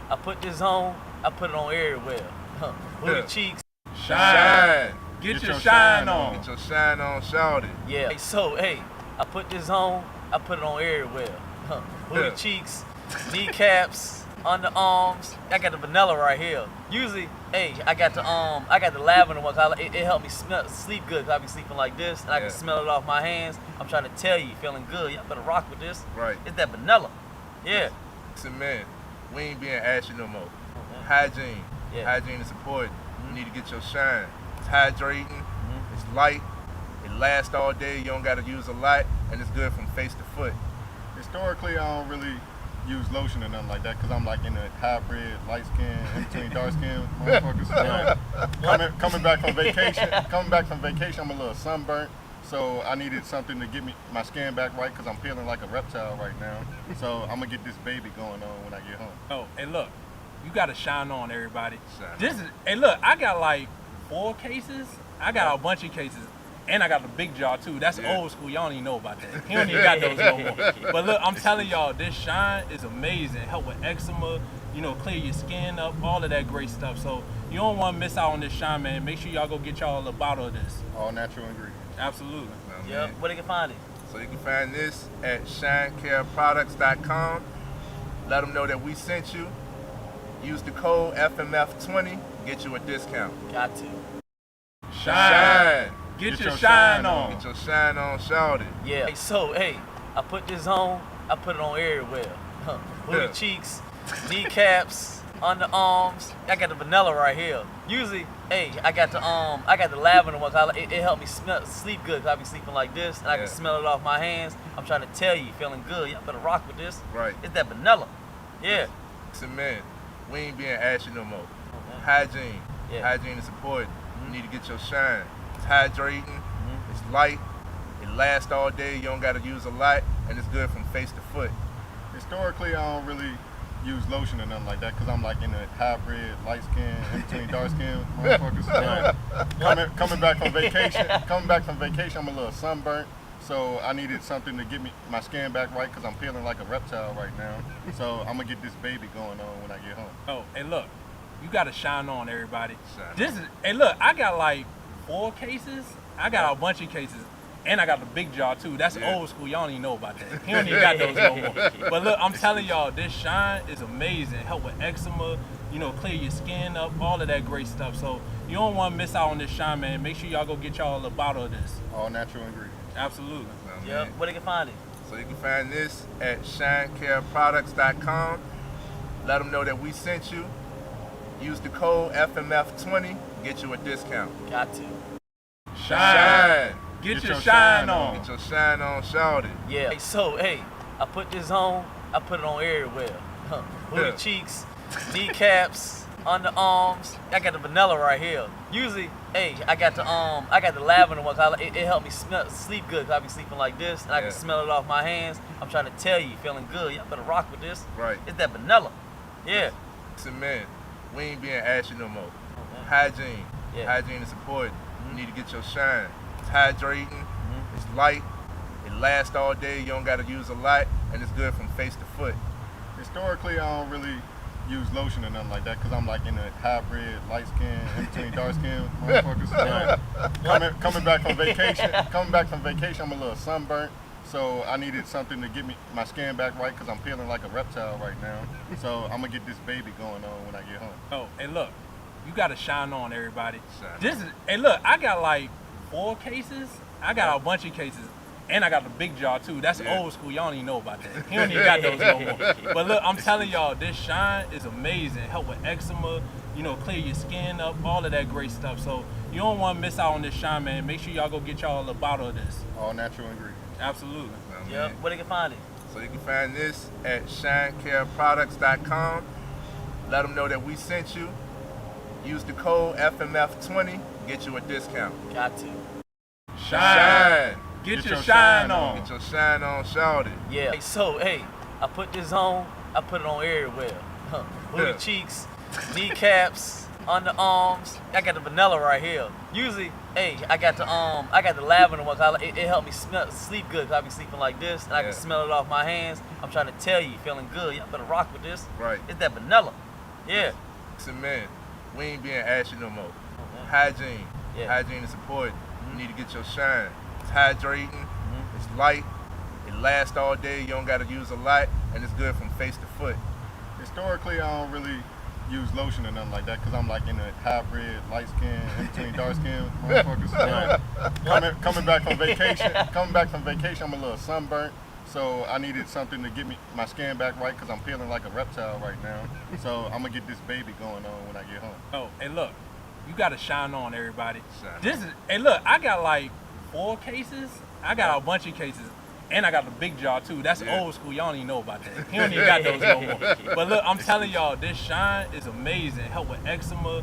I put this on, I put it on everywhere. Booty cheeks. Shine. Get your shine on. Get your shine on, shout it. Yeah. So, hey, I put this on, I put it on everywhere. Booty cheeks, kneecaps, underarms. I got the vanilla right here. Usually, hey, I got the lavender ones. It helped me sleep good because I be sleeping like this, and I can smell it off my hands. I'm trying to tell you, feeling good. Y'all better rock with this. Right. It's that vanilla. Yeah. Listen, man, we ain't being ashy no more. Hygiene. Yeah. Hygiene is important. You need to get your shine. It's hydrating. It's light. It lasts all day. You don't got to use a lot, and it's good from face to foot. Historically, I don't really use lotion or nothing like that because I'm like in a hybrid, light skin, in between dark skin motherfuckers. Coming back from vacation, I'm a little sunburnt. So I needed something to get my skin back right because I'm feeling like a reptile right now. So I'm gonna get this baby going on when I get home. Oh, and look, you gotta shine on, everybody. Shine. Hey, look, I got like 4 cases. I got a bunch of cases. And I got the big jar too. That's old school. Y'all don't even know about that. He don't even got those no more. But look, I'm telling y'all, this shine is amazing. Help with eczema, clear your skin up, all of that great stuff. So you don't want to miss out on this shine, man. Make sure y'all go get y'all a bottle of this. All natural ingredients. Absolutely. Yep. Where they can find it? So you can find this at shinecareproducts.com. Let them know that we sent you. Use the code FMF20, get you a discount. Got to. Shine. Get your shine on. Get your shine on, shout it. Yeah. So, hey, I put this on, I put it on everywhere. Booty cheeks, kneecaps, underarms. I got the vanilla right here. Usually, hey, I got the lavender ones. It helped me sleep good because I be sleeping like this, and I can smell it off my hands. I'm trying to tell you, feeling good. Y'all better rock with this. Right. It's that vanilla. Yeah. Listen, man, we ain't being ashy no more. Hygiene. Yeah. Hygiene is important. You need to get your shine. It's hydrating. It's light. It lasts all day. You don't got to use a lot, and it's good from face to foot. Historically, I don't really use lotion or nothing like that because I'm like in a hybrid, light skin, in between dark skin motherfuckers. Coming back from vacation, I'm a little sunburnt. So I needed something to get my skin back right because I'm feeling like a reptile right now. So I'm gonna get this baby going on when I get home. Oh, and look, you gotta shine on, everybody. Shine. Hey, look, I got like 4 cases. I got a bunch of cases. And I got the big jar too. That's old school. Y'all don't even know about that. He don't even got those no more. But look, I'm telling y'all, this shine is amazing. Help with eczema, clear your skin up, all of that great stuff. So you don't want to miss out on this shine, man. Make sure y'all go get y'all a bottle of this. All natural ingredients. Absolutely. Yep. Where they can find it? So you can find this at shinecareproducts.com. Let them know that we sent you. Use the code FMF20, get you a discount. Got to. Shine. Get your shine on. Get your shine on, shout it. Yeah. So, hey, I put this on, I put it on everywhere. Booty cheeks, kneecaps, underarms. I got the vanilla right here. Usually, hey, I got the lavender ones. It helped me sleep good because I be sleeping like this, and I can smell it off my hands. I'm trying to tell you, feeling good. Y'all better rock with this. Right. It's that vanilla. Yeah. Listen, man, we ain't being ashy no more. Hygiene. Yeah. Hygiene is important. You need to get your shine. It's hydrating. It's light. It lasts all day. You don't got to use a lot, and it's good from face to foot. Historically, I don't really use lotion or nothing like that because I'm like in a hybrid, light skin, in between dark skin motherfuckers. Coming back from vacation, I'm a little sunburnt. So I needed something to get my skin back right because I'm feeling like a reptile right now. So I'm gonna get this baby going on when I get home. Oh, and look, you gotta shine on, everybody. Shine. Hey, look, I got like 4 cases. I got a bunch of cases. And I got the big jar too. That's old school. Y'all don't even know about that. He don't even got those no more. But look, I'm telling y'all, this shine is amazing. Help with eczema, clear your skin up, all of that great stuff. So you don't want to miss out on this shine, man. Make sure y'all go get y'all a bottle of this. All natural ingredients. Absolutely. Yep. Where they can find it? So you can find this at shinecareproducts.com. Let them know that we sent you. Use the code FMF20, get you a discount. Got to. Shine. Get your shine on. Get your shine on, shout it. Yeah. So, hey, I put this on, I put it on everywhere. Booty cheeks, kneecaps, underarms. I got the vanilla right here. Usually, hey, I got the lavender ones. It helped me sleep good because I be sleeping like this, and I can smell it off my hands. I'm trying to tell you, feeling good. Y'all better rock with this. Right. It's that vanilla. Yeah. Listen, man, we ain't being ashy no more. Mhm. Hygiene. Yeah. Hygiene is important. Mhm. You need to get your shine. It's hydrating. Mhm. It's light. It lasts all day. You don't got to use a lot, and it's good from face to foot. Historically, I don't really use lotion or nothing like that because I'm like in a hybrid, light skin, in between dark skin motherfuckers. Coming back from vacation, I'm a little sunburnt. So I needed something to get my skin back right because I'm feeling like a reptile right now. So I'm gonna get this baby going on when I get home. Oh, hey, look, you got to shine on, everybody. Shine This is, hey, look, I got like 4 cases. I got a bunch of cases. And I got the big jar too. That's Yeah. old school. Y'all don't even know about that. He don't even got those no more. But look, I'm telling y'all, this shine is amazing. Help with eczema,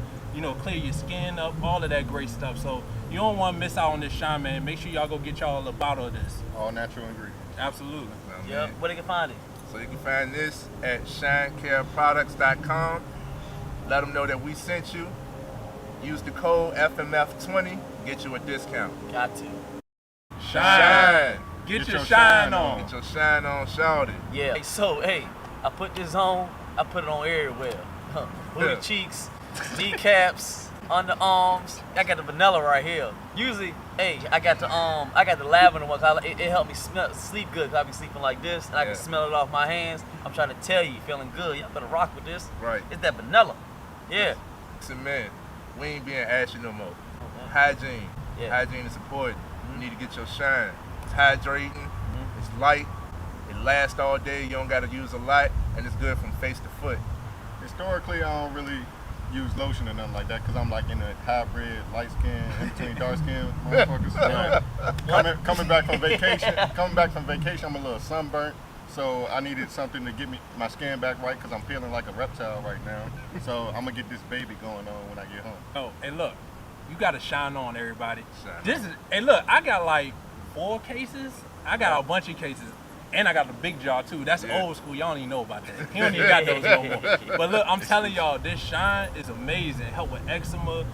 clear your skin up, all of that great stuff. So you don't want to miss out on this shine, man. Make sure y'all go get y'all a bottle of this. All natural ingredients. Absolutely. Yep. Where they can find it? So you can find this at shinecareproducts.com. Let them know that we sent you. Use the code FMF20, get you a discount. Got to. Shine. Get your shine on. Get your shine on, shout it. Yeah. Hey, so, hey, I put this on. I put it on everywhere. Booty Yeah. cheeks, kneecaps, underarms. I got the vanilla right here. Usually, hey, I got the lavender ones. It helped me sleep good because I be sleeping like this, and I Yeah. can smell it off my hands. I'm trying to tell you, feeling good. Y'all better rock with this. Right. It's that vanilla. Yeah. Listen, man, we ain't being ashy no more. Hygiene. Yeah. Hygiene is important. Mhm. You need to get your shine. It's hydrating. Mhm. It's light. It lasts all day. You don't got to use a lot, and it's good from face to foot. Historically, I don't really use lotion or nothing like that because I'm like in a hybrid, light skin, in between dark skin motherfuckers. Coming back from vacation, I'm a little sunburnt. So I needed something to get my skin back right because I'm feeling like a reptile right now. So I'm gonna get this baby going on when I get home. Oh, hey, look, you got to shine on, everybody. Shine This is, hey, look, I got like 4 cases. I got a bunch of cases. And I got the big jar too. That's Yeah. old school. Y'all don't even know about that. He don't even got those no more. But look, I'm telling y'all, this shine is amazing. Help with eczema,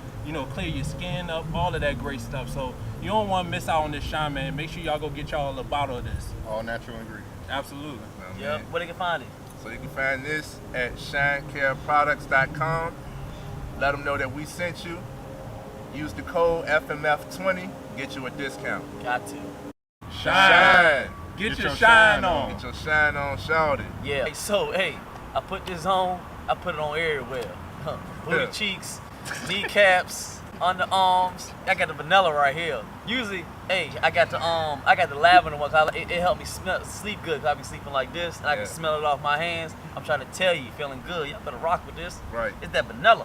clear your skin up, all of that great stuff. So you don't want to miss out on this shine, man. Make sure y'all go get y'all a bottle of this. All natural ingredients. Absolutely. Yep. Where they can find it? So you can find this at shinecareproducts.com. Let them know that we sent you. Use the code FMF20, get you a discount. Got to. Shine. Get your shine on. Get your shine on, shout it. Yeah. Hey, so, hey, I put this on. I put it on everywhere. Booty Yeah. cheeks, kneecaps, underarms. I got the vanilla right here. Usually, hey, I got the lavender ones. It helped me sleep good because I be sleeping like this, and I can Yeah. smell it off my hands. I'm trying to tell you, feeling good. Y'all better rock with this. Right. It's that vanilla.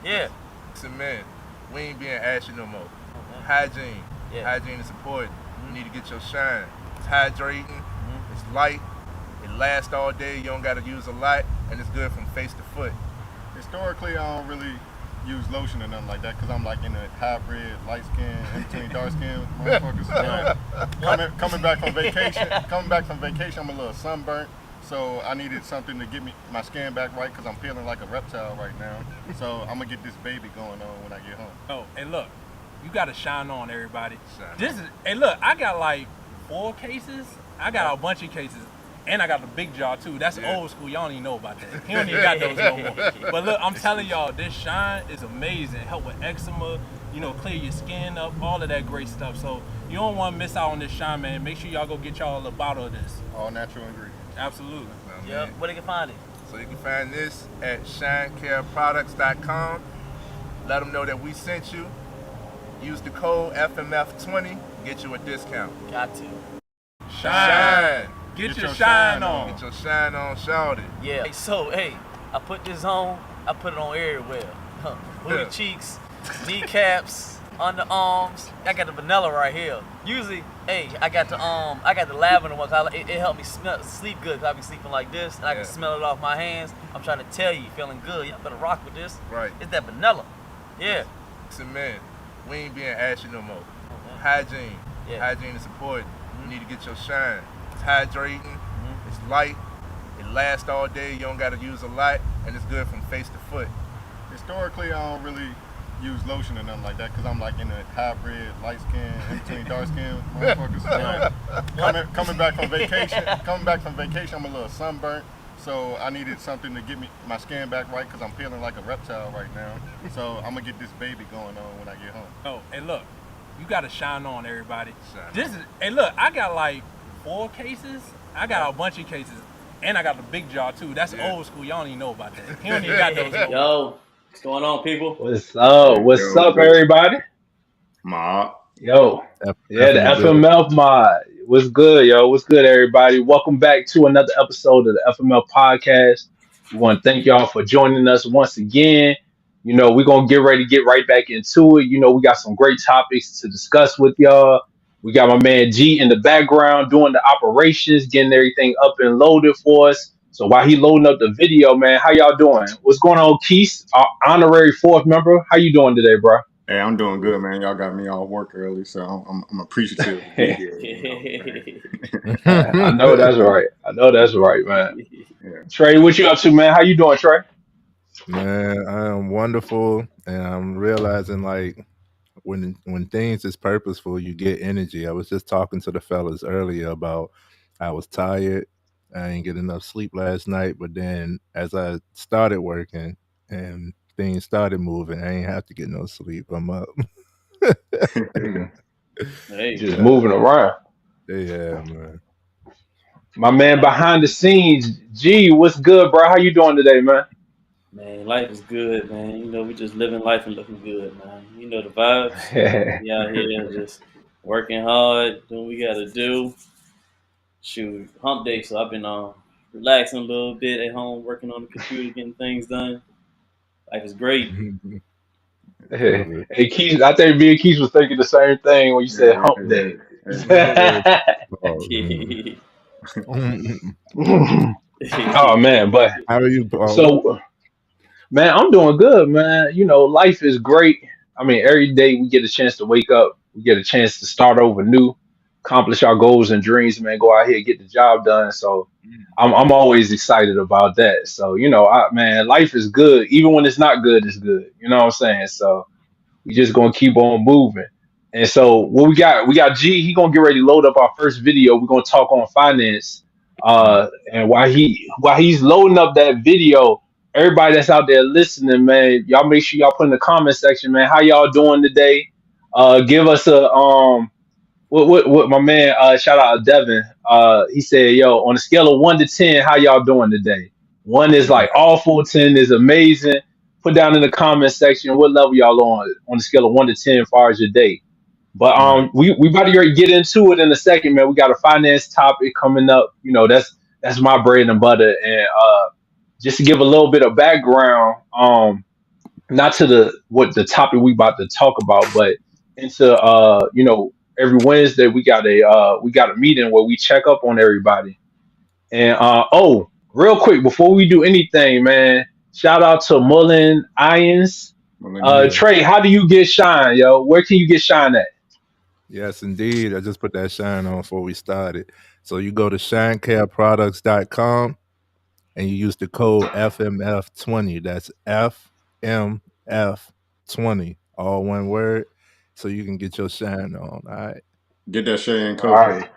Yeah. Listen, man, we ain't being ashy no more. Hygiene. Yeah. Hygiene is important. Mhm. You need to get your shine. It's hydrating. Mhm. It's light. It lasts all day. You don't got to use a lot, and it's good from face to foot. Historically, I don't really use lotion or nothing like that because I'm like in a hybrid, light skin, in between dark skin motherfuckers. Coming back from vacation, I'm a little sunburnt. So I needed something to get my skin back right because I'm feeling like a reptile right now. So I'm gonna get this baby going on when I get home. Oh, hey, look, you got to shine on, everybody. Shine This is, hey, look, I got like 4 cases. I got a bunch of cases. And I got the big jar too. That's Yeah. old school. Y'all don't even know about that. He don't even got those no more. But look, I'm telling y'all, this shine is amazing. Help with eczema, clear your skin up, all of that great stuff. So you don't want to miss out on this shine, man. Make sure y'all go get y'all a bottle of this. All natural ingredients. Absolutely. Yep. Where they can find it? So you can find this at shinecareproducts.com. Let them know that we sent you. Use the code FMF20, get you a discount. Got to. Shine. Get your shine on. Get your shine on, shout it. Yeah. Hey, so, hey, I put this on. I put it on everywhere. Booty Yeah. cheeks, kneecaps, underarms. I got the vanilla right here. Usually, hey, I got the lavender ones. It helped me sleep good because I be sleeping like this, and I Yeah. can smell it off my hands. I'm trying to tell you, feeling good. Y'all better rock with this. Right. It's that vanilla. Yeah. Listen, man, we ain't being ashy no more. Hygiene. Yeah. Hygiene is important. Mhm. You need to get your shine. It's hydrating. Mhm. It's light. It lasts all day. You don't got to use a lot, and it's good from face to foot. Historically, I don't really use lotion or nothing like that because I'm like in a hybrid, light skin, in between dark skin motherfuckers. Coming back from vacation, I'm a little sunburnt. So I needed something to get my skin back right because I'm feeling like a reptile right now. So I'm gonna get this baby going on when I get home. Oh, hey, look, you gotta shine on, everybody. Shine This is, hey, look, I got like 4 cases. I got a bunch of cases, and I got the big jar too. That's old school. Y'all don't even know about that. He don't even got those. Yo, what's going on, people? What's up? What's up, everybody? Ma. Yo, yeah, the Definitely good. FMF mod. What's good, yo? What's good, everybody? Welcome back to another episode of the FMF podcast. We want to thank y'all for joining us once again. You know, we're gonna get ready to get right back into it. You know, we got some great topics to discuss with y'all. We got my man G in the background doing the operations, getting everything up and loaded for us. So while he loading up the video, man, how y'all doing? What's going on, Keith? Our honorary fourth member. How you doing today, bro? Hey, I'm doing good, man. Y'all got me off work early, so I'm appreciative to be here. I know that's right. I know that's right, man. Yeah. Trey, what you up to, man? How you doing, Trey? Man, I am wonderful, and I'm realizing like when things is purposeful, you get energy. I was just talking to the fellas earlier about I was tired. I didn't get enough sleep last night, but then as I started working and things started moving, I ain't have to get no sleep. I'm up. Mm, Hey, just moving around. Yeah, man. My man behind the scenes, G, what's good, bro? How you doing today, man? man, life is good, man. You know, we just living life and looking good, man. You know the vibes. We out here just working hard, doing what we gotta do. Shoot, hump day, so I've been relaxing a little bit at home, working on the computer, getting things done. Life is great. Love it. Hey, Keith, I think me and Keith was thinking the same thing when you said hump day. Oh, Oh man, but how are you, Paul? so man, I'm doing good, man. You know, life is great. I mean, every day we get a chance to wake up, we get a chance to start over new, accomplish our goals and dreams, man. Go out here, get the job done. So I'm always excited about that. So you know, man, life is good. Even when it's not good, it's good. You know what I'm saying? So we just gonna keep on moving. And so what we got G, he gonna get ready to load up our first video. We're gonna talk on finance. And while he's loading up that video, everybody that's out there listening, man, y'all make sure y'all put in the comment section, man, how y'all doing today? Give us a what my man shout out to Devin. He said, yo, on a scale of 1 to 10, how y'all doing today? 1 is like awful, 10 is amazing. Put down in the comment section what level y'all on the scale of 1 to 10 as far as your day. But Right. we about to get into it in a second, man. We got a finance topic coming up. You know, that's my bread and butter. And just to give a little bit of background, not to the topic we about to talk about, but into you know, every Wednesday we got a meeting where we check up on everybody. And oh, real quick before we do anything, man, shout out to Mullen Irons. Yeah. Trey, how do you get shine, yo? Where can you get shine at? Yes, indeed. I just put that shine on before we started. So you go to shinecareproducts.com and you use the code FMF20. That's FMF20, all one word. So you can get your shine on. All right. Get that Shay and All Coco. right.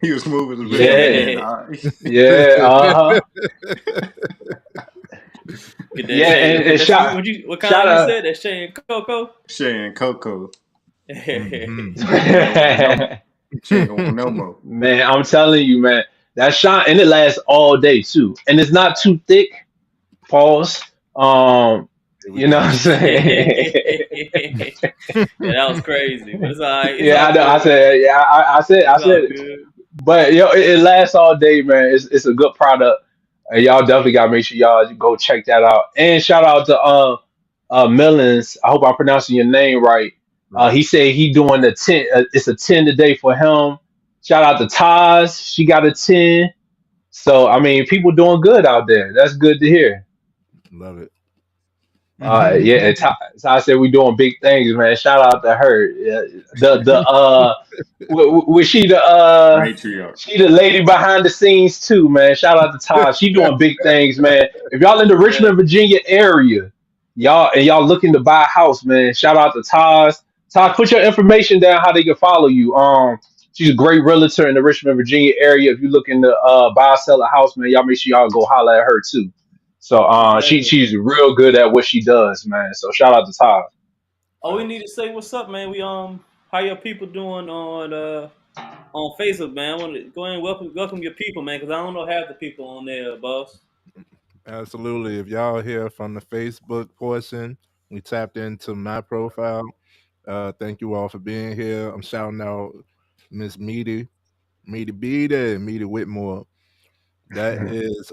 He was moving the video Yeah. in. All right. Yeah. Uh-huh. Get that Yeah, shade. and What shout kind you out. said? That shade and cocoa? Shay and Coco. Mhm. She ain't gonna want no more. She ain't gonna want no more. Man, I'm telling you, man, that shine and it lasts all day too. And it's not too thick. Pause. Here we You know what go. I'm saying? Yeah, that was crazy. But it's all right. It's Yeah, all I know. I good. said, yeah, I It's all said it. good. But yo, it lasts all day, man. It's a good product, and y'all definitely gotta make sure y'all go check that out. And shout out to Millens. I hope I'm pronouncing your name right. Right. He said he doing the 10. It's a 10 today for him. Shout out to Taz. She got a 10. So I mean, people doing good out there. That's good to hear. Love it. Yeah, and Ty said we doing big things, man. Shout out to her. Yeah, was Matriarch. she the lady behind the scenes too, man. Shout out to Ty. She doing big things, man. If y'all in the Yeah. Richmond, Virginia area, y'all looking to buy a house, man. Shout out to Taj. Taj, put your information down how they can follow you. She's a great realtor in the Richmond, Virginia area. If you're looking to buy or sell a house, man, y'all make sure y'all go holler at her too. So Exactly. she's real good at what she does, man. So shout out to Todd. Oh, we need to say what's up, man. We how your people doing on Facebook, man? I want to go ahead and welcome your people, man, because I don't know half the people on there, boss. Absolutely. If y'all here from the Facebook portion, we tapped into my profile. Thank you all for being here. I'm shouting out Miss Meaty Whitmore. That is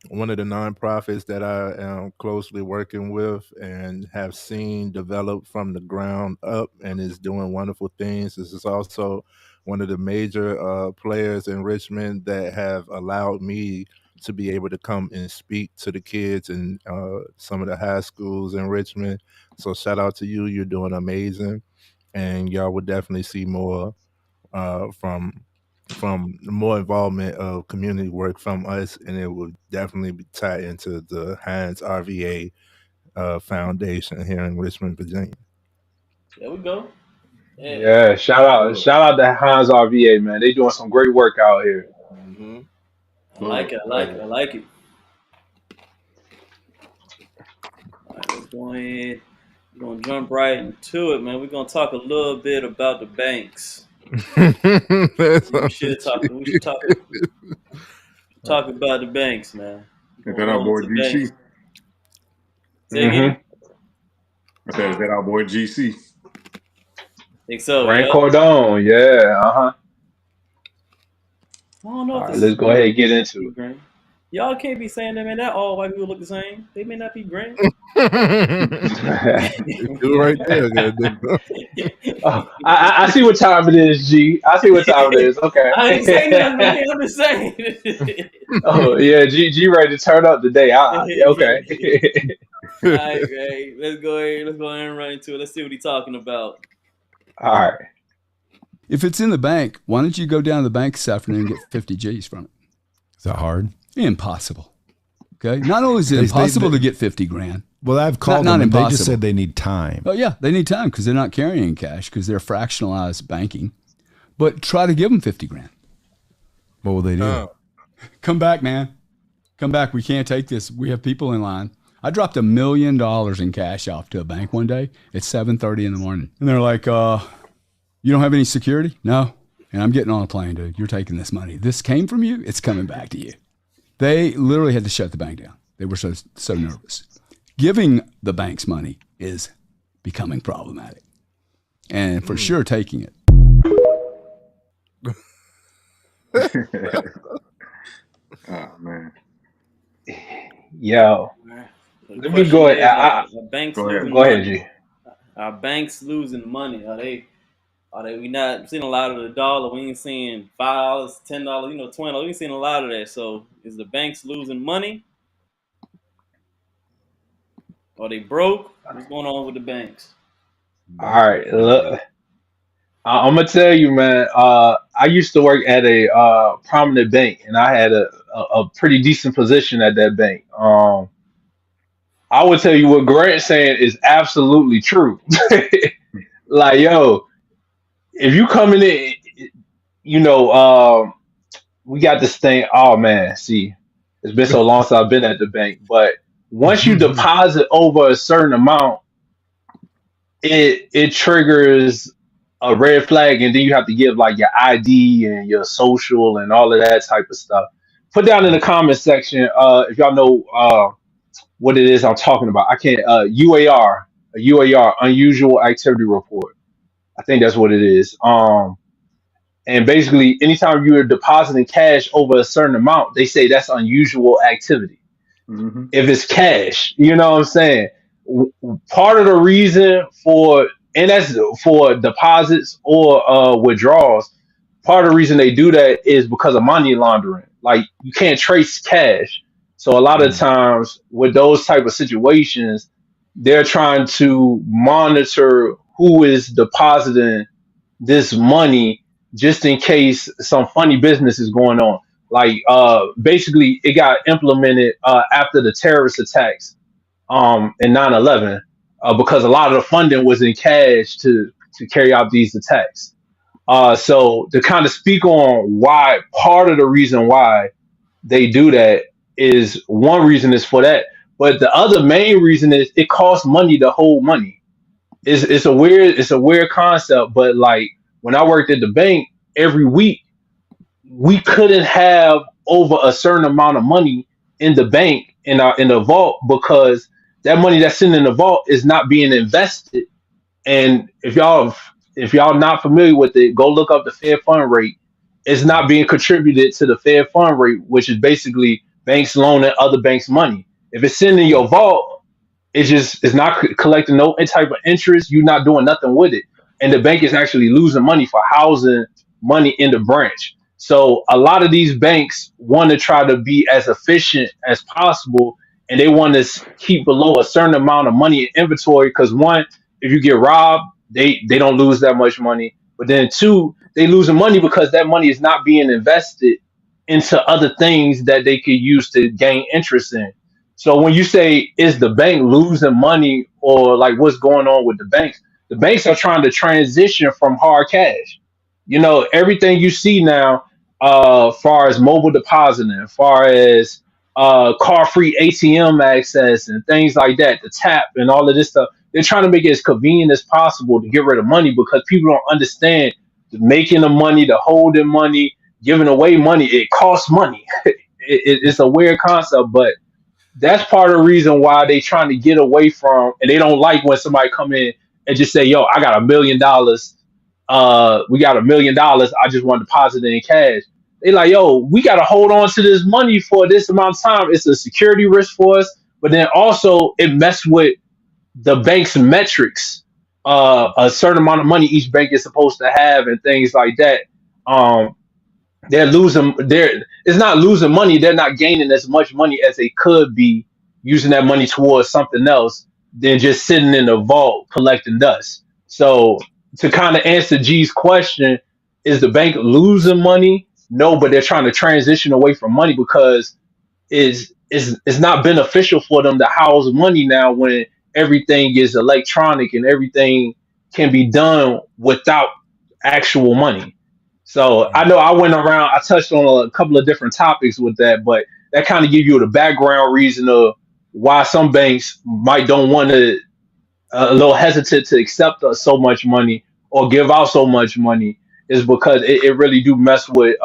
one of the nonprofits that I am closely working with and have seen develop from the ground up and is doing wonderful things. This is also one of the major players in Richmond that have allowed me to be able to come and speak to the kids in some of the high schools in Richmond. So shout out to you. You're doing amazing. And y'all will definitely see more from more involvement of community work from us, and it will definitely be tied into the Heinz RVA Foundation here in Richmond, Virginia. There we go. Yeah, Yeah, shout out to Hans RVA, man. They doing some great work out here. Mm-hmm. I like it. I like it. I like it. All right, let's go ahead. We're gonna jump right into it, man. We're gonna talk a little bit about the banks. We should talk. We should talk about the banks, man. Is that our boy GC? Say again. I said, is that our boy GC? Think so, Grant yeah. Cardone, yeah, I don't know All if right, this let's is go ahead and get into it. green. Y'all can't be saying that, man. That all white people look the same. They may not be green. Do right there, goddamn. Oh, I see what time it is, G. I see what time it is. Okay. I ain't saying that, man. I'm just saying. Oh yeah, G ready to turn up today. Yeah, okay. All right, great. Let's go ahead and run into it. Let's see what he's talking about. All right. If it's in the bank, why don't you go down to the bank this afternoon and get 50 G's from it? Is that hard? Impossible. Okay. Not only is it impossible to get 50 grand. Well, I've called them and they just said they need time. Oh yeah, they need time because they're not carrying cash because they're fractionalized banking. But try to give them 50 grand. What will they do? Come back, man. Come back. We can't take this. We have people in line. I dropped $1 million in cash off to a bank one day at 7:30 in the morning. And they're like, you don't have any security? No. And I'm getting on a plane, dude. You're taking this money. This came from you. It's coming back to you. They literally had to shut the bank down. They were so nervous. Giving the banks money is becoming problematic. And for sure taking it. Oh man. Yo. Let me go ahead. Go ahead, G. Our banks losing money. Are they? We not seeing a lot of the dollar. We ain't seeing $5, $10, $20. We ain't seeing a lot of that. So is the banks losing money? Are they broke? What's going on with the banks? All right, look. I'm gonna tell you, man. I used to work at a prominent bank, and I had a pretty decent position at that bank. I would tell you what Grant's saying is absolutely true. Like, yo, if you coming in, we got this thing. Oh man, see, it's been so long since I've been at the bank, but once you deposit over a certain amount, it triggers a red flag, and then you have to give like your ID and your social and all of that type of stuff. Put down in the comment section if y'all know what it is I'm talking about. I can't UAR, unusual activity report. I think that's what it is. And basically, anytime you're depositing cash over a certain amount, they say that's unusual activity. Mm-hmm. If it's cash, you know what I'm saying? Part of the reason and that's for deposits or withdrawals, part of the reason they do that is because of money laundering. Like, you can't trace cash. So a lot of times with those type of situations, they're trying to monitor who is depositing this money just in case some funny business is going on. Like, basically it got implemented after the terrorist attacks in 9/11 because a lot of the funding was in cash to carry out these attacks. So to kind of speak on why, part of the reason why they do that is, one reason is for that, but the other main reason is it costs money to hold money. It's a weird concept, but like when I worked at the bank, every week we couldn't have over a certain amount of money in the bank in the vault, because that money that's sitting in the vault is not being invested. And if y'all not familiar with it, go look up the Fed fund rate. It's not being contributed to the Fed fund rate, which is basically banks loaning other banks money. If it's sitting in your vault, it's not collecting no type of interest. You're not doing nothing with it, and the bank is actually losing money for housing money in the branch. So a lot of these banks want to try to be as efficient as possible, and they want to keep below a certain amount of money in inventory. Because one, if you get robbed, they don't lose that much money. But then two, they losing money because that money is not being invested into other things that they could use to gain interest in. So when you say, is the bank losing money, or like what's going on with the banks are trying to transition from hard cash. Everything you see now, far as mobile depositing, far as car free ATM access and things like that, the tap and all of this stuff, they're trying to make it as convenient as possible to get rid of money, because people don't understand the making the money, the holding money, giving away money. It costs money. It's a weird concept, but that's part of the reason why they trying to get away from, and they don't like when somebody come in and just say, yo, I got $1 million. We got $1 million. I just want to deposit it in cash. They like, yo, we got to hold on to this money for this amount of time. It's a security risk for us, but then also it mess with the bank's metrics. A certain amount of money each bank is supposed to have and things like that. Um, it's not losing money, they're not gaining as much money as they could be using that money towards something else than just sitting in the vault collecting dust. So to kind of answer G's question, is the bank losing money? No, but they're trying to transition away from money, because it's not beneficial for them to house money now, when everything is electronic and everything can be done without actual money. So I know I went around, I touched on a couple of different topics with that, but that kind of give you the background reason of why some banks might don't want to, a little hesitant to accept so much money or give out so much money, is because it really do mess with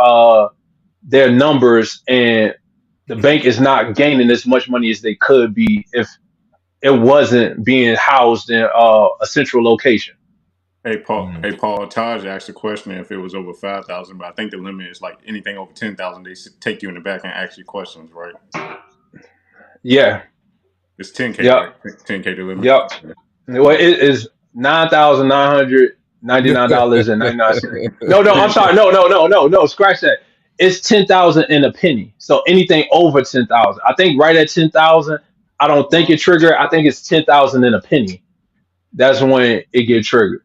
their numbers, and the bank is not gaining as much money as they could be if it wasn't being housed in a central location. Hey Paul. Hey Paul. Taj asked a question if it was over 5,000, but I think the limit is like anything over 10,000. They take you in the back and ask you questions, right? Yeah. It's 10K. Yep. Right? 10K the limit. Yep. Well, it is $9,999.99. No, I'm sorry. No. Scratch that. It's 10,000 and a penny. So anything over 10,000. I think right at 10,000, I don't think it triggered. I think it's 10,000 and a penny. That's when it get triggered.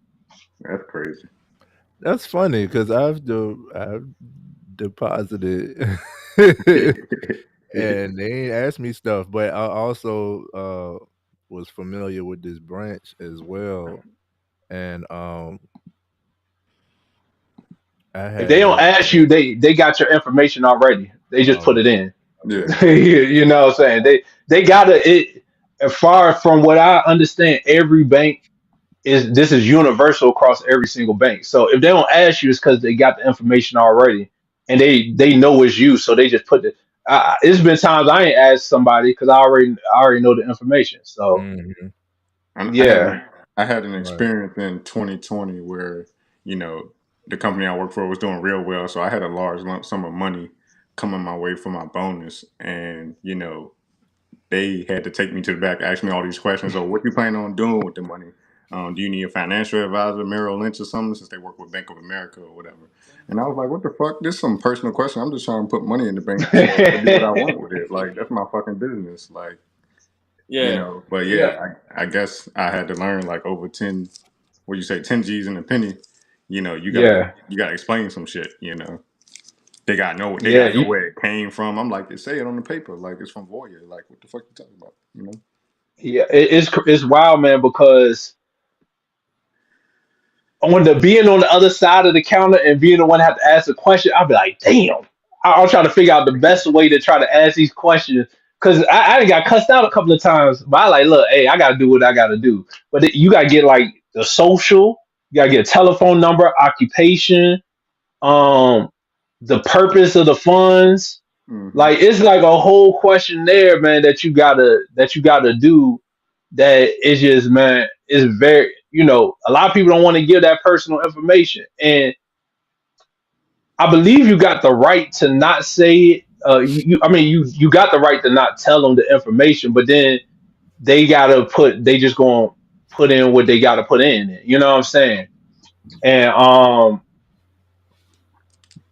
That's crazy. That's funny, because I've deposited and they ain't asked me stuff, but I also was familiar with this branch as well. And if they don't ask you, they got your information already. They just put it in. Yeah. You know what I'm saying? They got it. As far from what I understand, every bank this is universal across every single bank. So if they don't ask you, it's because they got the information already, and they know it's you. So they just put it. It's been times I ain't asked somebody because I already know the information. So yeah, I had an experience in 2020 where the company I worked for was doing real well, so I had a large lump sum of money coming my way for my bonus, and they had to take me to the back, ask me all these questions. So, what you plan on doing with the money? Do you need a financial advisor, Merrill Lynch or something, since they work with Bank of America or whatever? And I was like, what the fuck? This is some personal question. I'm just trying to put money in the bank to do what I want with it. Like, that's my fucking business. Like, but I guess I had to learn, like, over 10, 10 G's in a penny, you gotta explain some shit, They gotta know where it came from. I'm like, say it on the paper, like it's from Voya. Like, what the fuck you talking about, Yeah, it's wild, man, because on the being on the other side of the counter and being the one to have to ask a question, I'll be like, damn. I'll try to figure out the best way to try to ask these questions. Cause I got cussed out a couple of times, but I like, look, hey, I gotta do what I gotta do. But you gotta get like the social, you gotta get a telephone number, occupation, um, the purpose of the funds. Like it's like a whole questionnaire, man, that you gotta do. That is just, man, is very, a lot of people don't want to give that personal information, and I believe you got the right to not say it. I mean, you got the right to not tell them the information, but then they just gonna put in what they got to put in. You know what I'm saying? And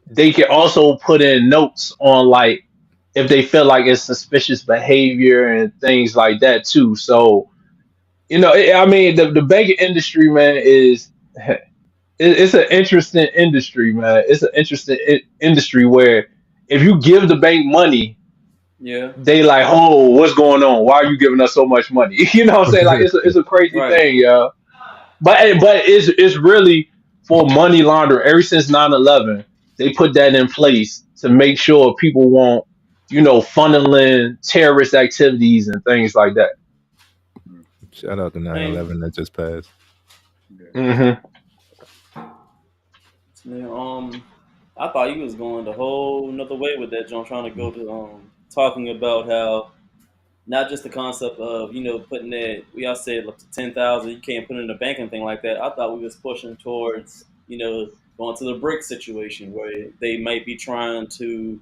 they can also put in notes on like if they feel like it's suspicious behavior and things like that too. So I mean, the banking industry, man, is it's an interesting industry, man. It's an interesting industry where if you give the bank money, Yeah. they like, oh, what's going on? Why are you giving us so much money? You know what I'm saying? Like it's a crazy Right. thing, yeah. But it's really for money laundering. Ever since 9/11, they put that in place to make sure people won't, funneling terrorist activities and things like that. Shout out to 9/11 that just passed. hmm Man, I thought you was going the whole another way with that, John, trying to go to talking about how not just the concept of putting that we all said up to 10,000 you can't put it in the bank and thing like that. I thought we was pushing towards going to the brick situation where they might be trying to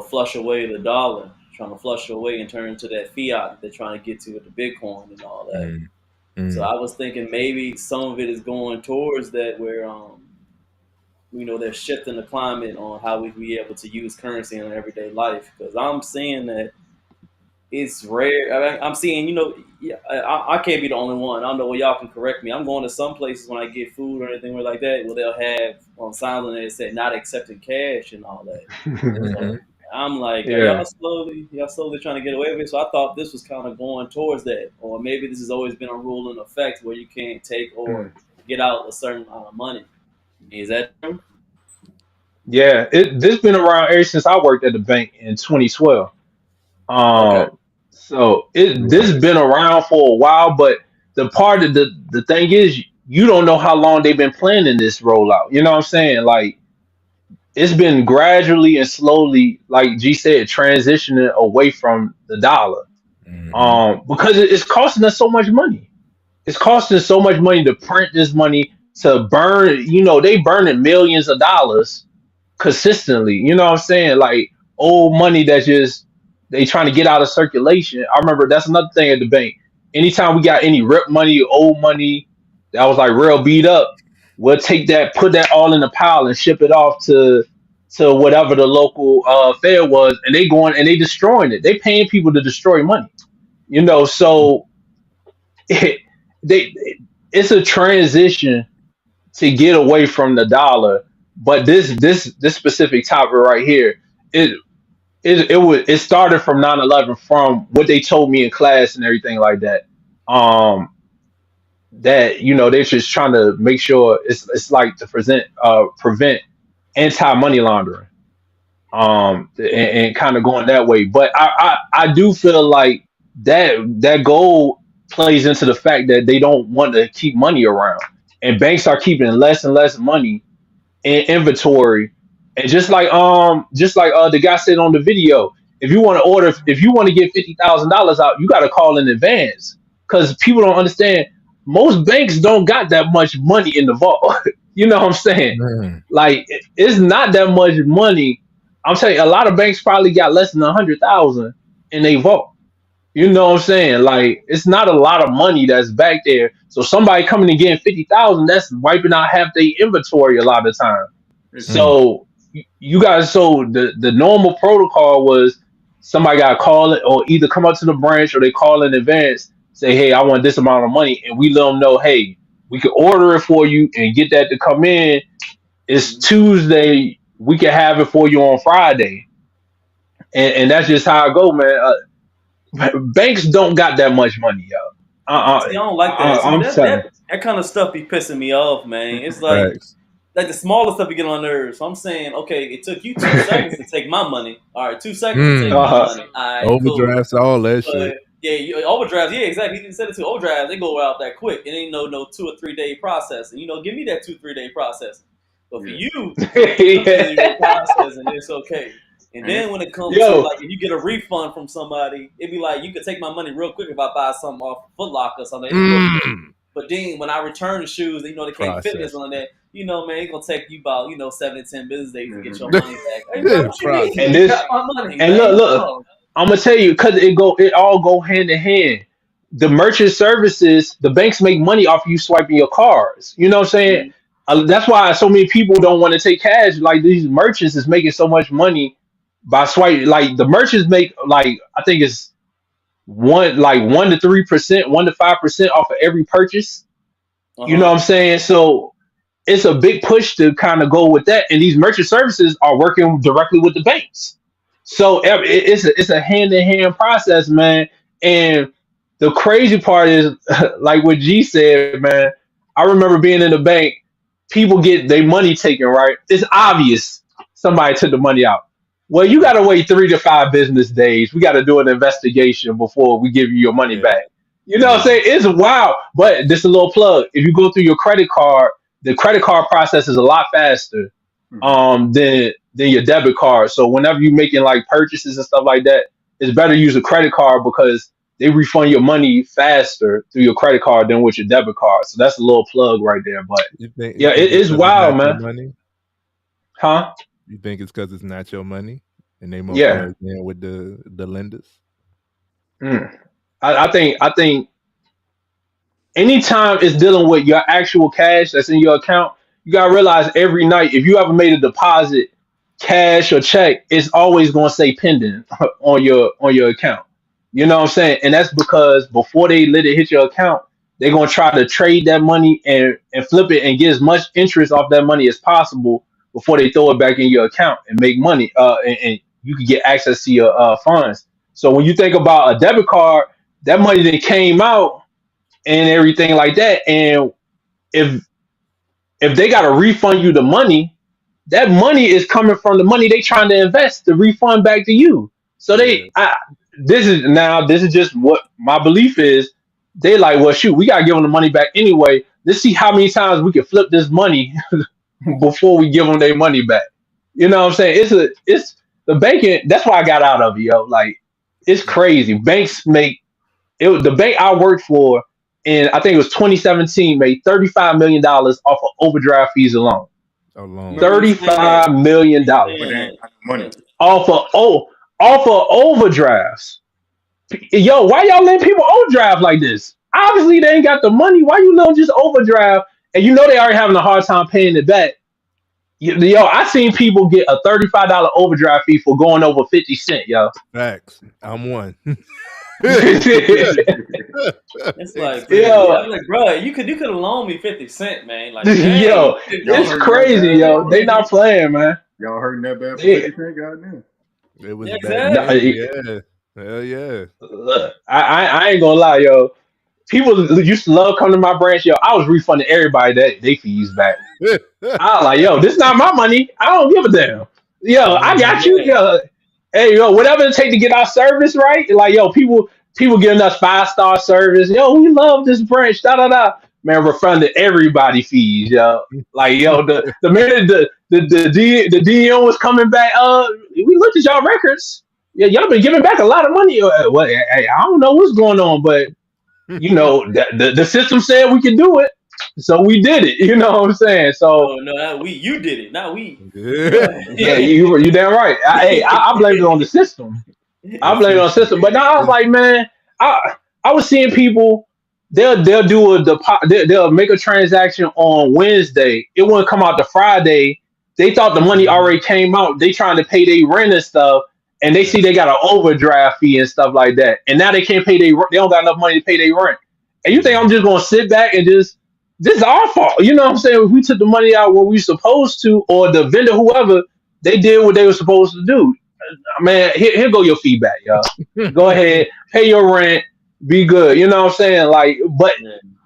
flush away the dollar, trying to flush away and turn into that fiat that they're trying to get to with the Bitcoin and all that. So I was thinking maybe some of it is going towards that where they're shifting the climate on how we be able to use currency in everyday life, because I'm seeing that it's rare. I'm seeing, I can't be the only one. I don't know where y'all can correct me. I'm going to some places when I get food or anything like that where they'll have on signs on there that say not accepting cash and all that. So I'm like, y'all slowly trying to get away with it. So I thought this was kind of going towards that, or maybe this has always been a rule in effect where you can't take or get out a certain amount of money. Is that true? Yeah, this been around ever since I worked at the bank in 2012. Okay. So this has been around for a while, but the thing is, you don't know how long they've been planning this rollout. You know what I'm saying? Like it's been gradually and slowly, like G said, transitioning away from the dollar. Because it's costing us so much money. It's costing so much money to print this money to burn. They burning millions of dollars consistently. You know what I'm saying? Like old money that just they trying to get out of circulation. I remember that's another thing at the bank. Anytime we got any rip money, old money that was like real beat up, we'll take that, put that all in a pile and ship it off to whatever the local fair was, and they going and they destroying it. They paying people to destroy money. So it, they it's a transition to get away from the dollar. But this specific topic right here, it started from 9/11, from what they told me in class and everything like that. Um, that they're just trying to make sure it's like to prevent anti money laundering. And kind of going that way. But I do feel like that goal plays into the fact that they don't want to keep money around, and banks are keeping less and less money in inventory. And just like the guy said on the video, if you want to get $50,000 out, you got to call in advance, because people don't understand. Most banks don't got that much money in the vault. You know what I'm saying? Like it's not that much money. I'm saying a lot of banks probably got less than 100,000 in their vault. You know what I'm saying? Like it's not a lot of money that's back there. So somebody coming and getting 50,000, that's wiping out half their inventory a lot of the time. So you guys, so the normal protocol was somebody got to call it, or either come up to the branch or they call in advance, say, hey, I want this amount of money, and we let them know, hey, we can order it for you and get that to come in. It's Tuesday. We can have it for you on Friday, and that's just how I go, man. Banks don't got that much money, yo. See, I don't like that. I'm telling you. that kind of stuff be pissing me off, man. It's like the smallest stuff you get on nerves. So I'm saying, okay, it took you 2 seconds to take my money. All right, 2 seconds to take my money. All right, overdrafts, cool. all that shit. Yeah, overdrafts. Yeah, exactly. He said it too. Overdrafts, they go out that quick. It ain't no 2 or 3 day process. And give me that 2-3 day process. But for you, your process and it's okay. And then when it comes to like if you get a refund from somebody, it'd be like you could take my money real quick if I buy something off Whitlock or something. But then when I return the shoes, they can't fit this on that. Man, it's gonna take you about 7 to 10 business days to get your money back. Hey, bro, what you mean? And this, my money, and look, I'm gonna tell you because it all go hand in hand. The merchant services, the banks make money off you swiping your cards. You know what I'm saying? That's why so many people don't want to take cash. Like these merchants is making so much money by swiping. Like the merchants make like I think it's 1 to 3%, 1 to 5% off of every purchase. You know what I'm saying? So it's a big push to kind of go with that. And these merchant services are working directly with the banks. So it's a hand-in-hand process, man. And the crazy part is, like what G said, man, I remember being in the bank, people get their money taken, right? It's obvious somebody took the money out. Well, you got to wait 3 to 5 business days. We got to do an investigation before we give you your money back. You know what I'm saying? It's wild. But just a little plug. If you go through your credit card, the credit card process is a lot faster than your debit card. So whenever you're making like purchases and stuff like that, it's better to use a credit card because they refund your money faster through your credit card than with your debit card. So that's a little plug right there. But it is wild, man. Money? Huh? You think it's because it's not your money and they more in with the lenders? I think anytime it's dealing with your actual cash that's in your account, you gotta realize every night if you ever made a deposit, cash or check, it's always gonna say pending on your account. You know what I'm saying? And that's because before they let it hit your account, they're gonna try to trade that money and flip it and get as much interest off that money as possible before they throw it back in your account and make money. And you can get access to your funds. So when you think about a debit card, that money that came out and everything like that, and if they got to refund you the money, that money is coming from the money they trying to invest to refund back to you. So this is just what my belief is. They like, well, shoot, we gotta give them the money back anyway. Let's see how many times we can flip this money before we give them their money back. You know what I'm saying? It's the banking. That's why I got out of it, yo. Like it's crazy. Banks make it. The bank I worked for, and I think it was 2017, made $35 million off of overdraft fees alone. $35 million off of overdrafts. Yo, why y'all letting people overdraft like this? Obviously, they ain't got the money. Why you letting just overdraft? And you know they already having a hard time paying it back. Yo, I seen people get a $35 overdraft fee for going over 50 cents, yo. Facts. I'm one. It's like, I'm like, bro, you could have loaned me 50 cents, man. Like, yo, it's crazy, yo. They not playing, man. Y'all hurting that bad for 50 cents, goddamn. It was bad. Yeah. Hell yeah. Look, I ain't gonna lie, yo. People used to love coming to my branch, yo. I was refunding everybody they fees back. I was like, yo, this is not my money. I don't give a damn. Yo, I got you, yo. Hey, yo, whatever it take to get our service right. Like, yo, people giving us 5-star service. Yo, we love this branch. Da da da. Man, refunded everybody fees, yo. Like, yo, the minute the DM was coming back, we looked at y'all records. Yeah, y'all been giving back a lot of money. Hey, I don't know what's going on, but you know, the system said we could do it, so we did it. You know what I'm saying? So you did it, not we. Yeah, you damn right. I blame it on the system. I blame it on the system. But now I was like, man, I was seeing people. They'll they'll make a transaction on Wednesday. It wouldn't come out the Friday. They thought the money already came out. They trying to pay their rent and stuff. And they see they got an overdraft fee and stuff like that. And now they can't pay they don't got enough money to pay their rent. And you think I'm just going to sit back and this is our fault. You know what I'm saying? If we took the money out what we supposed to, or the vendor, whoever, they did what they were supposed to do. Man, here go your feedback, y'all. Go ahead, pay your rent, be good. You know what I'm saying? Like, but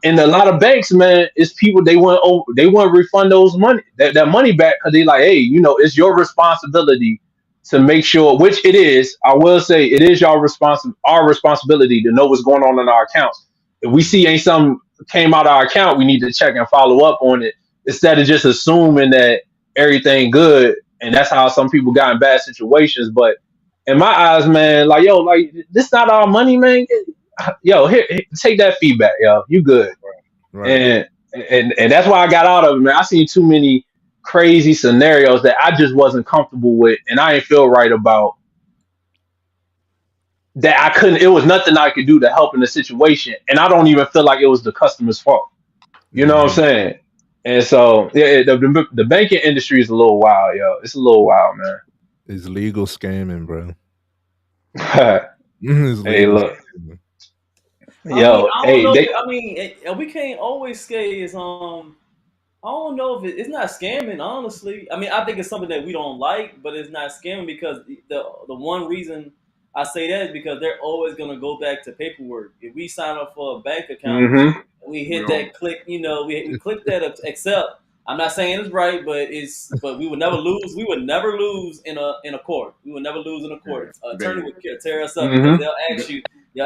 And a lot of banks, man, it's people they want to refund those money that money back because they like, hey, it's your responsibility to make sure, which it is. I will say it is our responsibility to know what's going on in our accounts. If we see ain't something came out of our account, we need to check and follow up on it instead of just assuming that everything good. And that's how some people got in bad situations. But in my eyes, man, like this not our money, man. Yo, here, take that feedback, yo. You good. Right. And that's why I got out of it, man. I seen too many crazy scenarios that I just wasn't comfortable with, and I didn't feel right about. That I couldn't. It was nothing I could do to help in the situation, and I don't even feel like it was the customer's fault. You know what I'm saying? And so, yeah, the banking industry is a little wild, yo. It's a little wild, man. It's legal scamming, bro. Hey, look. Scamming. Yo, we can't always say is I don't know if it's not scamming, honestly. I mean, I think it's something that we don't like, but it's not scamming because the one reason I say that is because they're always gonna go back to paperwork. If we sign up for a bank account, and we hit that click, we click that accept. I'm not saying it's right, but we would never lose. We would never lose in a court. We would never lose in a court. Attorney would tear us up because they'll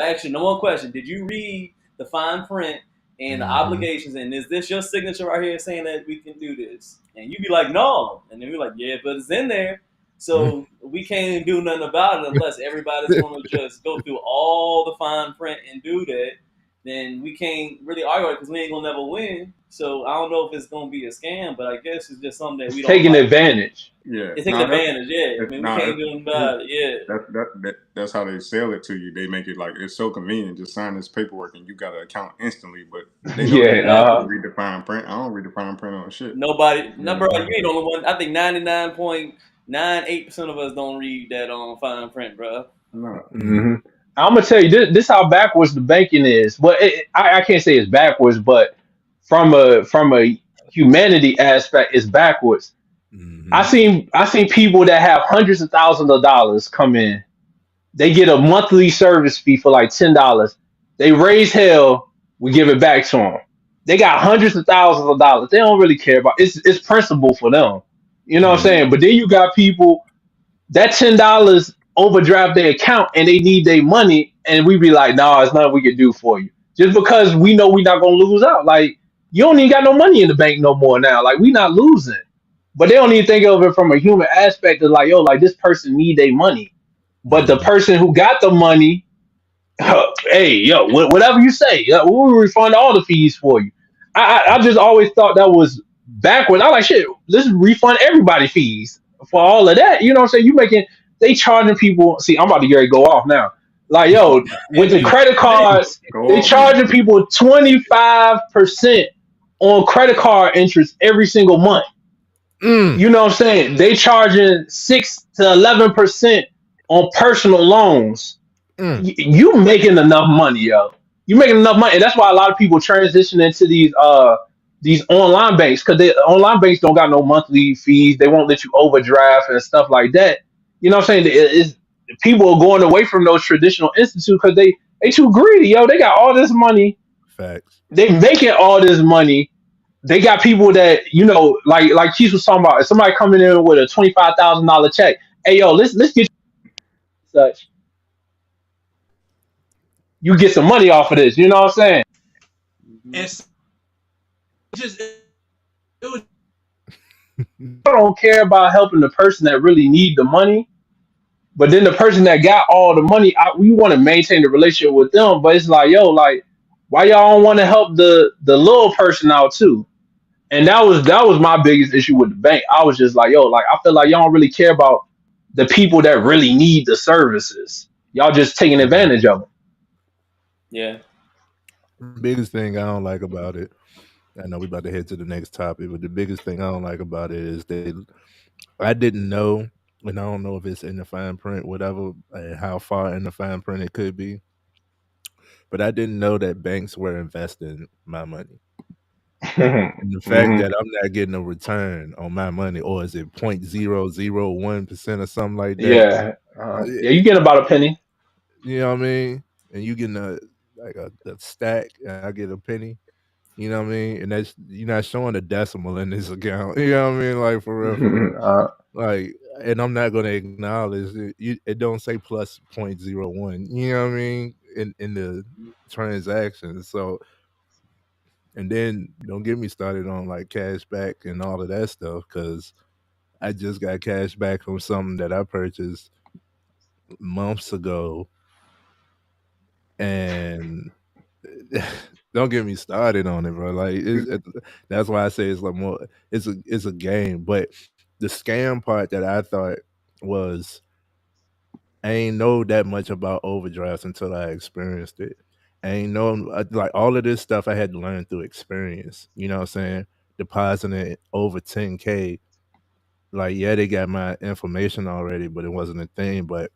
ask you no one question. Did you read the fine print and the obligations? And is this your signature right here saying that we can do this? And you be like, no. And then we're like, yeah, but it's in there. So we can't do nothing about it unless everybody's going to just go through all the fine print and do that. Then we can't really argue because we ain't going to never win. So I don't know if it's going to be a scam, but I guess it's just something that we don't taking like. advantage. Yeah, it's taking advantage. Yeah, I mean, we can't do nothing about it. Yeah, that's how they sell it to you. They make it like it's so convenient. Just sign this paperwork and you got an account instantly. But they know they have to read the fine print. I don't read the fine print on shit. Nobody, number you ain't the only one. I think 99.98% of us don't read that on fine print, bro. No. I'm gonna tell you this how backwards the banking is. But I can't say it's backwards, but from a humanity aspect, it's backwards. I seen people that have hundreds of thousands of dollars come in. They get a monthly service fee for like $10. They raise hell, we give it back to them. They got hundreds of thousands of dollars. They don't really care about it's principle for them. You know what I'm saying? But then you got people that $10 overdraft their account and they need their money, and we be like, nah, it's nothing we can do for you. Just because we know we're not gonna lose out. Like, you don't even got no money in the bank no more now. Like, we not losing. But they don't even think of it from a human aspect of like, yo, like this person need their money. But the person who got the money, hey, yo, whatever you say, we'll refund all the fees for you. I just always thought that was backward. I like shit. Let's refund everybody fees for all of that. You know what I'm saying? They charging people. See, I'm about to go off now. Like, yo, with the credit cards, they charging people 25% on credit card interest every single month. You know what I'm saying? They charging 6 to 11% on personal loans. You making enough money, yo. You making enough money, and that's why a lot of people transition into these online banks because online banks don't got no monthly fees. They won't let you overdraft and stuff like that. You know what I'm saying? People are going away from those traditional institutes because they too greedy, yo. They got all this money. Facts. They making all this money. They got people that like Keith was talking about. If somebody coming in with a $25,000 check, hey yo, let's get you such. You get some money off of this. You know what I'm saying? And I don't care about helping the person that really need the money, but then the person that got all the money, we want to maintain the relationship with them. But it's like, yo, like, why y'all don't want to help the little person out too? And that was my biggest issue with the bank. I was just like, yo, like, I feel like y'all don't really care about the people that really need the services. Y'all just taking advantage of them. Yeah. Biggest thing I don't like about it, I know we about to head to the next topic, but the biggest thing I don't like about it is that I didn't know, and I don't know if it's in the fine print, whatever, and how far in the fine print it could be, but I didn't know that banks were investing my money. And the fact that I'm not getting a return on my money, or is it 0.001% or something like that? Yeah, you get about a penny. You know what I mean? And you getting a stack, and I get a penny. You know what I mean? And that's you're not showing a decimal in this account. You know what I mean? Like for real, for real. Like, and I'm not gonna acknowledge it. It don't say plus 0.01. You know what I mean? In the transaction. So, and then don't get me started on like cash back and all of that stuff because I just got cash back from something that I purchased months ago, and don't get me started on it, bro. Like that's why I say it's like more. It's a game, but the scam part that I thought was I ain't know that much about overdrafts until I experienced it. I ain't know like all of this stuff I had to learn through experience. You know what I'm saying? Depositing over 10K. Like, yeah, they got my information already, but it wasn't a thing. But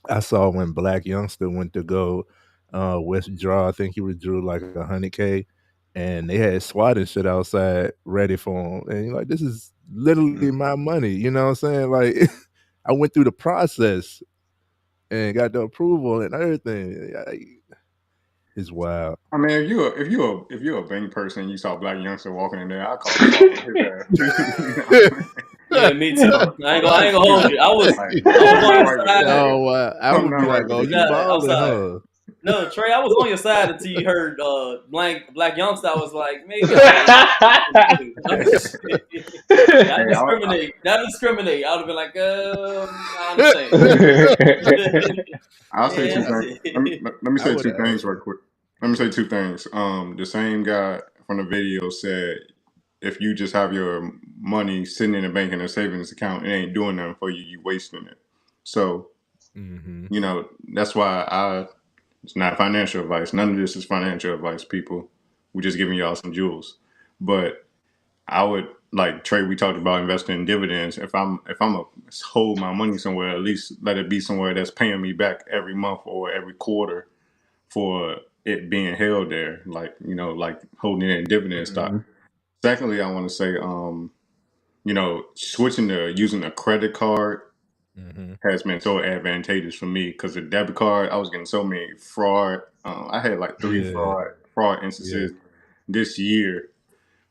I saw when Black Youngster went to go withdraw. I think he withdrew like 100K, and they had SWAT and shit outside ready for him. And you're like, this is literally my money. You know what I'm saying? Like, I went through the process and got the approval and everything. It's wild. I mean, if you're a bank person, and you saw Black Youngster walking in there, I call his ass. Yeah, me too. I ain't gonna hold you. I was on your side. I would be like, oh, you balling, huh? No, Trey, I was on your side until you heard Black Youngster. I was like, maybe not discriminate. I would have been like, I understand. I'll say two things. Let me say two things real quick. Let me say two things. The same guy from the video said, if you just have your money sitting in a bank in a savings account, it ain't doing nothing for you. You wasting it. So, you know, that's why it's not financial advice. None of this is financial advice, people. We're just giving y'all some jewels. But I would, like Trey, we talked about investing in dividends. If I'm a hold my money somewhere, at least let it be somewhere that's paying me back every month or every quarter for it being held there, like, you know, like holding it in dividend stock. Secondly, I want to say, you know, switching to using a credit card has been so advantageous for me because the debit card, I was getting so many fraud. I had like 3 fraud instances this year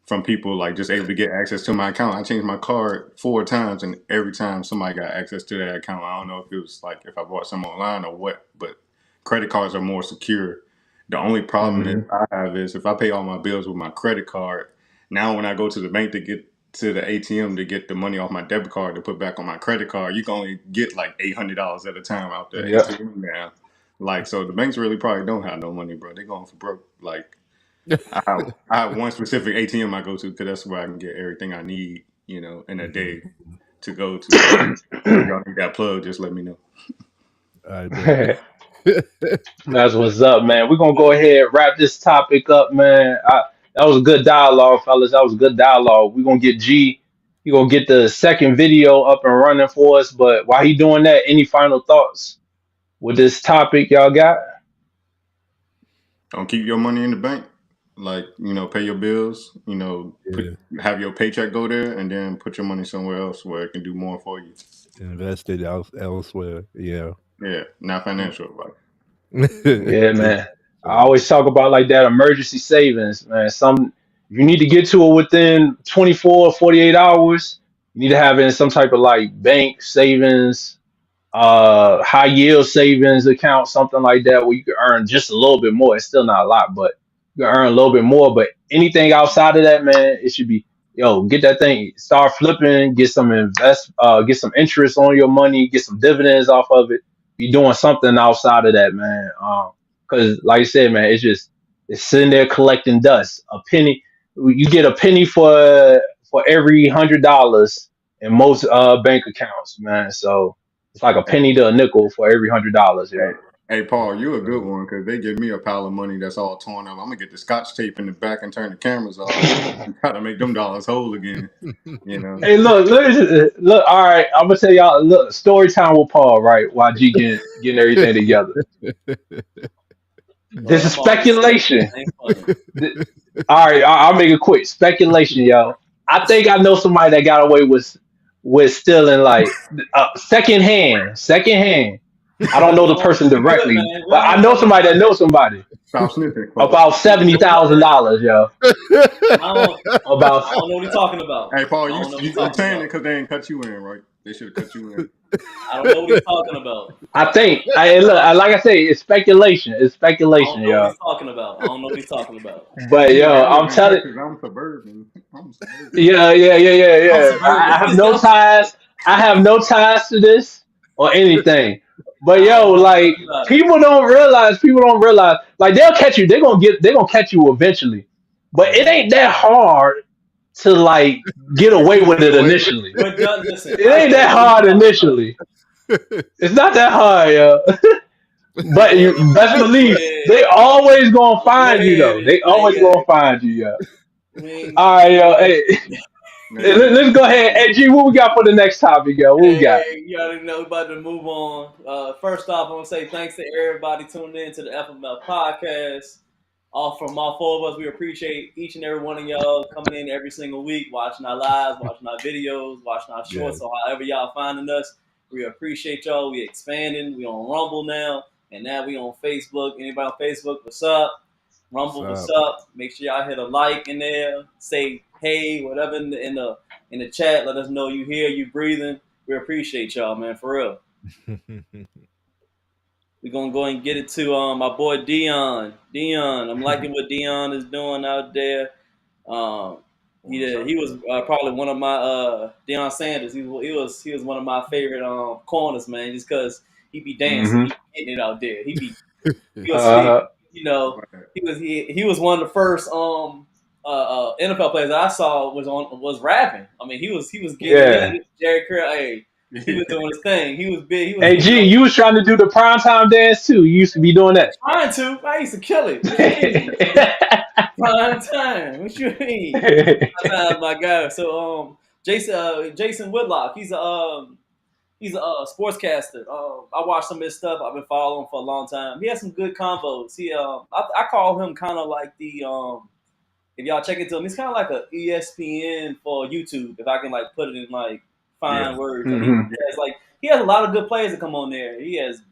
from people like just able to get access to my account. I changed my card 4 times, and every time somebody got access to that account. I don't know if it was like if I bought some online or what, but credit cards are more secure. The only problem that I have is if I pay all my bills with my credit card, now when I go to the bank to get to the ATM to get the money off my debit card to put back on my credit card, you can only get like $800 at a time out there. ATM now. Like, so the banks really probably don't have no money, bro. They're going for broke. Like, I have one specific ATM I go to because that's where I can get everything I need, you know, in a day to go to. If y'all need that plug, just let me know. All right, That's what's up, man. We're gonna go ahead and wrap this topic up, man. That was a good dialogue, fellas. That was a good dialogue. We're gonna get G. He gonna get the second video up and running for us. But while he doing that, any final thoughts with this topic y'all got? Don't keep your money in the bank. Like, you know, pay your bills, you know, have your paycheck go there and then put your money somewhere else where it can do more for you. Invest it elsewhere. Yeah, not financial advice. Yeah, man. I always talk about like that emergency savings, man. If you need to get to it within 24 or 48 hours, you need to have it in some type of like bank savings, high yield savings account, something like that, where you can earn just a little bit more. It's still not a lot, but you can earn a little bit more. But anything outside of that, man, it should be, get that thing, start flipping, get some get some interest on your money, get some dividends off of it. Be doing something outside of that, man. Because like I said, man, it's sitting there collecting dust. A penny, you get a penny for every $100 in most bank accounts, man. So it's like a penny to a nickel for every $100. Yeah. Hey, Paul, you a good one because they give me a pile of money that's all torn up. I'm gonna get the scotch tape in the back and turn the cameras off and try to make them dollars whole again. You know. Hey, look! All right, I'm gonna tell y'all. Look, story time with Paul. Right, while G getting everything together. This is speculation. All right, I'll make it quick. Speculation, yo. I think I know somebody that got away with stealing like secondhand I don't know the person directly, but I know somebody that knows somebody. Stop sniffing. About $70,000, yo. I don't know what he's talking about. Hey, Paul, you saying it because they didn't cut you in, right? They should have cut you in. I don't know what he's talking about. I think. Like I say, it's speculation. It's speculation, I don't know what he's talking about. I don't know what he's talking about. But yo, I'm telling. I'm suburban. Yeah. I have no ties. I have no ties to this or anything. But yo, like people don't realize. Like they'll catch you. They're gonna catch you eventually. But it ain't that hard to like get away with it initially. It ain't that hard initially. It's not that hard, yo. But you best believe they always gonna find you though. They always gonna find you, yo. All right, yo. Hey, let's go ahead. Hey, G, what we got for the next topic, yo? What we got? You already know, about to move on. First off, I want to say thanks to everybody tuning in to the FML podcast. From all four of us, we appreciate each and every one of y'all coming in every single week, watching our lives, watching our videos, watching our shorts, or however y'all finding us. We appreciate y'all. We expanding. We on Rumble now, and now we on Facebook. Anybody on Facebook, what's up? Rumble, what's up? Make sure y'all hit a like in there. Say hey, whatever in the chat. Let us know you here, you breathing. We appreciate y'all, man, for real. We're going to go and get it to my boy Deion. Deion, I'm liking what Deion is doing out there. He was probably one of my Deion Sanders. He was one of my favorite corners, man, just because he be dancing, he be getting it out there. He was he was one of the first NFL players that I saw was rapping. I mean, he was getting it. Jerry Curl, hey. He was doing his thing. He was big. Hey, G, you was trying to do the primetime dance too. You used to be doing that. I used to kill it. Prime time. What you mean? My guy. So, Jason Whitlock. He's a sportscaster. I watched some of his stuff. I've been following him for a long time. He has some good combos. I call him kind of like the if y'all check into him, he's kind of like a ESPN for YouTube. If I can like put it in like fine words. He has a lot of good players that come on there. He has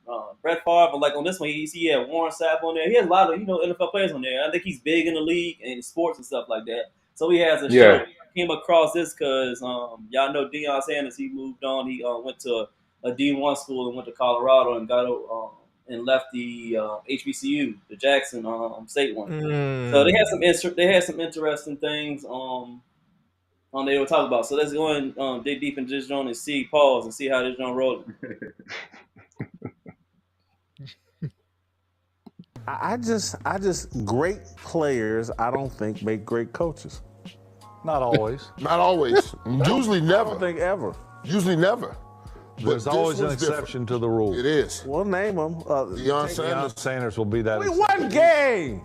Brett Favre, but like on this one, he had Warren Sapp on there. He has a lot of NFL players on there. I think he's big in the league and sports and stuff like that. So he has a show. I came across this because y'all know Deion Sanders. He moved on. He went to a D1 school and went to Colorado and got and left the HBCU, the Jackson State one. So they had some interesting things. They were talking about. So let's go and dig deep into this joint and see how this joint rolling. I just great players, I don't think make great coaches. Not always. Not always. Usually never. I don't think ever. Usually never. There's always an exception to the rule. It is. We'll name them. Deion Sanders will be that. We won game.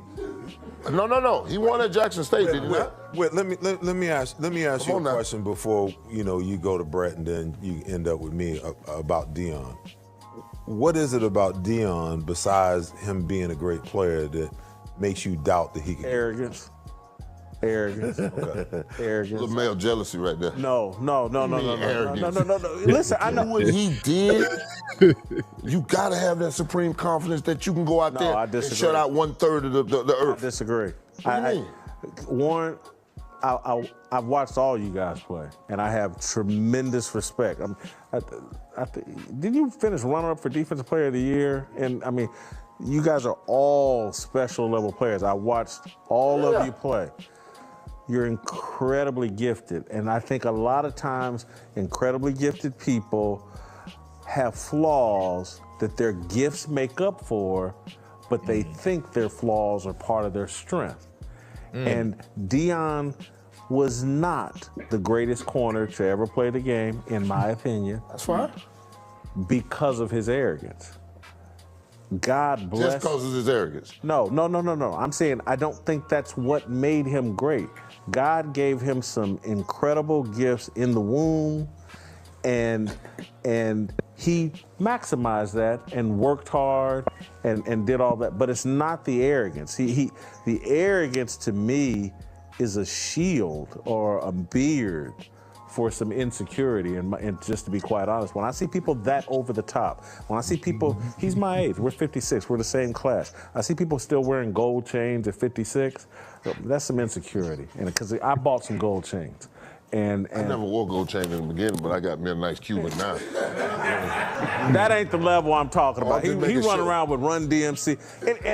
No. He won at Jackson State, didn't he? Wait, let me ask you a question before you go to Brett and then you end up with me about Deion. What is it about Deion besides him being a great player that makes you doubt that he can? Arrogance. Okay. Arrogance. A little male jealousy right there. No. Arrogance. No. Listen, I know what he did. You gotta have that supreme confidence that you can go out there and shut out 1/3 of the earth. I disagree. What do you mean? Warren, I've watched all you guys play, and I have tremendous respect. Didn't you finish runner-up for Defensive Player of the Year? And I mean, you guys are all special level players. I watched all of you play. You're incredibly gifted, and I think a lot of times incredibly gifted people have flaws that their gifts make up for, but they think their flaws are part of their strength. And Deion was not the greatest corner to ever play the game, in my opinion. That's fine. Because of his arrogance. God bless. Just because of his arrogance. No. I'm saying I don't think that's what made him great. God gave him some incredible gifts in the womb, and he maximized that and worked hard and did all that. But it's not the arrogance. The arrogance to me is a shield or a beard for some insecurity, and just to be quite honest, when I see people that over the top, when I see people, he's my age, we're 56, we're the same class. I see people still wearing gold chains at 56. That's some insecurity, and because I bought some gold chains. And I never wore gold chain in the beginning, but I got me a nice Cuban now. That ain't the level I'm talking about. He run around with Run DMC.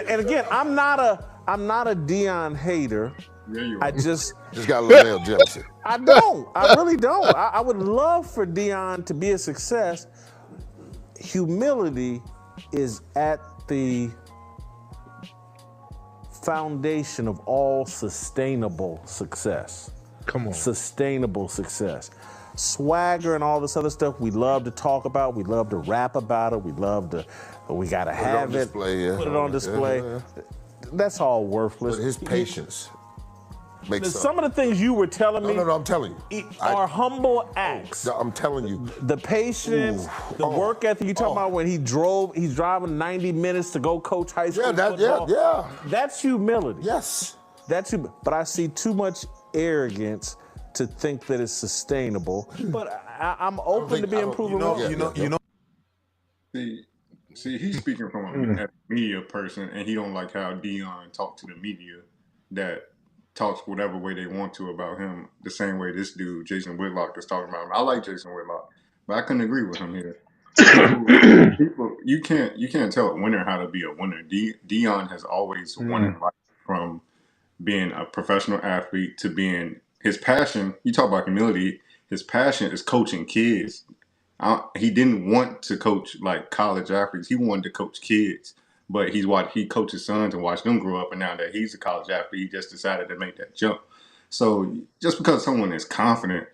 And again, I'm not a Deion hater. Yeah, you are. I just got a little male jealousy. I don't. I really don't. I would love for Deion to be a success. Humility is at the foundation of all sustainable success. Come on. Sustainable success. Swagger and all this other stuff we love to talk about. We love to rap about it. We gotta have it. Put it on display. Yeah. That's all worthless. But his patience makes some of the things you were telling me. No, I'm telling you. Are humble acts. I'm telling you. The patience, the work ethic. You talking about when he's driving 90 minutes to go coach high school football. Yeah. That's humility. Yes. But I see too much arrogance to think that it's sustainable. But I'm open to being proven wrong. See, he's speaking from a media person, and he don't like how Deion talk to the media that talks whatever way they want to about him, the same way this dude, Jason Whitlock, is talking about him. I like Jason Whitlock, but I couldn't agree with him here. People, you can't tell a winner how to be a winner. Deion has always won in life, from being a professional athlete to being his passion. You talk about humility. His passion is coaching kids. He didn't want to coach like college athletes. He wanted to coach kids, but he coaches sons and watched them grow up. And now that he's a college athlete, he just decided to make that jump. So just because someone is confident,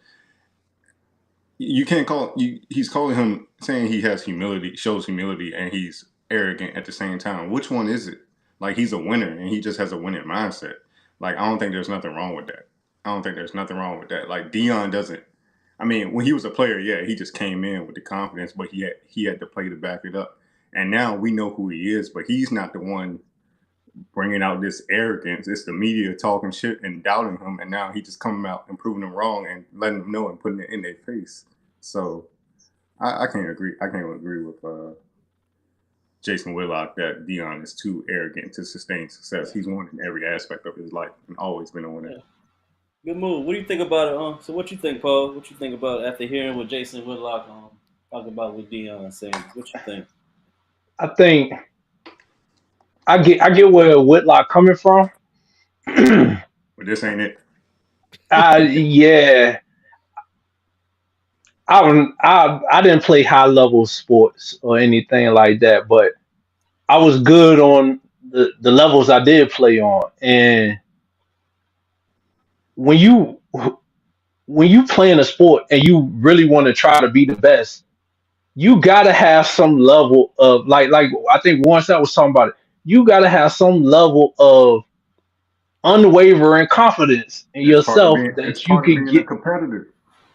you can't he's calling him, saying he has humility, shows humility, and he's arrogant at the same time. Which one is it? Like, he's a winner and he just has a winning mindset. Like, I don't think there's nothing wrong with that. Like, Deion doesn't. I mean, when he was a player, yeah, he just came in with the confidence, but he had to play to back it up. And now we know who he is, but he's not the one bringing out this arrogance. It's the media talking shit and doubting him, and now he just coming out and proving them wrong and letting them know and putting it in their face. So I can't agree. I can't agree with Jason Whitlock that Deion is too arrogant to sustain success. He's won in every aspect of his life and always been a winner. Yeah. Good move. What do you think about it? So what you think, Paul? What you think about after hearing what Jason Whitlock talking about with Deion Sanders? What you think? I think I get where Whitlock coming from. But this ain't it. Yeah. I didn't play high level sports or anything like that, but I was good on the levels I did play on. And when you play in a sport and you really want to try to be the best, you gotta have some level of like I think once I was talking about it, you gotta have some level of unwavering confidence in yourself that you can get competitive.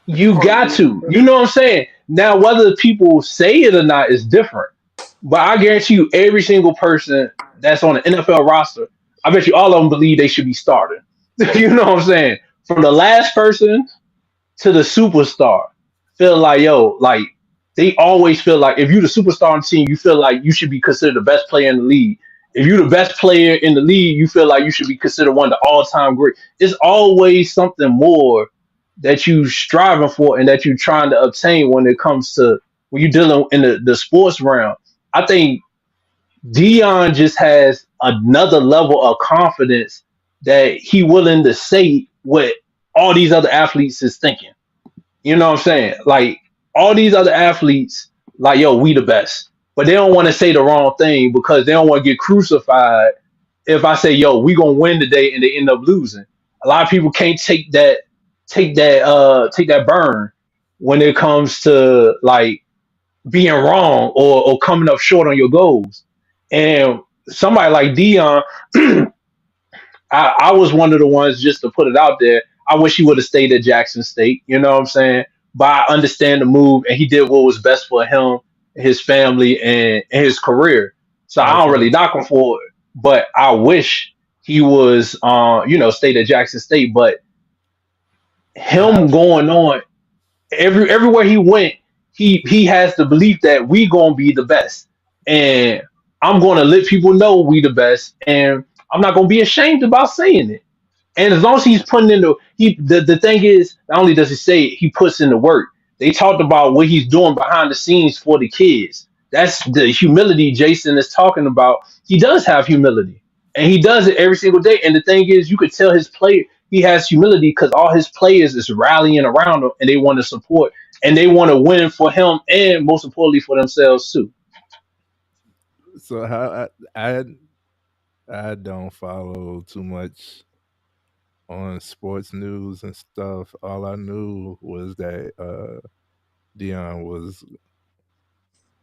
You got to. You know what I'm saying? Now, whether people say it or not is different. But I guarantee you, every single person that's on the NFL roster, I bet you all of them believe they should be starting. You know what I'm saying? From the last person to the superstar, feel like, like they always feel like if you're the superstar on the team, you feel like you should be considered the best player in the league. If you're the best player in the league, you feel like you should be considered one of the all-time great. It's always something more that you striving for and that you're trying to obtain when it comes to when you're dealing in the sports realm. I think Deion just has another level of confidence that he willing to say what all these other athletes is thinking. You know what I'm saying? Like all these other athletes, like, we the best. But they don't want to say the wrong thing because they don't want to get crucified if I say, we gonna win today and they end up losing. A lot of people can't take that burn when it comes to like being wrong or coming up short on your goals. And somebody like Deion, I was one of the ones, just to put it out there, I wish he would have stayed at Jackson State, you know what I'm saying? But I understand the move, and he did what was best for him, his family, and his career. So I don't really knock him for it, but I wish he was stayed at Jackson State. But him going on everywhere he went, he has the belief that we gonna be the best, and I'm gonna let people know we the best, and I'm not gonna be ashamed about saying it. And as long as he's putting in the thing is, not only does he say it, he puts in the work. They talked about what he's doing behind the scenes for the kids. That's the humility Jason is talking about. He does have humility, and he does it every single day. And the thing is, you could tell his play he has humility because all his players is rallying around him, and they want to support and they want to win for him, and most importantly for themselves too. So how I don't follow too much on sports news and stuff. All I knew was that Deion was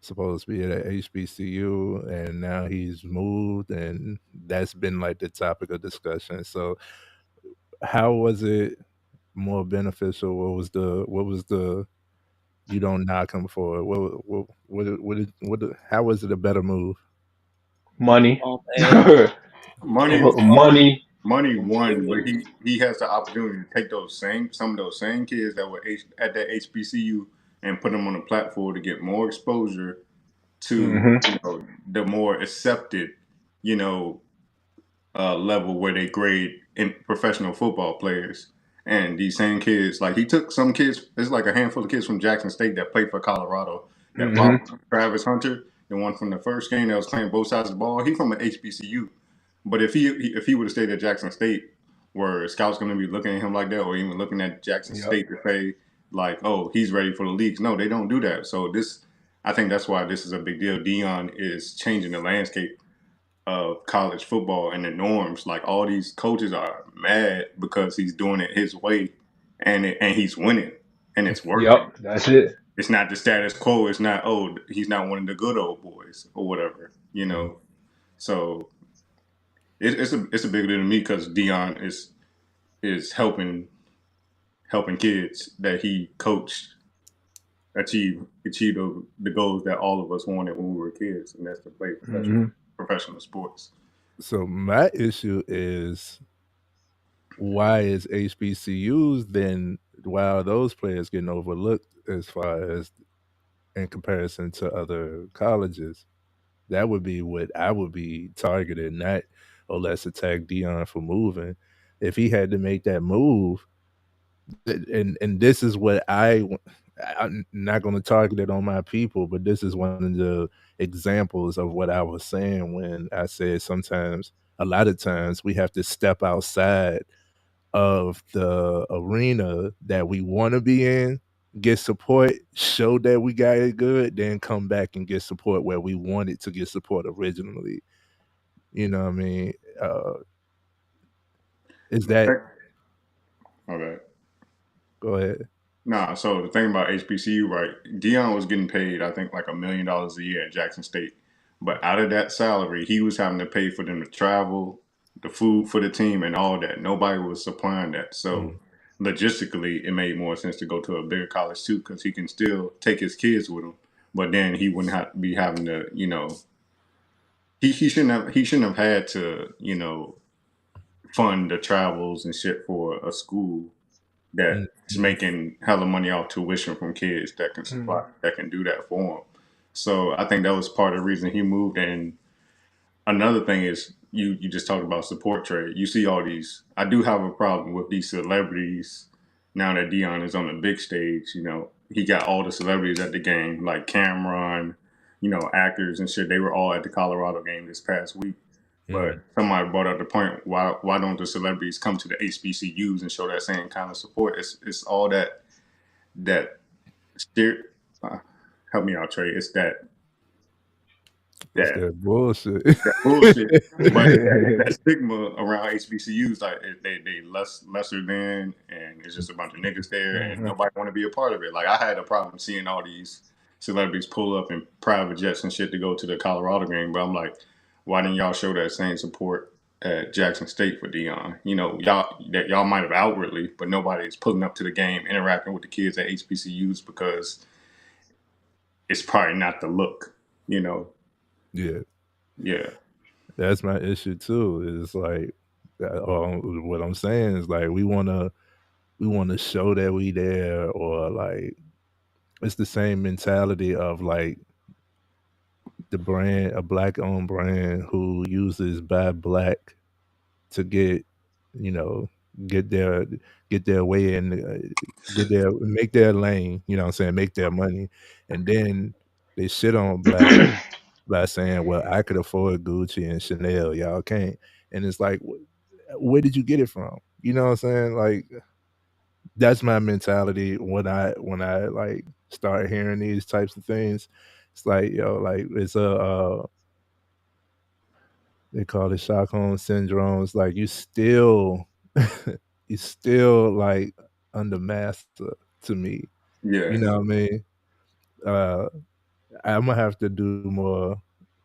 supposed to be at HBCU, and now he's moved, and that's been like the topic of discussion. So, how was it more beneficial? What was the you don't knock him for it? How was it a better move? Money, Money, money. money won, but he has the opportunity to take some of those same kids that were at that HBCU and put them on a platform to get more exposure to the more accepted, level where they grade in professional football players. And these same kids, like he took some kids, it's like a handful of kids from Jackson State that played for Colorado. That Travis Hunter, the one from the first game that was playing both sides of the ball, he from an HBCU. But if he would have stayed at Jackson State, were scouts going to be looking at him like that, or even looking at Jackson State to say like, oh, he's ready for the leagues? No, they don't do that. So I think that's why this is a big deal. Deion is changing the landscape of college football and the norms. Like all these coaches are mad because he's doing it his way, and he's winning, and it's working. Yep, that's it. It's not the status quo. It's not he's not one of the good old boys or whatever. So it's a big deal to me because Deion is helping kids that he coached achieve the goals that all of us wanted when we were kids, and that's to play professional sports. So my issue is, why is HBCUs then, why are those players getting overlooked as far as in comparison to other colleges? That would be what I would be targeted, not, oh, let's attack Deion for moving. If he had to make that move, and this is what I'm not going to target it on my people, but this is one of the examples of what I was saying when I said a lot of times we have to step outside of the arena that we want to be in, get support, show that we got it good, then come back and get support where we wanted to get support originally. You know what I mean? Is that... Okay. Go ahead. Nah, so the thing about HBCU, right? Deion was getting paid, I think, like $1 million a year at Jackson State. But out of that salary, he was having to pay for them to travel, the food for the team, and all that. Nobody was supplying that. So logistically, it made more sense to go to a bigger college too, because he can still take his kids with him. But then he wouldn't have to be having to, he shouldn't have had to, fund the travels and shit for a school that's making hella money off tuition from kids that can supply, that can do that for him. So I think that was part of the reason he moved. And another thing is, you just talked about support trade. You see all these. I do have a problem with these celebrities now that Deion is on the big stage. He got all the celebrities at the game, like Cameron, actors and shit. They were all at the Colorado game this past week. But somebody brought up the point, why don't the celebrities come to the HBCUs and show that same kind of support? It's all that help me out, Trey. It's that bullshit. That bullshit. But that stigma around HBCUs, like they lesser than, and it's just a bunch of niggas there, and nobody want to be a part of it. Like I had a problem seeing all these celebrities pull up in private jets and shit to go to the Colorado game, but I'm like, why didn't y'all show that same support at Jackson State for Deion? Y'all might have outwardly, but nobody's pulling up to the game, interacting with the kids at HBCUs because it's probably not the look, Yeah. Yeah. That's my issue too. Is like, what I'm saying is like, we want to we want to show that we there, or like it's the same mentality of like the brand, a black owned brand who uses Buy Black to get, you know, get their get their way in, get their make their lane. You know what I'm saying? Make their money, and then they shit on Black by saying, "Well, I could afford Gucci and Chanel, y'all can't." And it's like, where did you get it from? You know what I'm saying? Like that's my mentality when I like start hearing these types of things. It's like, yo, like it's a they call it Stockholm syndrome. It's like you still you still like under master to me. You Yes. know what I mean? Uh I'm gonna have to do more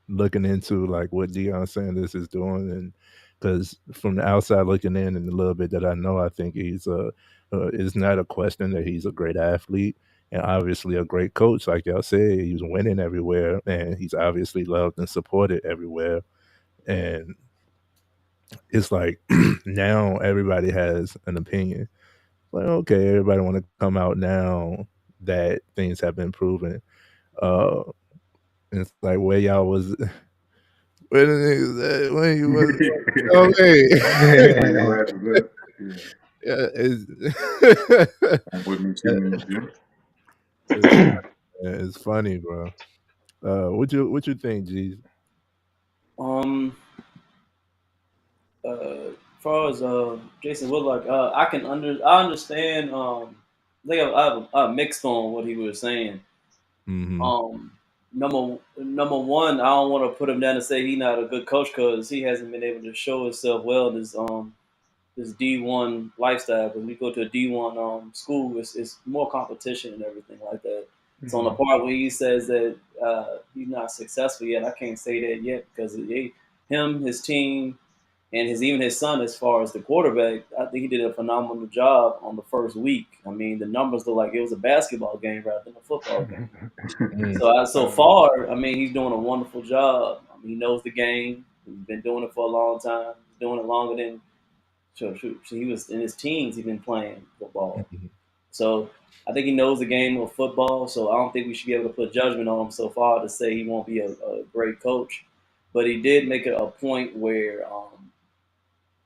looking into like what Deion Sanders is doing, and because from the outside looking in and a little bit that I know, I think he's it's not a question that he's a great athlete and obviously a great coach. Like y'all said, he's winning everywhere, and he's obviously loved and supported everywhere. And it's like now everybody has an opinion. Like, okay, everybody want to come out now that things have been proven. Uh, and it's like where y'all was, where the niggas at when you was, okay. Yeah, it's funny, bro. What you think, G's? As far as Jason Whitlock, I understand. I think I mixed on what he was saying. Mm-hmm. Number one, I don't want to put him down and say he's not a good coach because he hasn't been able to show himself well in this D1 lifestyle. Because we go to a D1 school, it's more competition and everything like that. So on the part where he says that he's not successful yet, I can't say that yet because his team, and even his son, as far as the quarterback, I think he did a phenomenal job on the first week. I mean, the numbers look like it was a basketball game rather than a football game. So far, I mean, he's doing a wonderful job. I mean, he knows the game. He's been doing it for a long time. He's doing it longer than so he was in his teens. He's been playing football. So I think he knows the game of football. So I don't think we should be able to put judgment on him so far to say he won't be a great coach. But he did make it a point where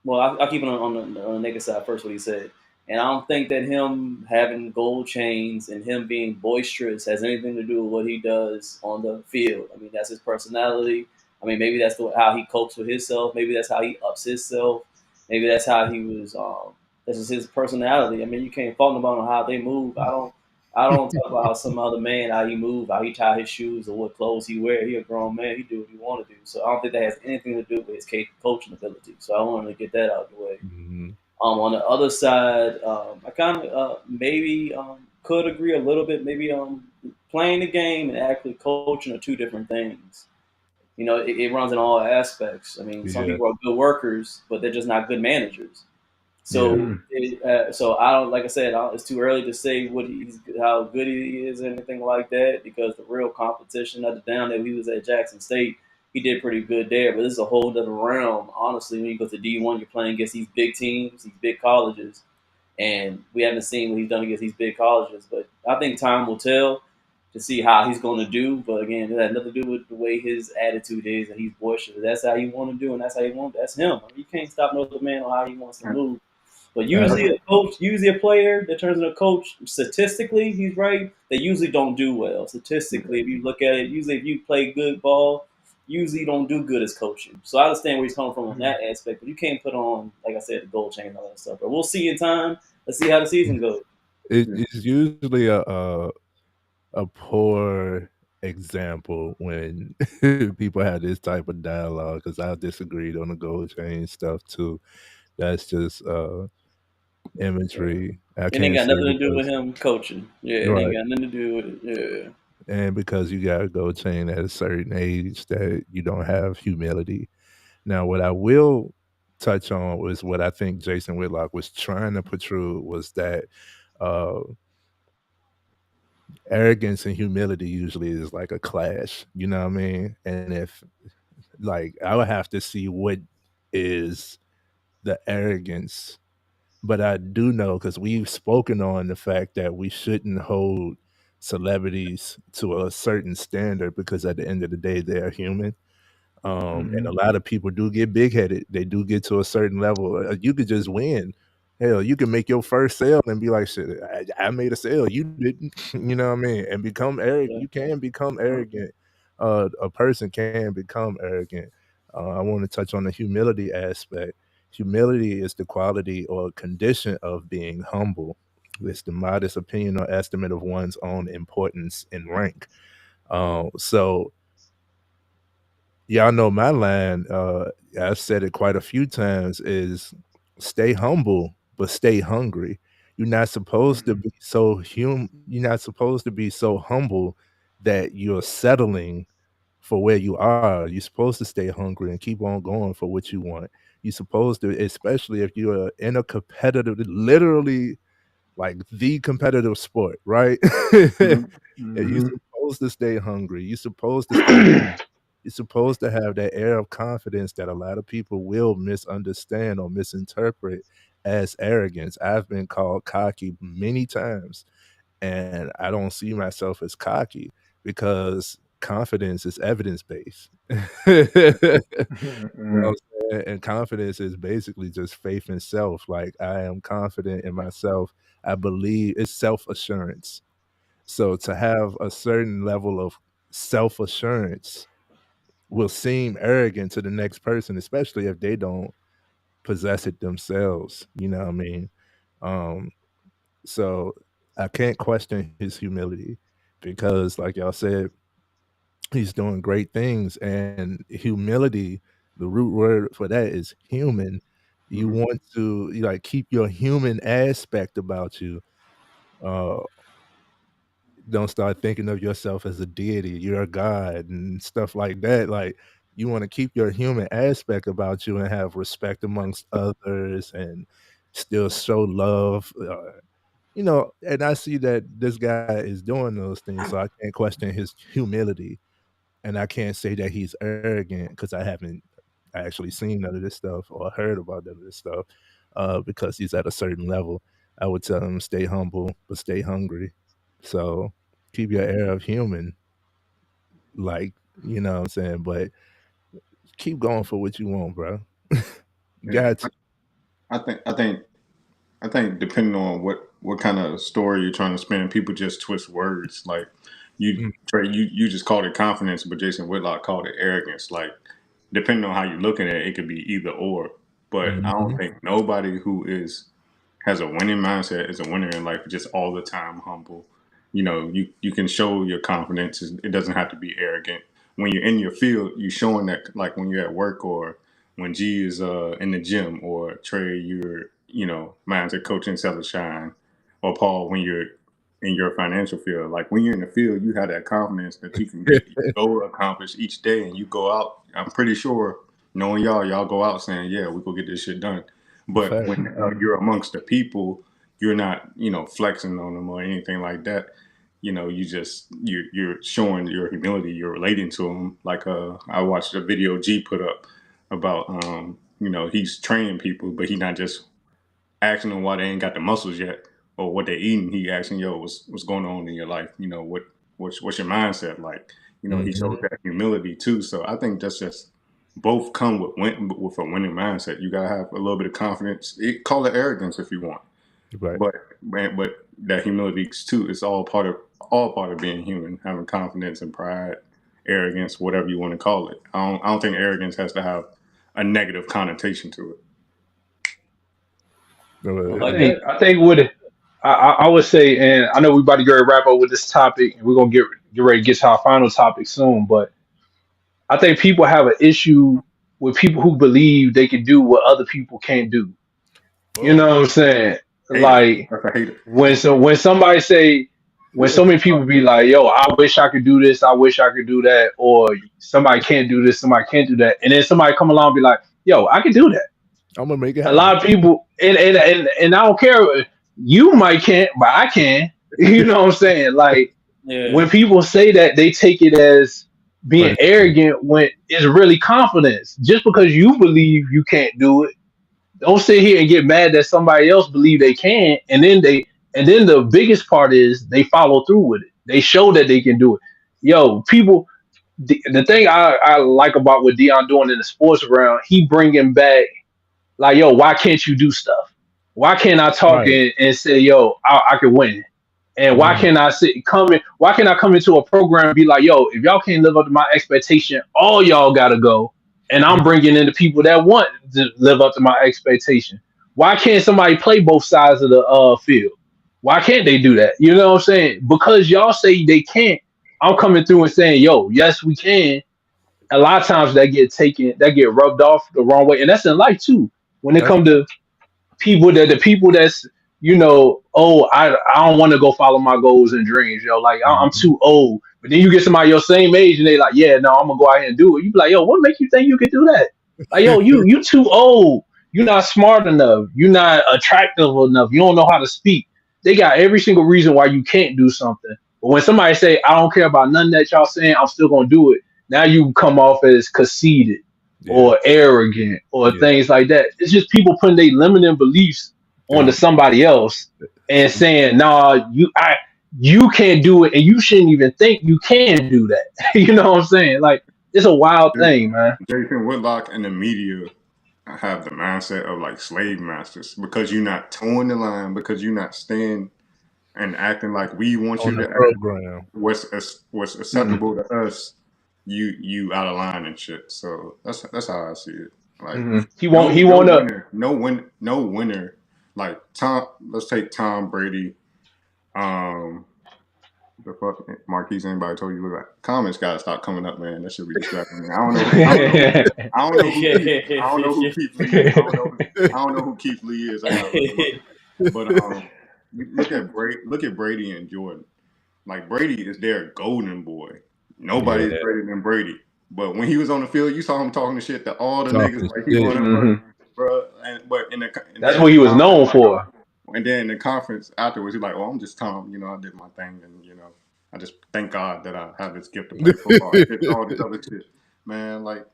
well, I'll keep it on the negative side first, what he said. And I don't think that him having gold chains and him being boisterous has anything to do with what he does on the field. I mean, that's his personality. I mean, maybe that's how he copes with himself. Maybe that's how he ups himself. Maybe that's how he was. That's just his personality. I mean, you can't fault nobody on how they move. I don't talk about how some other man, how he move, how he tie his shoes, or what clothes he wear. He a grown man. He do what he want to do. So I don't think that has anything to do with his coaching ability. So I wanted to get that out of the way. Mm-hmm. On the other side, I kind of maybe could agree a little bit. Maybe playing the game and actually coaching are two different things. You know, it runs in all aspects. I mean, some people are good workers, but they're just not good managers. So, so I don't, like I said, it's too early to say how good he is, or anything like that, because the real competition at the down that he was at Jackson State, he did pretty good there. But this is a whole other realm. Honestly, when you go to D1, you're playing against these big teams, these big colleges, and we haven't seen what he's done against these big colleges. But I think time will tell to see how he's going to do. But again, it had nothing to do with the way his attitude is, and he's boisterous. That's how he want to do, and that's how he want. That's him. I mean, you can't stop no other man on how he wants to move. But usually a player that turns into a coach, statistically, he's right. They usually don't do well. Statistically, if you look at it, usually if you play good ball, usually you don't do good as coaching. So I understand where he's coming from on that aspect, but you can't put on, like I said, the gold chain and all that stuff. But we'll see in time. Let's see how the season goes. It's usually a poor example when people have this type of dialogue, because I disagreed on the gold chain stuff too. That's just imagery. It ain't got nothing to do with him coaching. Yeah, it ain't got nothing to do with it. Yeah. And because you got a gold chain at a certain age, that you don't have humility. Now, what I will touch on was what I think Jason Whitlock was trying to protrude was that arrogance and humility usually is like a clash, you know what I mean? And if, like, I would have to see what is the arrogance But I do know because we've spoken on the fact that we shouldn't hold celebrities to a certain standard because at the end of the day, they are human. And a lot of people do get big headed. They do get to a certain level. You could just win. Hell, you can make your first sale and be like, "Shit, I made a sale. You didn't." You know what I mean? And become arrogant. Yeah. You can become arrogant. A person can become arrogant. I want to touch on the humility aspect. Humility is the quality or condition of being humble. It's the modest opinion or estimate of one's own importance and rank. So y'all know my line, I've said it quite a few times, is stay humble, but stay hungry. You're not supposed to be you're not supposed to be so humble that you're settling for where you are. You're supposed to stay hungry and keep on going for what you want. You're supposed to, especially if you're in a competitive, literally like the competitive sport, right? And you're supposed to stay hungry. You're supposed to stay you're supposed to have that air of confidence that a lot of people will misunderstand or misinterpret as arrogance. I've been called cocky many times, and I don't see myself as cocky because confidence is evidence based. And confidence is basically just faith in self. Like, I am confident in myself. I believe it's self assurance. So to have a certain level of self assurance will seem arrogant to the next person, especially if they don't possess it themselves. You know what I mean? Um, so I can't question his humility because, like y'all said, he's doing great things. And humility, the root word for that is human. You want to like keep your human aspect about you. Uh, don't start thinking of yourself as a deity, you're a god and stuff like that. Like, you want to keep your human aspect about you and have respect amongst others and still show love. And I see that this guy is doing those things, so I can't question his humility, and I can't say that he's arrogant because I haven't actually seen none of this stuff or heard about none of this stuff. Because he's at a certain level, I would tell him stay humble but stay hungry. So keep your air of human, like, you know what I'm saying, but keep going for what you want, bro. Got to. I think depending on what kind of story you're trying to spin, people just twist words. Like Trey, you just called it confidence, but Jason Whitlock called it arrogance. Like, depending on how you're looking at it, it could be either or. But I don't think nobody who has a winning mindset is a winner in life, just all the time humble. You can show your confidence. It doesn't have to be arrogant. When you're in your field, you're showing that, like when you're at work or when G is in the gym, or Trey, you're, mindset coaching, sell shine, or Paul, when you're in your financial field. Like, when you're in the field, you have that confidence that you can get your goal accomplished each day, and you go out. I'm pretty sure, knowing y'all go out saying, "Yeah, we go get this shit done." But when you're amongst the people, you're not, flexing on them or anything like that. You're showing your humility. You're relating to them. Like, I watched a video G put up about, he's training people, but he's not just asking them why they ain't got the muscles yet or what they eating. He asking, "Yo, what's going on in your life? What's your mindset like?" He shows that humility too. So I think that's just both come with a winning mindset. You gotta have a little bit of confidence. Call it arrogance if you want, Right. but that humility too. It's all part of being human. Having confidence and pride, arrogance, whatever you want to call it. I don't think arrogance has to have a negative connotation to it. I think what I would say, and I know we about to get ready to wrap up with this topic, and we're gonna get ready to get to our final topic soon. But I think people have an issue with people who believe they can do what other people can't do. You know what I'm saying? Like, when somebody say, when so many people be like, "Yo, I wish I could do this, I wish I could do that," or somebody can't do this, somebody can't do that, and then somebody come along and be like, "Yo, I can do that." I'm gonna make it happen. A lot of people, and I don't care. You might can't, but I can. You know what I'm saying? Like, when people say that, they take it as being arrogant when it's really confidence. Just because you believe you can't do it Don't sit here and get mad that somebody else believe they can, and then the biggest part is they follow through with it. They show that they can do it. Yo, people, the thing I like about what Deion doing in the sports realm, he bringing back like, yo, why can't you do stuff? Why can't I talk Right. and say, yo, I can win? And why can't I why can't I come into a program and be like, yo, if y'all can't live up to my expectation, all y'all gotta go. And I'm bringing in the people that want to live up to my expectation. Why can't somebody play both sides of the field? Why can't they do that? You know what I'm saying? Because y'all say they can't, I'm coming through and saying, yo, yes, we can. A lot of times that get rubbed off the wrong way. And that's in life too. When it comes to the people that's, oh, I don't want to go follow my goals and dreams, like I'm too old. But then you get somebody your same age and they like, yeah, no, I'm gonna go out here and do it. You be like, yo, what make you think you can do that? Like, yo, you too old. You're not smart enough. You're not attractive enough. You don't know how to speak. They got every single reason why you can't do something. But when somebody say, I don't care about nothing that y'all saying, I'm still gonna do it. Now you come off as conceited or arrogant or things like that. It's just people putting their limiting beliefs onto somebody else and saying, "Nah, you can't do it, and you shouldn't even think you can do that." You know what I'm saying? Like, it's a wild thing, man. Jason Whitlock and the media have the mindset of like slave masters because you're not towing the line, because you're not staying and acting like we want you to program. What's acceptable to us, you out of line and shit. So that's how I see it. Like no winner. Like let's take Tom Brady. The fuck Marquise, anybody told you look like comments gotta stop coming up, man. That should be distracting me. I don't know who Keith Lee is. I don't know who Keith Lee is. But look at Brady and Jordan. Like Brady is their golden boy. Nobody's greater than Brady. But when he was on the field, you saw him talking the shit to all the niggas like he wanted, bro. But that's what he was known for. And then in the conference afterwards, he's like, "Oh, I'm just Tom. I did my thing, and I just thank God that I have this gift to play football. And all this other shit, man. Like,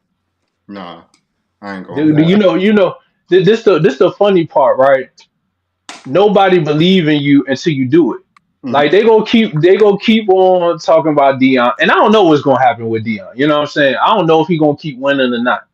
nah, I ain't going." This the funny part, right? Nobody believe in you until you do it. Like they gonna keep on talking about Deion, and I don't know what's gonna happen with Deion. You know what I'm saying? I don't know if he gonna keep winning or not.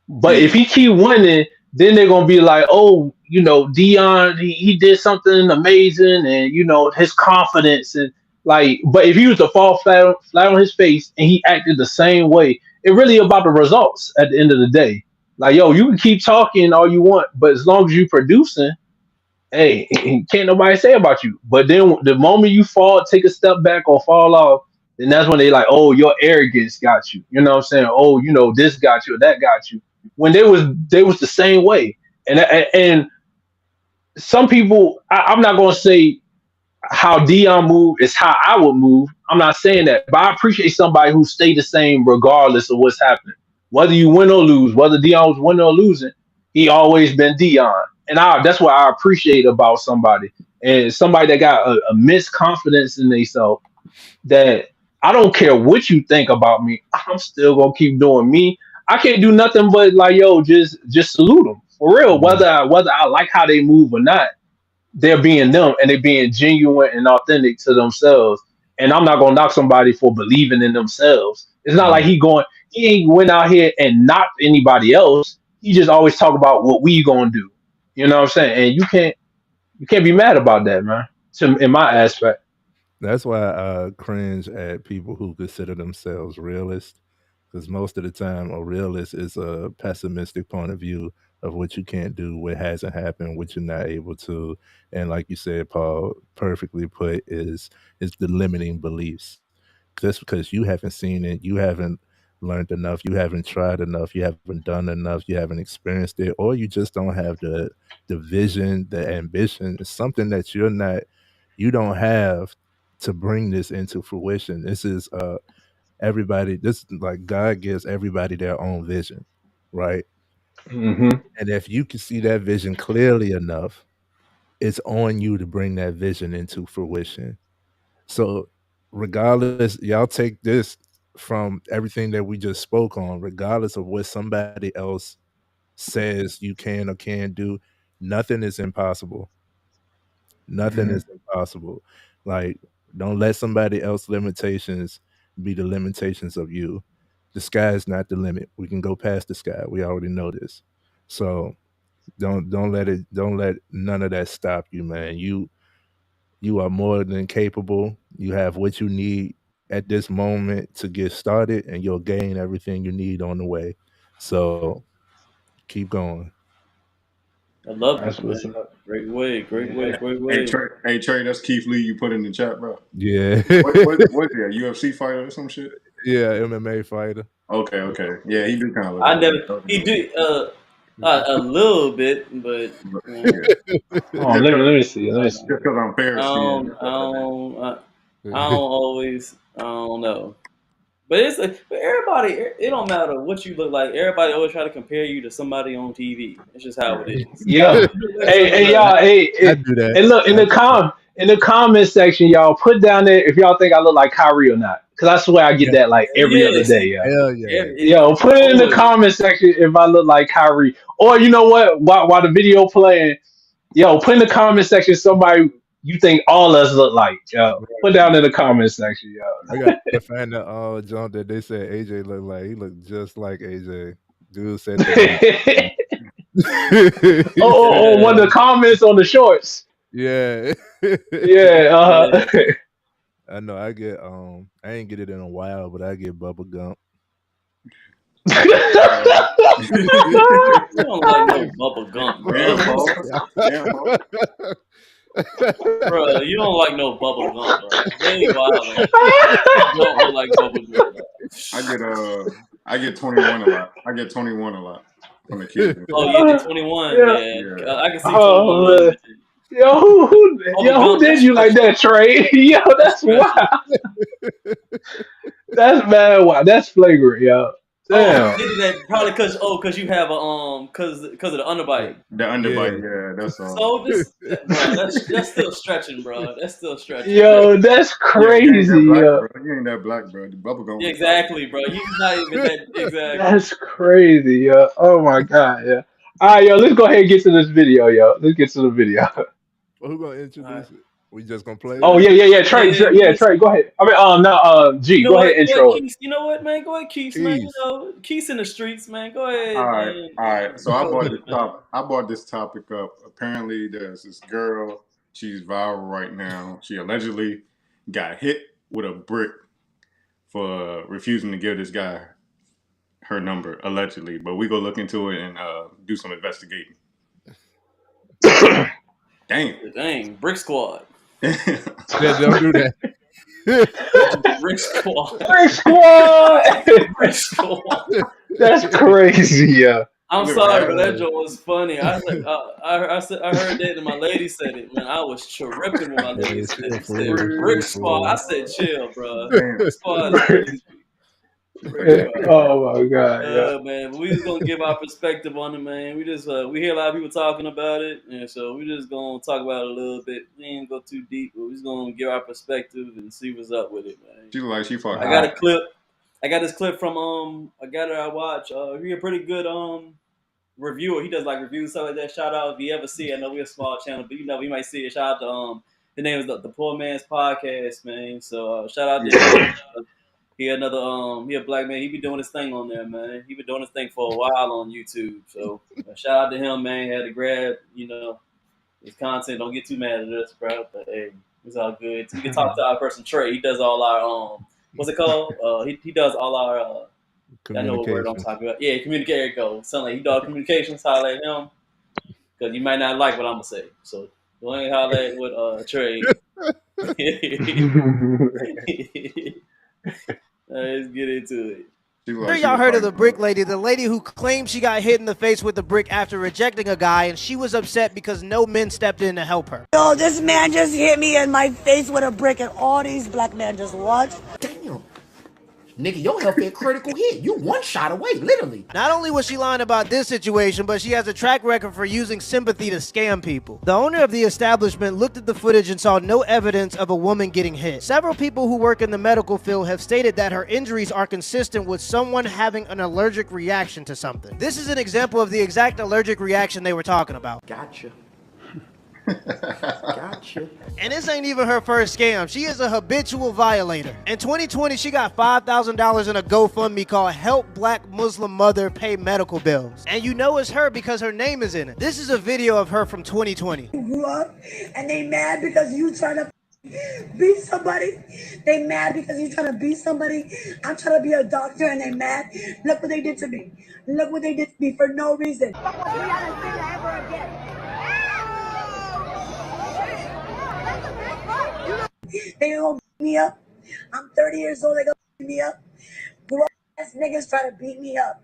But if he keep winning, then they're gonna be like, oh, Deion, he did something amazing, and his confidence and like. But if he was to fall flat on his face and he acted the same way, it really about the results at the end of the day. Like, yo, you can keep talking all you want, but as long as you producing, hey, can't nobody say about you. But then the moment you take a step back or fall off, then that's when they like, oh, your arrogance got you. You know what I'm saying? Oh, this got you, or that got you. When they was the same way, and some people, I'm not gonna say how Deion moved is how I would move. I'm not saying that, but I appreciate somebody who stayed the same regardless of what's happening. Whether you win or lose, whether Deion was winning or losing, he always been Deion. And that's what I appreciate about somebody. And somebody that got a misconfidence in themselves, that I don't care what you think about me, I'm still gonna keep doing me. I can't do nothing but like, yo, just salute them. For real. Whether I like how they move or not, they're being them and they're being genuine and authentic to themselves. And I'm not gonna knock somebody for believing in themselves. It's not like he ain't went out here and knocked anybody else. He just always talk about what we gonna do. You know what I'm saying? And you can't be mad about that, man. In my aspect. That's why I cringe at people who consider themselves realists, because most of the time a realist is a pessimistic point of view of what you can't do, what hasn't happened, what you're not able to. And like you said, Paul, perfectly put, is the limiting beliefs. Just because you haven't seen it, you haven't learned enough, you haven't tried enough, you haven't done enough, you haven't experienced it, or you just don't have the vision, the ambition. It's something that you don't have to bring this into fruition. This is everybody, this like God gives everybody their own vision, right? Mm-hmm. And if you can see that vision clearly enough, it's on you to bring that vision into fruition. So regardless, y'all take this from everything that we just spoke on, regardless of what somebody else says you can or can't do. Nothing is impossible. Nothing is impossible. Like, don't let somebody else's limitations be the limitations of you. The sky is not the limit. We can go past the sky. We already know this. So don't let none of that stop you, man. You are more than capable. You have what you need at this moment to get started, and you'll gain everything you need on the way. So keep going. I love That's it, what's man. up. Great way. Hey Trey, that's Keith Lee you put in the chat, bro. Yeah. What's he, a UFC fighter or some shit? Yeah, MMA fighter. Okay. Yeah, he do kind of look I like never. that. He do a little bit, but Oh, let me see. Let me see. Just because I'm Pharisee. I don't know. But it's but everybody. It don't matter what you look like. Everybody always try to compare you to somebody on TV. It's just how it is. Yeah. Hey, y'all. I do that. And look in the comment section, y'all put down there if y'all think I look like Kyrie or not. Cause I swear I get that like every other day. Yeah. Hell yeah. Yo, put it in the comment section if I look like Kyrie. Or you know what? While the video playing, yo, put in the comment section somebody you think all us look like. Yo, put down in the comment section, yo. I got to find the jump that they said AJ looked like. He looked just like AJ. Dude said that. One of the comments on the shorts. Yeah. Yeah. I know. I get I ain't get it in a while, but I get bubble gum. You don't like no bubble gum, bro. Bro, you don't like no bubble gum, bro. Really wild. Man. You don't like bubble gum. Bro. I get 21 a lot. I get 21 a lot from the kids. Oh, you get 21? Yeah. I can see 21. Yo, who did you like that, Trey? Yo, that's wild. That's mad wild. That's flagrant, yo. Damn. That probably because you have a because of the underbite. The underbite, yeah, that's all. So this, bro, that's still stretching, bro. That's still stretching. Yo, that's crazy, yo. You ain't that black, bro. The bubble gum. Yeah, exactly, bro. You're not even that exactly. That's crazy, yo. Oh my god, yeah. All right, yo, let's go ahead and get to this video, yo. Let's get to the video. Well, who gonna introduce it? We just gonna play it? Oh yeah. Trey, Trey, go ahead. I mean, G, go ahead, intro it. You know what, man? Go ahead, Keith, man. You know, Keith's in the streets, man. Go ahead. All man. right. So I brought this topic up. Apparently, there's this girl. She's viral right now. She allegedly got hit with a brick for refusing to give this guy her number, allegedly. But we go look into it and do some investigating. Dang, Brick Squad. Yeah, don't do that. Brick Squad. Brick Squad. That's crazy, yeah. I'm sorry, but that joke was funny. I heard that, and my lady said it. Man, I was tripping when my lady said it. Brick Squad. I said, chill, bro. Brick Squad is crazy. Oh my god, man, but we just gonna give our perspective on it, man. We just we hear a lot of people talking about it, and so we just gonna talk about it a little bit. We ain't go too deep, but we just gonna give our perspective and see what's up with it, man. She fucking. I got a clip. I got this clip from I watch. He a pretty good reviewer. He does like reviews stuff like that. Shout out if you ever see it. I know we're a small channel, but you know we might see it. Shout out to the name is the Poor Man's Podcast, man. So shout out to him. He another he a black man. He be doing his thing on there, man. He been doing his thing for a while on YouTube. So shout out to him, man. Had to grab, his content. Don't get too mad at us, bro. But hey, it's all good. We can talk to our person Trey. He does all our what's it called? He does all our I know what word I'm talking about. Yeah, communication go. Sound like he does communications. Holler at him because you might not like what I'm gonna say. So go ahead and holler at with Trey. Let's get into it. Sure, y'all heard of the brick lady, the lady who claimed she got hit in the face with the brick after rejecting a guy, and she was upset because no men stepped in to help her. Yo, this man just hit me in my face with a brick, and all these black men just watched. Damn. Nigga, your health at critical hit. You one shot away, literally. Not only was she lying about this situation, but she has a track record for using sympathy to scam people. The owner of the establishment looked at the footage and saw no evidence of a woman getting hit. Several people who work in the medical field have stated that her injuries are consistent with someone having an allergic reaction to something. This is an example of the exact allergic reaction they were talking about. Gotcha. Gotcha. And this ain't even her first scam. She is a habitual violator. In 2020, she got $5,000 in a GoFundMe called Help Black Muslim Mother Pay Medical Bills. And you know it's her because her name is in it. This is a video of her from 2020. Grew up and they mad because you trying to beat somebody. They mad because you trying to beat somebody. I'm trying to be a doctor and they mad. Look what they did to me. Look what they did to me for no reason. They gonna beat me up. I'm 30 years old, they gonna beat me up. Grown ass niggas try to beat me up.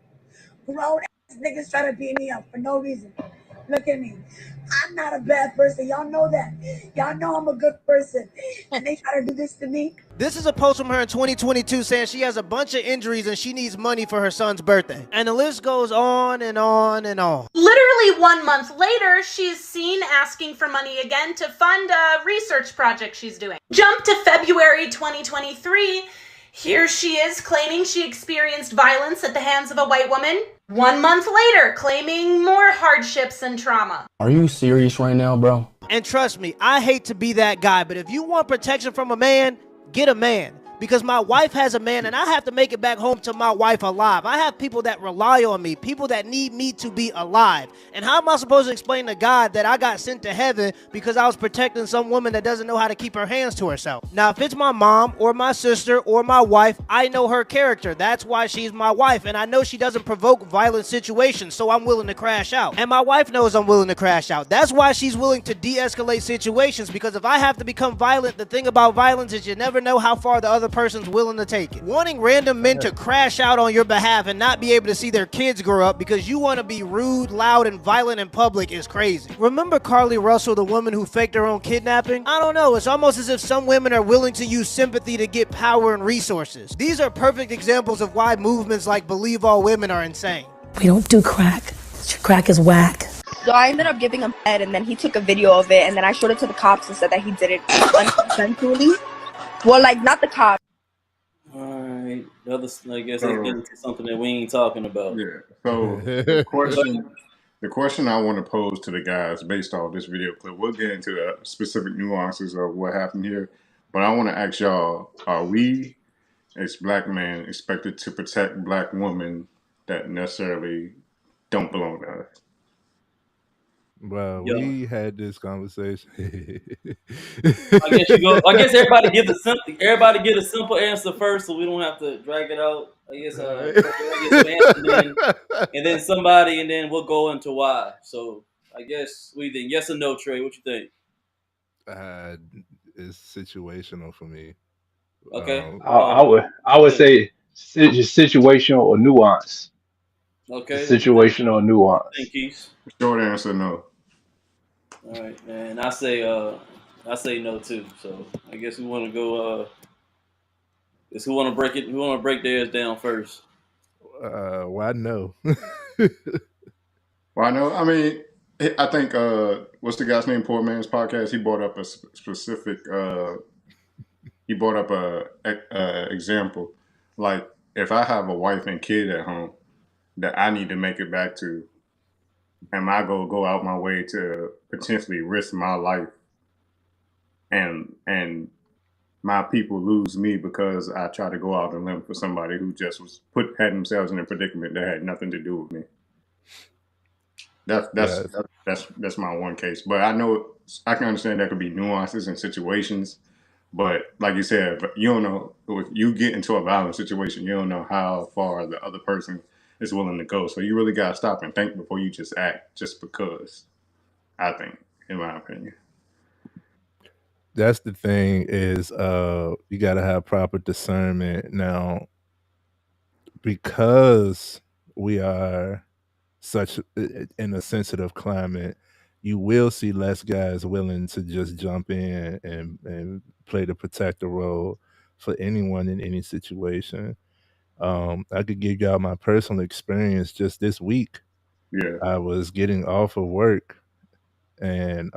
Grown ass niggas try to beat me up for no reason. Look at me. I'm not a bad person. Y'all know that. Y'all know I'm a good person. And they try to do this to me. This is a post from her in 2022 saying she has a bunch of injuries and she needs money for her son's birthday. And the list goes on and on and on. Literally 1 month later, she's seen asking for money again to fund a research project she's doing. Jump to February 2023. Here she is claiming she experienced violence at the hands of a white woman. 1 month later, claiming more hardships and trauma. Are you serious right now, bro? And trust me, I hate to be that guy, but if you want protection from a man, get a man. Because my wife has a man and I have to make it back home to my wife alive. I have people that rely on me, people that need me to be alive. And how am I supposed to explain to God that I got sent to heaven because I was protecting some woman that doesn't know how to keep her hands to herself? Now, if it's my mom or my sister or my wife, I know her character. That's why she's my wife. And I know she doesn't provoke violent situations, so I'm willing to crash out. And my wife knows I'm willing to crash out. That's why she's willing to de-escalate situations, because if I have to become violent, the thing about violence is you never know how far the other person's willing to take it. Wanting random men to crash out on your behalf and not be able to see their kids grow up because you want to be rude, loud, and violent in public is crazy. Remember Carly Russell, the woman who faked her own kidnapping? I don't know, it's almost as if some women are willing to use sympathy to get power and resources. These are perfect examples of why movements like Believe All Women are insane. We don't do crack. Crack is whack. So I ended up giving him head, and then he took a video of it, and then I showed it to the cops and said that he did it unconsensually. Well, like, not the cops. Alright, I guess let's get into something that we ain't talking about. Yeah. So the question I want to pose to the guys based off this video clip, we'll get into the specific nuances of what happened here, but I want to ask y'all, are we as black men expected to protect black women that necessarily don't belong to us? Well, we had this conversation. I guess everybody get a simple answer first, so we don't have to drag it out. I guess and then somebody, and then we'll go into why. So I guess we think yes or no, Trey. What you think? It's situational for me. Okay. I would say situational or nuance. Okay. Situational or nuance. Thank you. Short answer, no. All right, man. I say no too. So I guess we want to go. Who want to break it? Who want to break theirs down first? Why no? Why no? I mean, I think what's the guy's name? Poor Man's Podcast. He brought up a specific. He brought up a example, like if I have a wife and kid at home that I need to make it back to, am I gonna go out my way to potentially risk my life and my people lose me because I try to go out and limb for somebody who just had themselves in a predicament that had nothing to do with me? That's my one case. But I know I can understand there could be nuances and situations. But like you said, you don't know if you get into a violent situation, you don't know how far the other person is willing to go. So you really gotta stop and think before you just act just because, I think, in my opinion. That's the thing is you gotta have proper discernment. Now, because we are such in a sensitive climate, you will see less guys willing to just jump in and play the protector role for anyone in any situation. I could give y'all my personal experience just this week. Yeah. I was getting off of work, and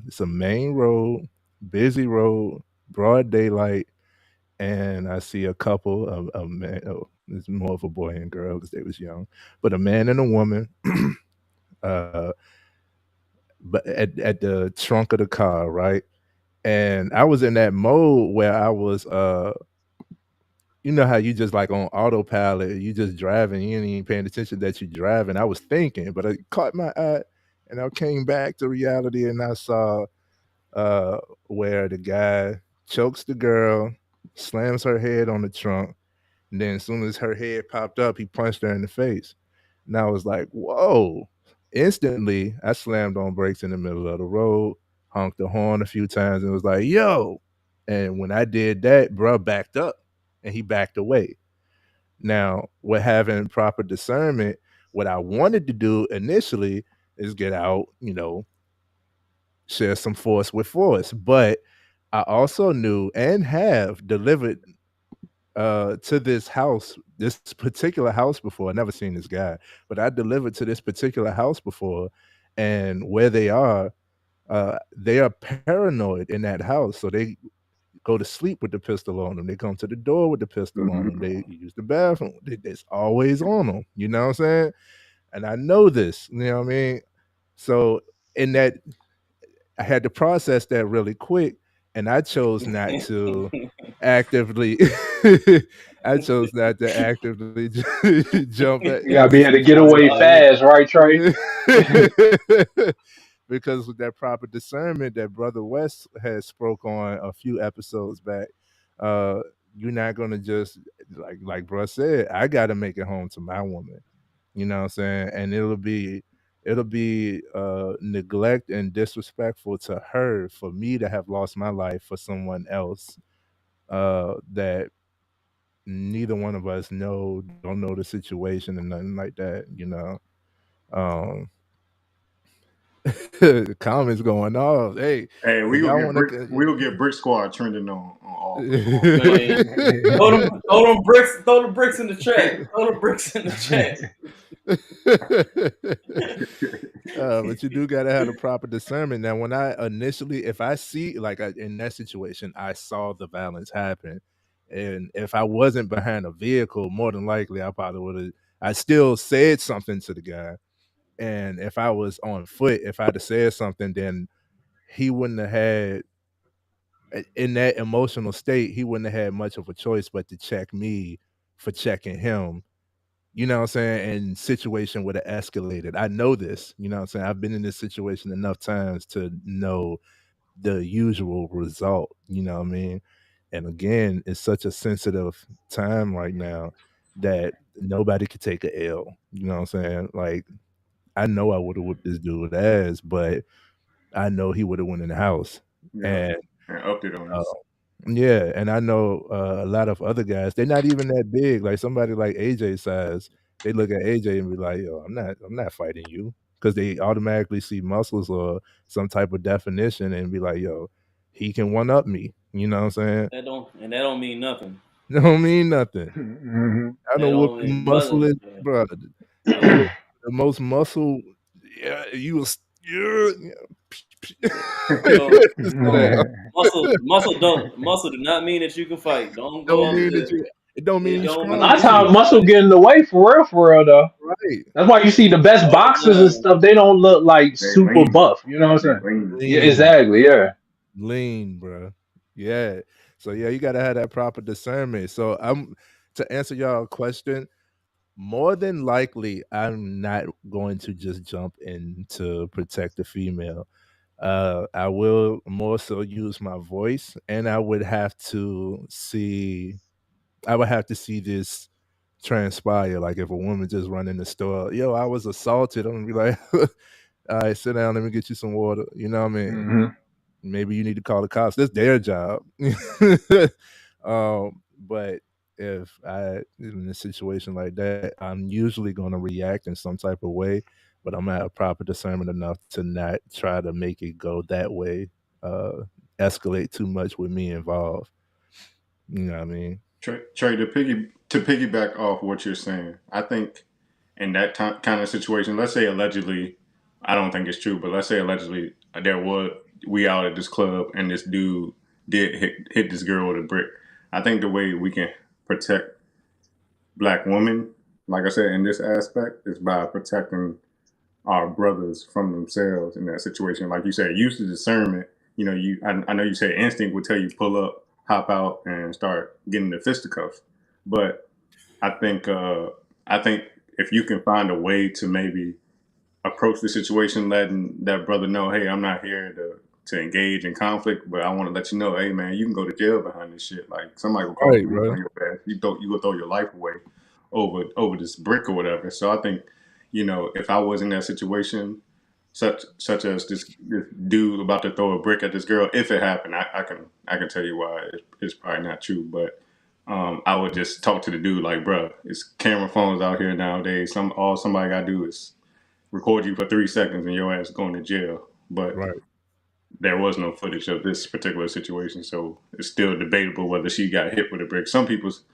it's a main road, busy road, broad daylight, and I see a couple of man. Oh, it's more of a boy and girl because they was young, but a man and a woman. uh, but at the trunk of the car, right? And I was in that mode where I was you know how you just like on autopilot, you just driving, you ain't even paying attention that you're driving. I was thinking, but it caught my eye and I came back to reality and I saw uh where the guy chokes the girl, slams her head on the trunk, and then as soon as her head popped up, he punched her in the face. And I was like, whoa. Instantly, I slammed on brakes in the middle of the road, honked the horn a few times, and was like, yo. And when I did that, bruh backed up and he backed away. Now, with having proper discernment, what I wanted to do initially is get out, share some force with force. But I also knew and have delivered to this particular house before. I never seen this guy, but I delivered to this particular house before, and where they are paranoid in that house, so they go to sleep with the pistol on them. They come to the door with the pistol on them. They use the bathroom. It's always on them. You know what I'm saying? And I know this. You know what I mean? So in that, I had to process that really quick, and I chose not to actively. I chose not to actively jump You in gotta the be able to get away situation. fast, right, Trey? Because with that proper discernment that Brother West has spoke on a few episodes back, uh, you're not gonna just like bro said, I gotta make it home to my woman. You know what I'm saying? And it'll be neglect and disrespectful to her for me to have lost my life for someone else that neither one of us don't know the situation and nothing like that, um the comments going off. Hey, Hey, if y'all want we'll get Brick Squad trending on all. Man, throw the bricks in the chat. Throw the bricks in the chat. But you do gotta have the proper discernment. Now, when I initially, if I see in that situation, I saw the violence happen, and if I wasn't behind a vehicle, more than likely I probably would have. I still said something to the guy, and if I was on foot, if I'd have said something, then he wouldn't have had in that emotional state. He wouldn't have had much of a choice but to check me for checking him. You know what I'm saying? And situation would have escalated. I know this. You know what I'm saying? I've been in this situation enough times to know the usual result. You know what I mean? And again, it's such a sensitive time right now that nobody could take a L. You know what I'm saying? Like, I know I would have whooped this dude ass, but I know he would have went in the house. Yeah, And and upped it on us. yeah, and I know a lot of other guys. They're not even that big. Like somebody like AJ size, they look at AJ and be like, "Yo, I'm not fighting you," because they automatically see muscles or some type of definition and be like, "Yo, he can one up me." You know what I'm saying? That don't mean nothing. Don't mean nothing. I That don't whoop don't the mean brother. muscle, bro. The most muscle. Yeah, you was. Yeah. Yo, muscle do not mean that you can fight. Don't go Don't off mean there. that you. It don't mean It you don't A strong lot of mean that you times, either. can muscle fight. get in the way for real though. Right. That's why you see the best All the boxers and time. stuff. They don't look like They super lean. buff. You know what I'm saying? Lean. Yeah, Lean. exactly. Yeah. Lean, bro. Yeah. So yeah, you gotta have that proper discernment. So to answer y'all question, more than likely, I'm not going to just jump in to protect the female. I will more so use my voice, and I would have to see this transpire. Like if a woman just run in the store, yo, I was assaulted, I'm gonna be like, all right, sit down, let me get you some water. You know what I mean? hmm Maybe you need to call the cops. That's their job. But if I in a situation like that, I'm usually going to react in some type of way, but I'm gonna have proper discernment enough to not try to make it go that way, uh, escalate too much with me involved. You know what I mean? Trey, to piggyback off what you're saying, I think in that kind of situation, let's say allegedly, I don't think it's true, but let's say allegedly we out at this club and this dude did hit this girl with a brick. I think the way we can protect black women, like I said, in this aspect, is by protecting our brothers from themselves in that situation. Like you said, use the discernment. You know, I know you said instinct would tell you pull up, hop out, and start getting the fisticuffs. But I think if you can find a way to maybe approach the situation, letting that brother know, hey, I'm not here to engage in conflict, but I want to let you know, hey man, you can go to jail behind this shit. Like somebody will call Right, you bro. on your ass. You will throw your life away over this brick or whatever. So I think, you know, if I was in that situation, such as this dude about to throw a brick at this girl, if it happened, I can tell you why it's probably not true, but I would just talk to the dude like, bro, it's camera phones out here nowadays. All somebody gotta do is record you for 3 seconds and your ass going to jail. But Right. there was no footage of this particular situation, so it's still debatable whether she got hit with a brick. Some people's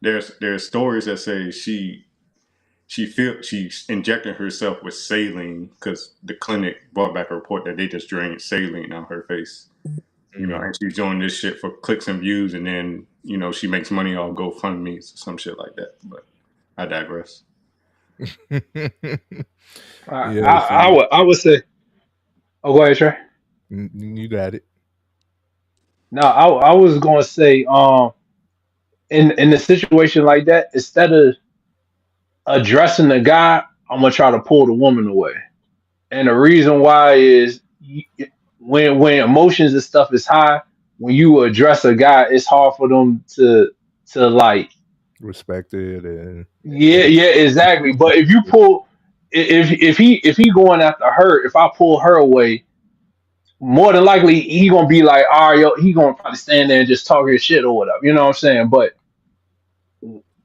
there's stories that say she's injecting herself with saline because the clinic brought back a report that they just drained saline on her face. You know, and she's doing this shit for clicks and views, and then, you know, she makes money off GoFundMe or some shit like that. But I digress. I would say. Oh, go ahead, Trey. You got it. No, I was gonna say, in a situation like that, instead of addressing the guy, I'm gonna try to pull the woman away. And the reason why is when emotions and stuff is high, when you address a guy, it's hard for them to like. Respected and Yeah, exactly. But if you pull, if he going after her, if I pull her away, more than likely he gonna be like, all right, yo, he gonna probably stand there and just talk his shit or whatever. You know what I'm saying? But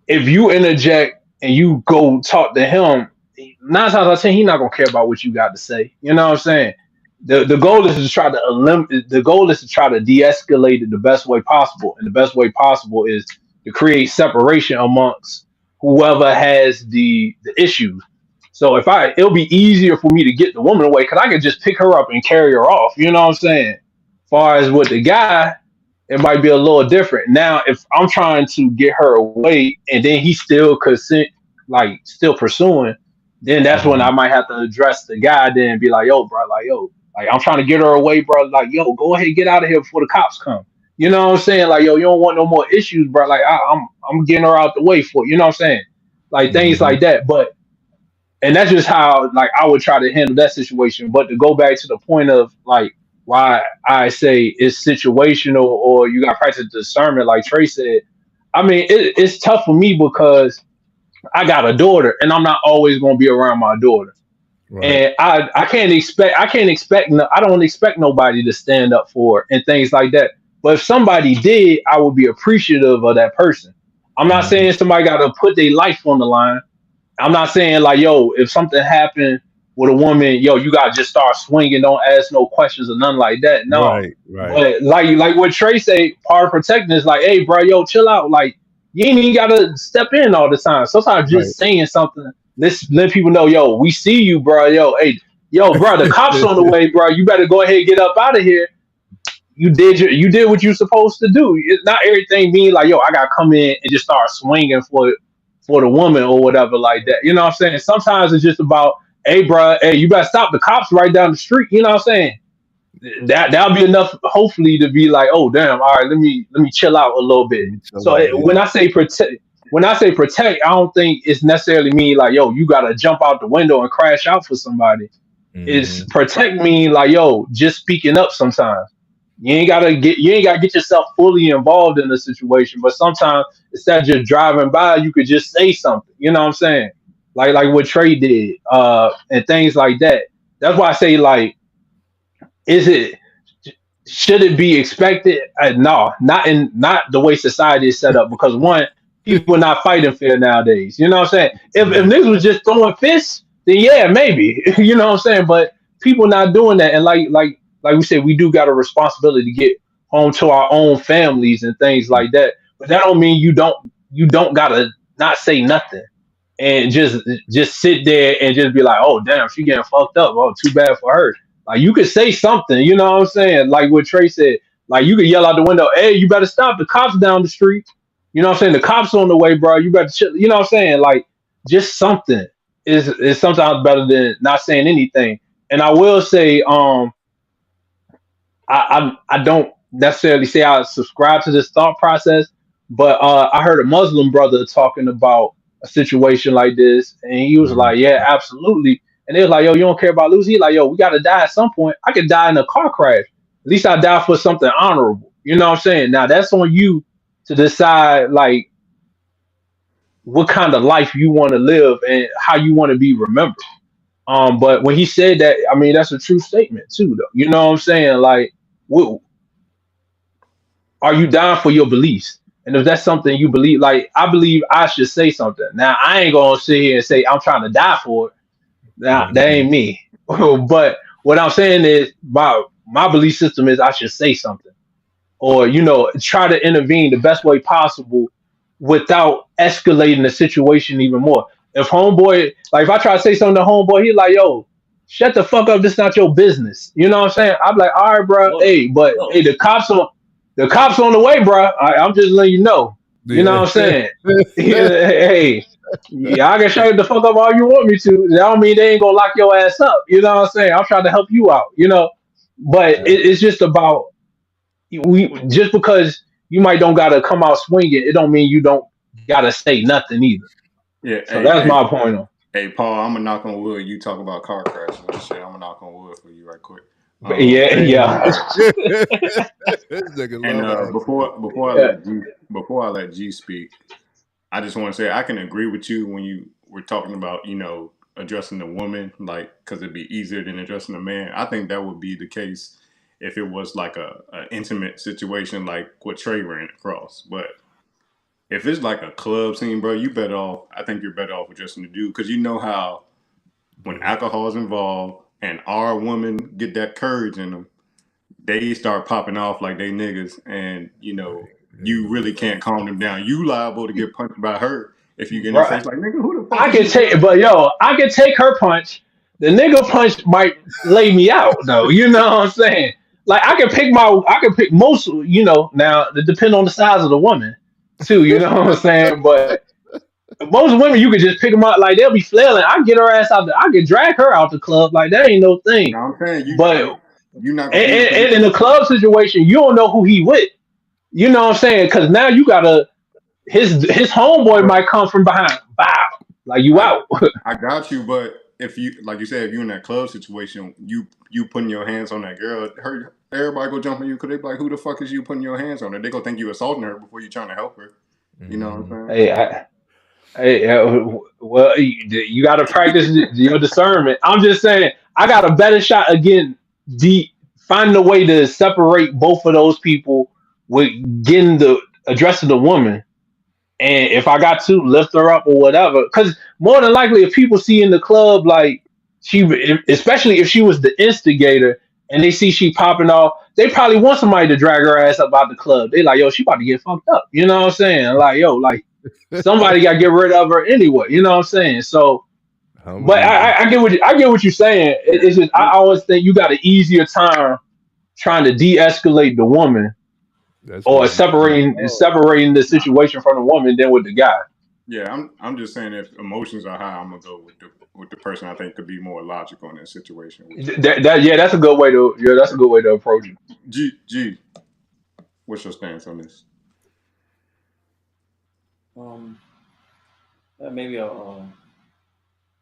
if you interject and you go talk to him, 9 times out of 10, he not gonna care about what you got to say. You know what I'm saying? The goal is to try to the goal is to try to de-escalate it the best way possible. And the best way possible is to create separation amongst whoever has the issues. So it'll be easier for me to get the woman away because I can just pick her up and carry her off. You know what I'm saying? Far as with the guy, it might be a little different. Now, if I'm trying to get her away and then he still still pursuing, then that's when I might have to address the guy then and be like, yo, bro, like I'm trying to get her away, bro. Like, yo, go ahead, get out of here before the cops come. You know what I'm saying? Like, yo, you don't want no more issues, bro. Like, I'm getting her out the way for you know what I'm saying? Like things like that. And that's just how like I would try to handle that situation. But to go back to the point of like why I say it's situational or you got to practice discernment, like Trey said. I mean, it's tough for me because I got a daughter, and I'm not always going to be around my daughter. Right. And I don't expect nobody to stand up for it and things like that. But if somebody did, I would be appreciative of that person. I'm not saying somebody got to put their life on the line. I'm not saying like, yo, if something happened with a woman, yo, you gotta just start swinging, don't ask no questions or nothing like that. No, right. But like what Trey say, part of protecting is like, hey, bro, yo, chill out. Like you ain't even gotta step in all the time. Sometimes just saying something, let people know, yo, we see you, bro. Yo, hey, yo, bro, the cops on the way, bro. You better go ahead and get up out of here. You did what you're supposed to do. Not everything being like, yo, I gotta come in and just start swinging for the woman or whatever like that. You know what I'm saying? Sometimes it's just about, hey, bro, hey, you better stop the cops right down the street. You know what I'm saying? That'll be enough, hopefully, to be like, oh, damn, all right, let me chill out a little bit. When I say protect, I don't think it's necessarily mean like, yo, you gotta jump out the window and crash out for somebody. It's protect me like, yo, just speaking up sometimes. You ain't gotta get yourself fully involved in the situation, but sometimes instead of just driving by, you could just say something. You know what I'm saying? Like what Trey did, and things like that. That's why I say like, should it be expected? No, not the way society is set up. Because one, people are not fighting fair nowadays. You know what I'm saying? If niggas was just throwing fists, then yeah, maybe. You know what I'm saying? But people not doing that, and like we said, we do got a responsibility to get home to our own families and things like that. but that don't mean you don't gotta not say nothing and just sit there and just be like, oh damn, she getting fucked up. Oh, too bad for her. Like you could say something, you know what I'm saying? Like what Trey said. Like you could yell out the window, hey, you better stop. The cops down the street. You know what I'm saying? The cops on the way, bro. You better chill. You know what I'm saying? Like just something is sometimes better than not saying anything. And I will say, I don't necessarily say I subscribe to this thought process, but I heard a Muslim brother talking about a situation like this, and he was like, "Yeah, absolutely." And they was like, "Yo, you don't care about losing?" He like, "Yo, we got to die at some point. I could die in a car crash. At least I die for something honorable." You know what I'm saying? Now that's on you to decide, like what kind of life you want to live and how you want to be remembered. But when he said that, I mean, that's a true statement too, though. You know what I'm saying? Like, are you down for your beliefs? And if that's something you believe, like I believe I should say something. Now I ain't gonna sit here and say I'm trying to die for it. Now that ain't me. But what I'm saying is my belief system is I should say something. Or, try to intervene the best way possible without escalating the situation even more. If homeboy, like if I try to say something to homeboy, he like, yo, shut the fuck up. This is not your business. You know what I'm saying? I'm like, all right, bro. Hey, but hey, the cops on the way, bro. I'm just letting you know. You know what I'm saying? Hey, yeah, I can shut the fuck up all you want me to. That don't mean they ain't gonna lock your ass up. You know what I'm saying? I'm trying to help you out. But it's just about just because you might don't gotta come out swinging, it don't mean you don't gotta say nothing either. Yeah, So that's my point on. Hey, Paul, I'm gonna knock on wood. You talk about car crashes and shit. I'm gonna knock on wood for you right quick. Yeah. And before I let G speak, I just want to say I can agree with you when you were talking about addressing the woman, like because it'd be easier than addressing the man. I think that would be the case if it was like a intimate situation like what Trey ran across. But if it's like a club scene, bro, I think you're better off addressing the dude because you know how when alcohol is involved and our women get that courage in them, they start popping off like they niggas, and you really can't calm them down. You liable to get punched by her if you get in her face like, nigga, who the fuck? I can take her punch. The nigga punch might lay me out though. You know what I'm saying? Like I can pick most. Now it depends on the size of the woman too. You know what I'm saying? But most women you can just pick them up like they'll be flailing. I get her ass out. I can drag her out the club like that ain't no thing. No, I'm saying but you're not. And in the club situation, you don't know who he with. You know what I'm saying? Because now you gotta his homeboy might come from behind. Bow, like you out. I got you, but if you like you said, if you're in that club situation, you putting your hands on that girl, everybody go jump on you because they be like, who the fuck is you putting your hands on her? They go think you assaulting her before you trying to help her. You know what I'm saying? Well, you got to practice your discernment. I'm just saying, I got a better shot again. Finding a way to separate both of those people with addressing the woman. And if I got to lift her up or whatever, because more than likely, if people see in the club, like especially if she was the instigator and they see she popping off, they probably want somebody to drag her ass up out the club. They like, yo, she about to get fucked up. You know what I'm saying? Like, yo, like somebody got to get rid of her anyway. You know what I'm saying? So, but I get what you're saying. It's just I always think you got an easier time trying to de-escalate the woman. Or separating the situation from the woman than with the guy. Yeah, I'm just saying if emotions are high, I'm gonna go with the person I think could be more logical in that situation. That's a good way to approach it. G, what's your stance on this? Maybe I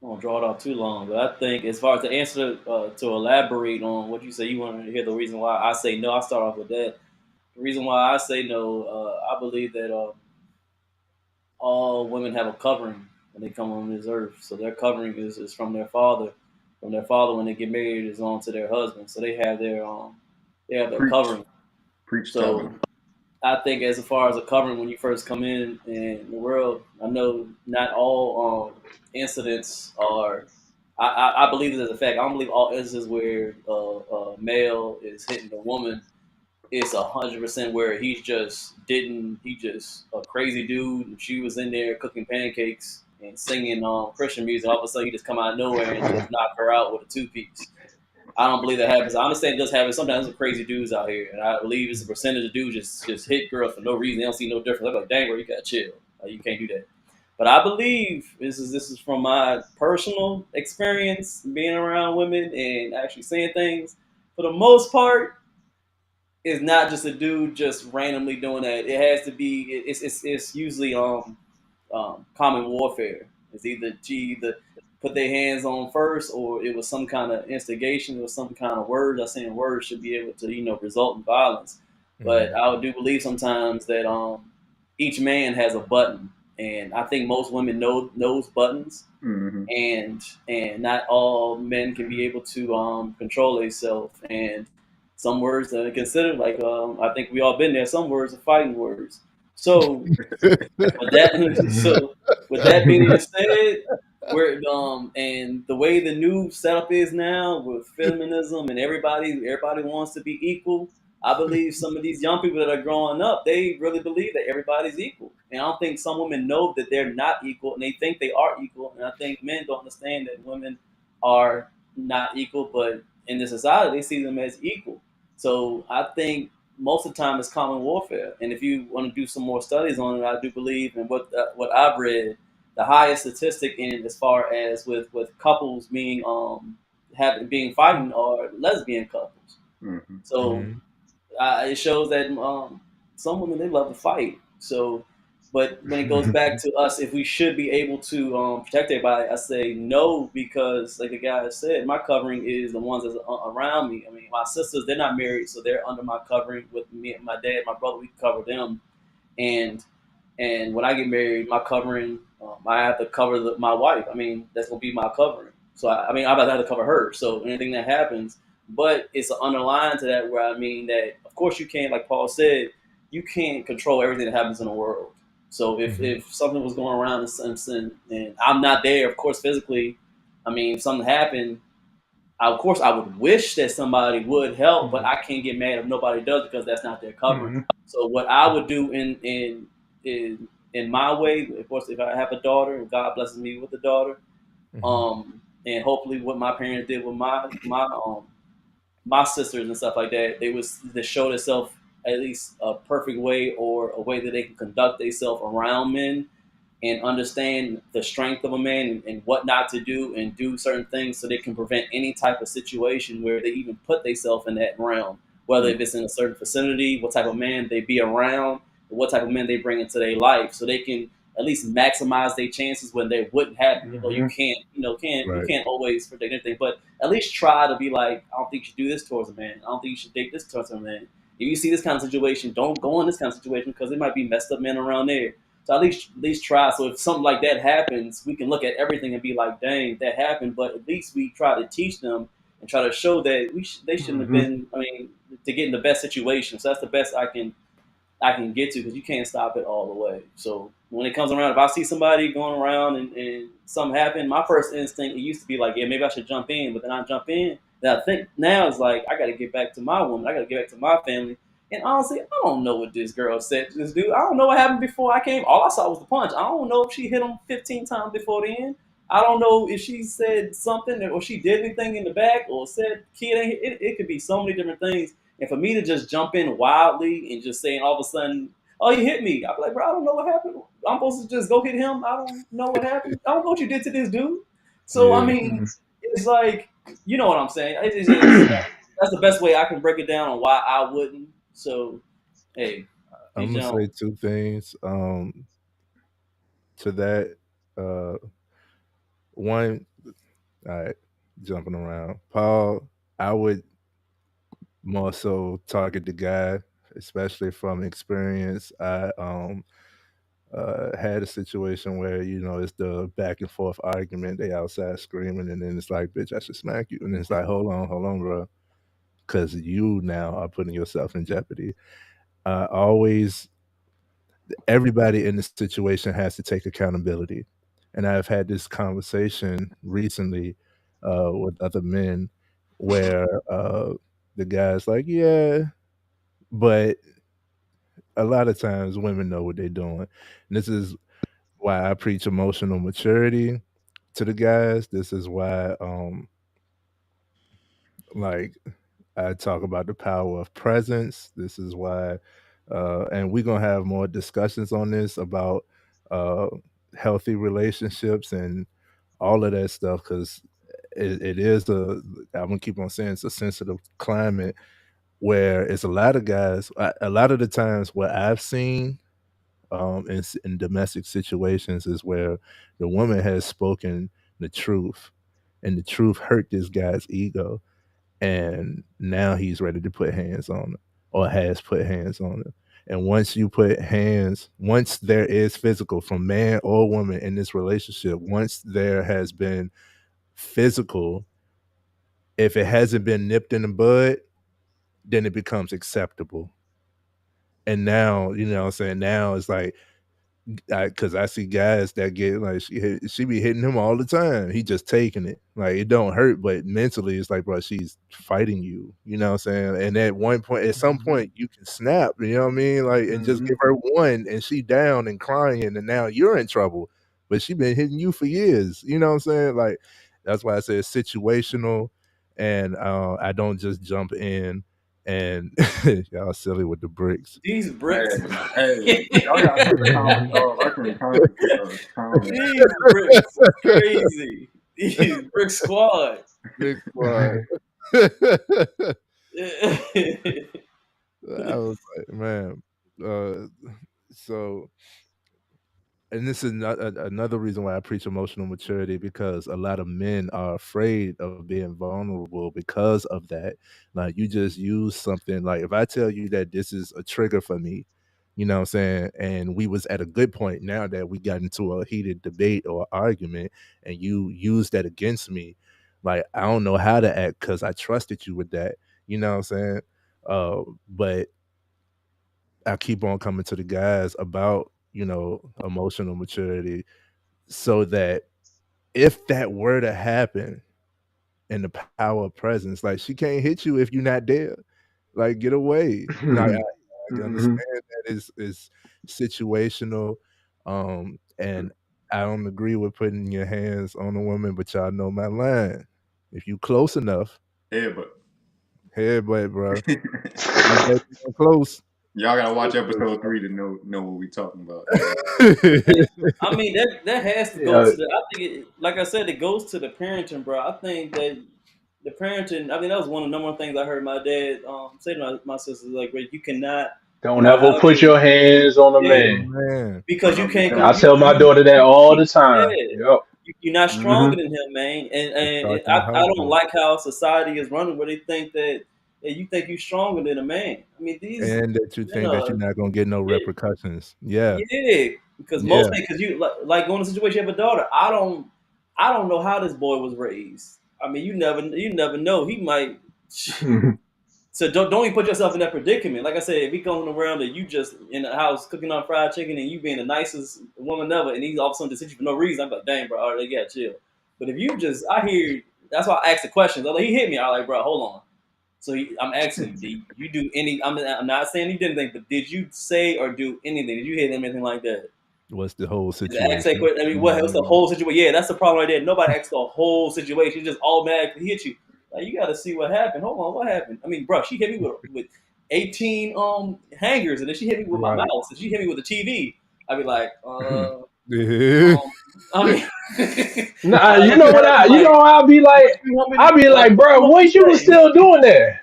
won't draw it out too long, but I think as far as the answer to elaborate on what you say, you want to hear the reason why I say no. I'll start off with that. The reason why I say no, I believe that all women have a covering when they come on this earth. So their covering is from their father. From their father, when they get married, is on to their husband. So they have their covering. So I think as far as a covering when you first come in the world, I know not all incidents are. I believe this as a fact. I don't believe all instances where a male is hitting a woman it's 100% where he just a crazy dude. And she was in there cooking pancakes and singing Christian music. All of a sudden, he just come out of nowhere and just knock her out with a 2-piece. I don't believe that happens. I understand it does happen. Sometimes there's crazy dudes out here, and I believe it's a percentage of dudes just hit girls for no reason. They don't see no difference. I'm like, dang, bro, you gotta chill. Like, you can't do that. But I believe this is from my personal experience being around women and actually seeing things. For the most part, it's not just a dude just randomly doing that. It has to be. It's usually common warfare. It's either put their hands on first, or it was some kind of instigation or some kind of words. I'm saying words should be able to result in violence. But I do believe sometimes that each man has a button, and I think most women know those buttons, and not all men can be able to control themselves. And some words are considered like I think we all been there. Some words are fighting words. So with that being said, and the way the new setup is now with feminism and everybody wants to be equal. I believe some of these young people that are growing up, they really believe that everybody's equal. And I don't think some women know that they're not equal, and they think they are equal. And I think men don't understand that women are not equal, but in the society, they see them as equal. So I think most of the time it's common warfare. And if you want to do some more studies on it, I do believe, and what I've read, the highest statistic in as far as with couples being being fighting are lesbian couples. So it shows that some women, they love to fight. So, but when it goes back to us, if we should be able to protect everybody, I say no, because like the guy said, my covering is the ones that's around me. I mean, my sisters, they're not married, so they're under my covering. With me and my dad, my brother, we cover them. And when I get married, my covering, I have to cover my wife. I mean, that's gonna be my covering. So I'm about to have to cover her. So anything that happens, but it's an underline to that where I mean that of course you can't, like Paul said, you can't control everything that happens in the world. So if something was going around and I'm not there, of course physically, I mean, if something happened, of course I would wish that somebody would help, but I can't get mad if nobody does because that's not their covering. So what I would do in my way, of course, if I have a daughter and God blesses me with a daughter, and hopefully what my parents did with my sisters and stuff like that, they show themselves at least a perfect way or a way that they can conduct themselves around men and understand the strength of a man and what not to do and do certain things so they can prevent any type of situation where they even put themselves in that realm, whether if it's in a certain vicinity, what type of man they be around, what type of men they bring into their life, so they can at least maximize their chances when they wouldn't happen. You can't, you can't always predict anything, but at least try to be like, I don't think you should do this towards a man. I don't think you should date this towards a man. If you see this kind of situation, don't go in this kind of situation because there might be messed up men around there. So at least try. So if something like that happens, we can look at everything and be like, dang, that happened. But at least we try to teach them and try to show that they shouldn't have been. I mean, to get in the best situation. So that's the best I can get to, because you can't stop it all the way. So when it comes around, if I see somebody going around and something happen, my first instinct, it used to be like, yeah, maybe I should jump in. But then I jump in. Then I think now it's like, I got to get back to my woman. I got to get back to my family. And honestly, I don't know what this girl said to this dude. I don't know what happened before I came. All I saw was the punch. I don't know if she hit him 15 times before the end. I don't know if she said something or she did anything in the back or said, kid, it could be so many different things. And for me to just jump in wildly and just saying all of a sudden, oh, you hit me. I'd be like, bro, I don't know what happened. I'm supposed to just go hit him. I don't know what happened. I don't know what you did to this dude. So, I mean, it's like, you know what I'm saying? It's just, that's the best way I can break it down on why I wouldn't. So, hey, I'm gonna say two things to that. One, all right, jumping around. Paul, I would more so target the guy, especially from experience. I had a situation where it's the back and forth argument. They outside screaming, and then it's like, "Bitch, I should smack you," and it's like, hold on, bro," because you now are putting yourself in jeopardy. Everybody in this situation has to take accountability. And I've had this conversation recently with other men where the guy's like, yeah, But a lot of times women know what they're doing. And this is why I preach emotional maturity to the guys. This is why like I talk about the power of presence. This is why and we're gonna have more discussions on this about uh healthy relationships and all of that stuff because it is I'm gonna keep on saying it's a sensitive climate where it's a lot of guys a lot of the times what I've seen in domestic situations is where the woman has spoken the truth and the truth hurt this guy's ego and now he's ready to put hands on it or has put hands on it. And once you put hands, once there is physical from man or woman in this relationship, once there has been physical, if it hasn't been nipped in the bud, then it becomes acceptable. And now, you know what I'm saying? Now it's like, because I see guys that get like she be hitting him all the time. He just taking it like it don't hurt, but mentally it's like, bro, she's fighting you. You know what I'm saying? And at one point, at some point, you can snap. You know what I mean? Like and just give her one, and she down and crying, and now you're in trouble. But she been hitting you for years. You know what I'm saying? Like that's why I say it's situational, and I don't just jump in. And y'all silly with the bricks. These bricks. Hey, y'all gotta turn the comments off. I can't comment. These bricks crazy. These brick squad. Big squad. I was like, man. So, and this is another reason why I preach emotional maturity because a lot of men are afraid of being vulnerable because of that. Like, you just use something. Like, if I tell you that this is a trigger for me, you know what I'm saying? And we was at a good point now that we got into a heated debate or argument and you use that against me. Like, I don't know how to act because I trusted you with that. You know what I'm saying? But I keep on coming to the guys about, emotional maturity so that if that were to happen in the power of presence, like she can't hit you if you're not there. Like get away. Like I understand that is situational. And I don't agree with putting your hands on a woman, but y'all know my line. If you close enough, headbutt, bro. Close. Y'all gotta watch episode 3 to know what we talking about. I mean that has to go to the. I think like I said, it goes to the parenting, bro. I think that the parenting. I mean, that was one of the number one things I heard my dad say to my sisters. Like, you cannot. Don't ever put your hands on a man. Because you can't. I tell my daughter that all the time. Yeah. Yep. You're not stronger than him, man. And I don't like how society is running where they think that you think you're stronger than a man. I mean, and that you think that you're not gonna get no repercussions. Yeah. Yeah, because because you like going to a situation you have a daughter. I don't know how this boy was raised. I mean, you never know. He might. So don't even put yourself in that predicament. Like I said, if he going around and you just in the house cooking on fried chicken and you being the nicest woman ever, and he's all of a sudden just hit you for no reason, I'm like, dang, bro, all right, yeah, chill. But if you just, I hear, that's why I asked the questions. I'm like, he hit me. I'm like, bro, hold on. So I'm asking you, did you do any? I'm not saying you did anything, but did you say or do anything? Did you hit him anything like that? What's the whole situation? I mean, what's the whole situation? Yeah, that's the problem right there. Nobody asks the whole situation. You just automatically hit you. Like, you got to see what happened. Hold on, what happened? I mean, bro, she hit me with 18 hangers, and then she hit me with my mouse, and she hit me with a TV. I'd be like, I mean, nah, you know what? I'll be like, bro, what you was still doing there?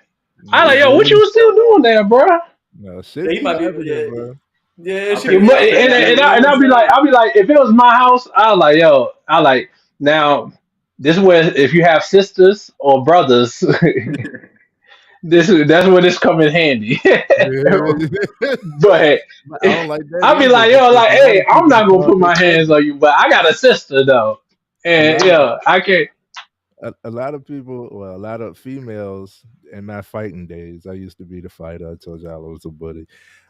I like, yo, what you was still doing there, bro? No shit. He might be, bro. Yeah, and I'll be like, if it was my house, now this is where if you have sisters or brothers, that's where this come in handy. But I don't like that. I'll be like, yo, like, hey, I'm not gonna put my hands on you, but I got a sister though, and I can't. A lot of people, well, a lot of females in my fighting days, I used to be the fighter. I told y'all I was a buddy.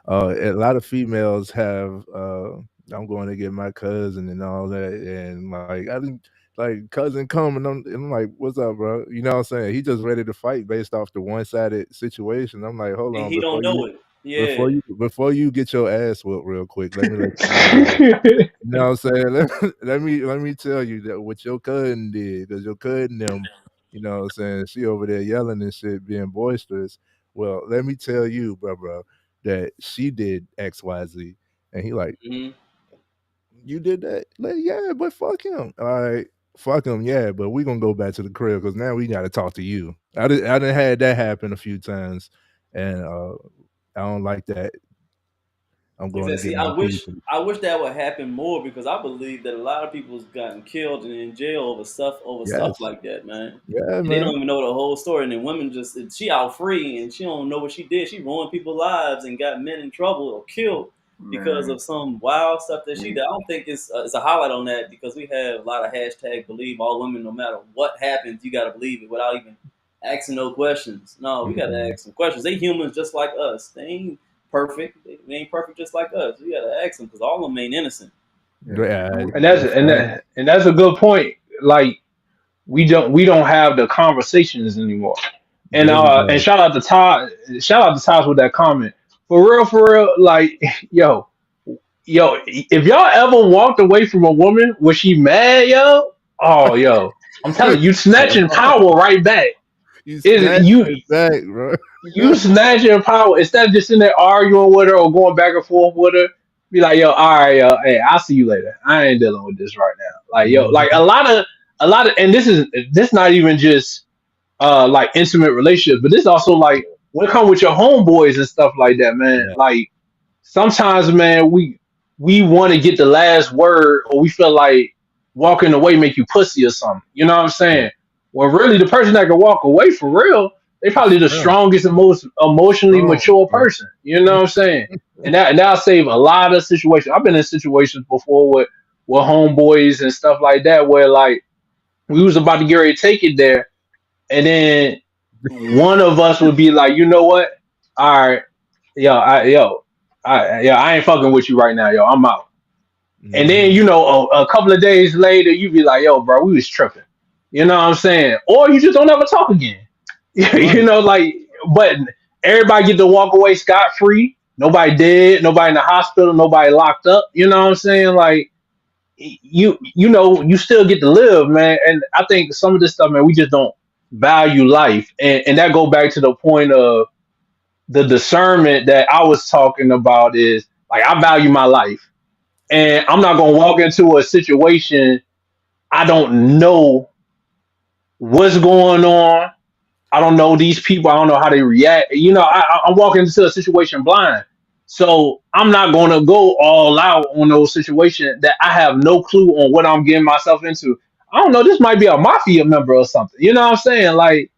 A lot of females have, I'm going to get my cousin and all that. And like, I didn't, like, cousin come and I'm like, what's up, bro? You know what I'm saying? He just ready to fight based off the one-sided situation. I'm like, hold on. He don't know it. Yeah. Before you get your ass whooped real quick, let me let you know. You know what I'm saying? Let me tell you that what your cousin did, because your cousin them, you know what I'm saying, she over there yelling and shit, being boisterous. Well, let me tell you, bro, that she did XYZ. And he like, you did that? Like, yeah, but fuck him. All right, fuck him, yeah, but we gonna go back to the crib because now we gotta talk to you. I done had that happen a few times, and I don't like that. I'm going to See, get my people. I wish that would happen more because I believe that a lot of people's gotten killed and in jail over stuff Yes. like that, man. Yeah, And man. they don't even know the whole story. And then women she out free and she don't know what she did. She ruined people's lives and got men in trouble or killed because of some wild stuff that she did. I don't think it's a highlight on that because we have a lot of hashtag believe all women, no matter what happens, you gotta believe it without even asking no questions. No, we gotta ask some questions. They humans just like us. They ain't perfect. They ain't perfect just like us. We gotta ask them because all of them ain't innocent. Yeah, And that's a good point. Like we don't have the conversations anymore. And Really and don't. shout out to Todd. Shout out to Todd with that comment. For real. Like yo, if y'all ever walked away from a woman, was she mad, yo? Oh, yo, I'm telling you, snatching power right back. You Is snatch you it back, bro. you snatching power instead of just sitting there arguing with her or going back and forth with her. Be like, yo, all right, yo, hey, I'll see you later. I ain't dealing with this right now. Like, yo, like a lot of, and this not even just like intimate relationships, but this also like when it come with your homeboys and stuff like that, man. Yeah. Like sometimes, man, we want to get the last word, or we feel like walking away make you pussy or something. You know what I'm saying? Well, really, the person that can walk away for real, they probably the strongest and most emotionally mature person. You know what I'm saying? And that'll save a lot of situations. I've been in situations before with homeboys and stuff like that where like we was about to get ready to take it there, and then one of us would be like, you know what? All right, I ain't fucking with you right now, yo. I'm out. And then a couple of days later, you be like, yo, bro, we was tripping. You know what I'm saying? Or you just don't ever talk again. You know, like, but everybody get to walk away scot free. Nobody dead. Nobody in the hospital. Nobody locked up. You know what I'm saying? Like, you still get to live, man. And I think some of this stuff, man, we just don't value life, and that go back to the point of the discernment that I was talking about. Is like I value my life, and I'm not gonna walk into a situation I don't know what's going on. I don't know these people. I don't know how they react. You know, I'm walking into a situation blind. So I'm not going to go all out on those situations that I have no clue on what I'm getting myself into. I don't know. This might be a mafia member or something. You know what I'm saying? Like,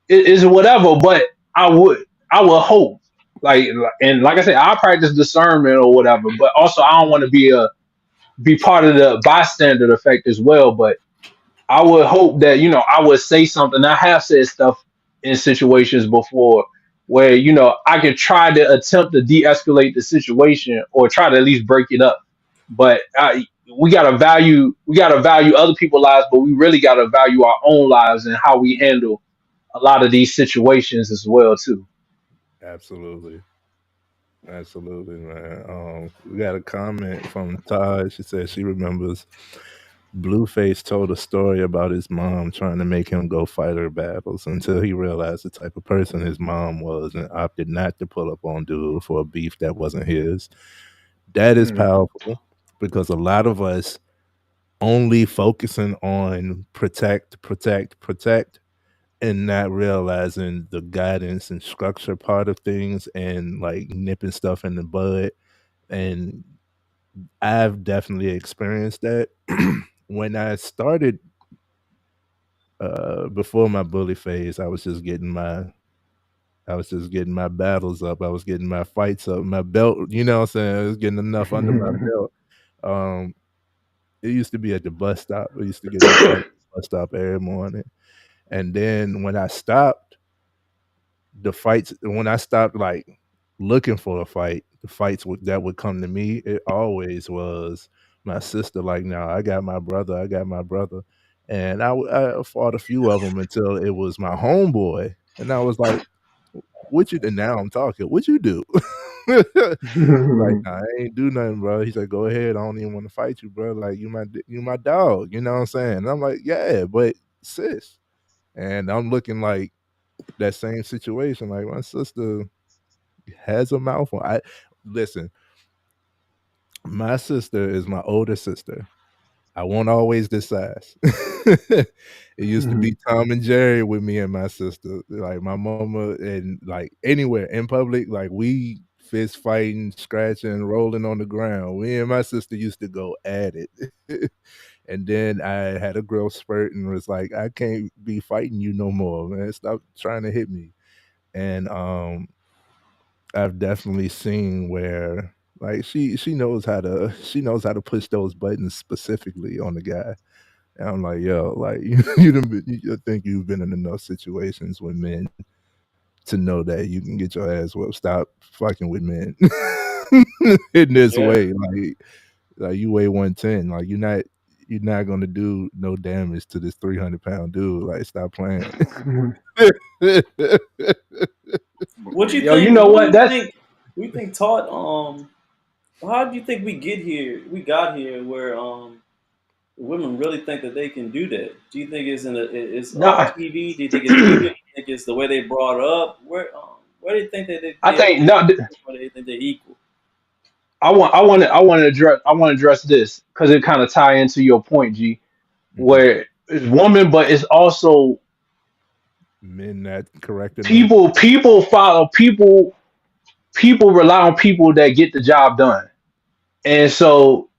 it is whatever. But I would hope. Like, and like I said, I practice discernment or whatever. But also, I don't want to be part of the bystander effect as well. But I would hope that I would say something. I have said stuff in situations before where I could try to attempt to de-escalate the situation or try to at least break it up. But we gotta value other people's lives, but we really gotta value our own lives and how we handle a lot of these situations as well too. Absolutely. Absolutely, man. We got a comment from Todd. She said she remembers Blueface told a story about his mom trying to make him go fight her battles until he realized the type of person his mom was and opted not to pull up on dude for a beef that wasn't his. That is powerful because a lot of us only focusing on protect, and not realizing the guidance and structure part of things and like nipping stuff in the bud. And I've definitely experienced that. When I started before my bully phase, I was just getting my battles up. I was getting my fights up, my belt, you know what I'm saying? I was getting enough under my belt. It used to be at the bus stop. I used to get in a fight at the bus stop every morning. And then when I stopped like looking for a fight, the fights that would come to me, it always was my sister. Like, now I got my brother, and I fought a few of them until it was my homeboy, and I was like, "What you?" And now I'm talking. What you do? Like, nah, I ain't do nothing, bro. He said, go ahead. I don't even want to fight you, bro. Like, you my dog. You know what I'm saying? And I'm like, yeah, but sis. And I'm looking like that same situation. Like, my sister has a mouth on. Listen, my sister is my older sister. I won't always decide. It used to be Tom and Jerry with me and my sister. Like my mama, and like anywhere in public, like we fist fighting, scratching, rolling on the ground. Me and my sister used to go at it. And then I had a growth spurt and was like, I can't be fighting you no more, man. Stop trying to hit me. And I've definitely seen where like she knows how to push those buttons specifically on the guy. And I'm like, yo, like you think you've been in enough situations with men to know that you can get your ass whooped. Stop fucking with men in this way. Like you weigh 110. Like you're not gonna do no damage to this 300-pound dude. Like stop playing. What you Yo, think? you know what? We think Todd. How do you think we get here? We got here where women really think that they can do that. Do you think it's TV? Do you think it's media? Do you think it's the way they brought up? Where do you think that I think no. Where do you think they're equal? I want to address this because it kind of tie into your point, G, where it's woman, but it's also men that corrected people follow people rely on people that get the job done. And so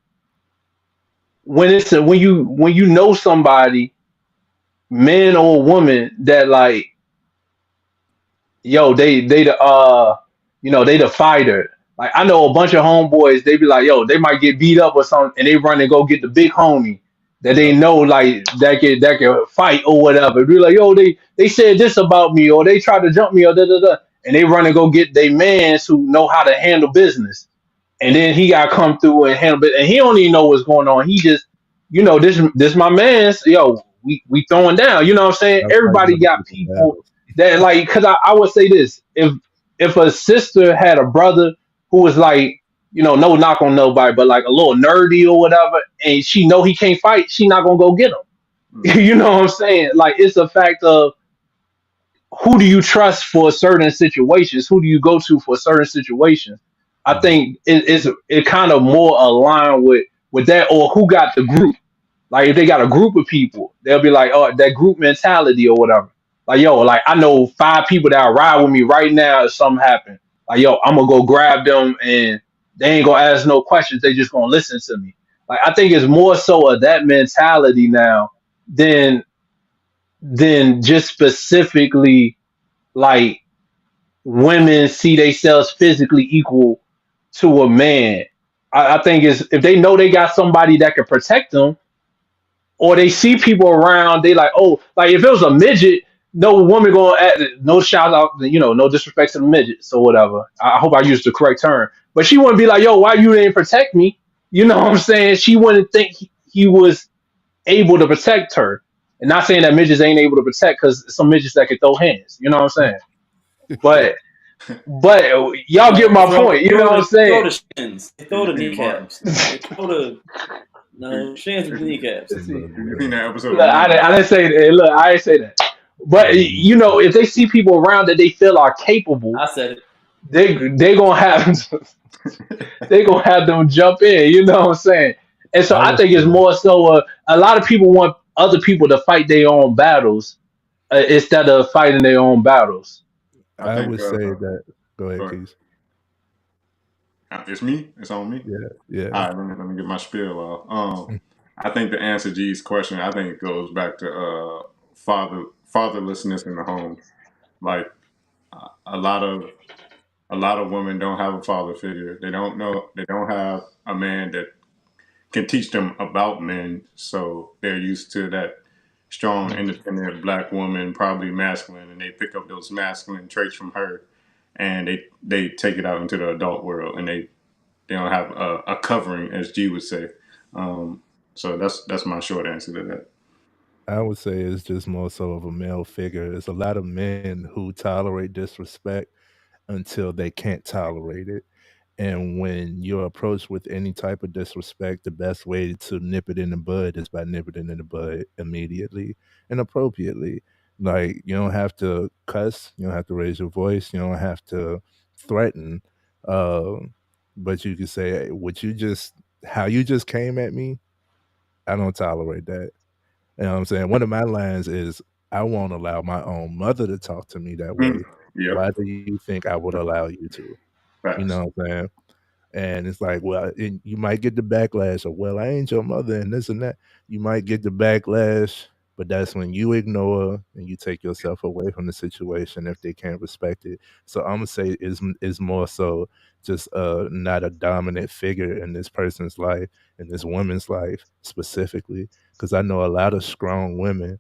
when you know somebody, man or woman, that like, yo, they the they the fighter. Like I know a bunch of homeboys, they be like, yo, they might get beat up or something, and they run and go get the big homie that they know like that can fight or whatever. Be like, yo, they said this about me, or they tried to jump me, or da da da, and they run and go get they mans who know how to handle business. And then he got to come through and handle it, and he don't even know what's going on. He just, this my man's, yo, we throwing down. You know what I'm saying? Everybody got people that like, because I would say this: if a sister had a brother who was like, no knock on nobody, but like a little nerdy or whatever, and she know he can't fight, she not gonna go get him. You know what I'm saying? Like it's a fact of who do you trust for certain situations? Who do you go to for certain situations? I think it kind of more aligned with that, or who got the group. Like if they got a group of people, they'll be like, oh, that group mentality or whatever. Like, yo, like I know 5 people that'll ride with me right now if something happen. Like, yo, I'm gonna go grab them and they ain't gonna ask no questions. They just gonna listen to me. Like I think it's more so of that mentality now than just specifically like women see themselves physically equal to a man. I think is if they know they got somebody that can protect them, or they see people around, they like, oh, like if it was a midget, no woman going no shout out, no disrespect to the midgets or whatever. I hope I used the correct term, but she wouldn't be like, yo, why you didn't protect me? You know what I'm saying? She wouldn't think he was able to protect her. And not saying that midgets ain't able to protect, because some midgets that can throw hands. You know what I'm saying? But y'all get my point. You know what I'm saying? They throw the shins. They throw the kneecaps. They throw the shins with kneecaps. You seen that episode? Look, I didn't say that. Look, I didn't say that. But if they see people around that they feel are capable, I said it. They gonna have them jump in. You know what I'm saying? And so I think it's more so a lot of people want other people to fight their own battles instead of fighting their own battles. I would say that. Go ahead, Keith. It's me. It's on me. Yeah. All right, let me get my spiel off. I think the answer to G's question, I think it goes back to fatherlessness in the home. Like a lot of women don't have a father figure. They don't have a man that can teach them about men. So they're used to that strong, independent black woman, probably masculine, and they pick up those masculine traits from her, and they take it out into the adult world, and they don't have a covering, as G would say. So that's my short answer to that. I would say it's just more so of a male figure. There's a lot of men who tolerate disrespect until they can't tolerate it. And when you're approached with any type of disrespect, the best way to nip it in the bud is by nipping it in the bud immediately and appropriately. Like, you don't have to cuss, you don't have to raise your voice, you don't have to threaten. Uh, but you can say, hey, how you just came at me, I don't tolerate that. You know what I'm saying? One of my lines is, I won't allow my own mother to talk to me that way. Yep. Why do you think I would allow you to? You Facts. know what I'm saying? And it's like, well, you might get the backlash of, well, I ain't your mother and this and that. You might get the backlash, but that's when you ignore and you take yourself away from the situation if they can't respect it. So I'm gonna say is more so just not a dominant figure in this person's life, in this woman's life specifically, because I know a lot of strong women.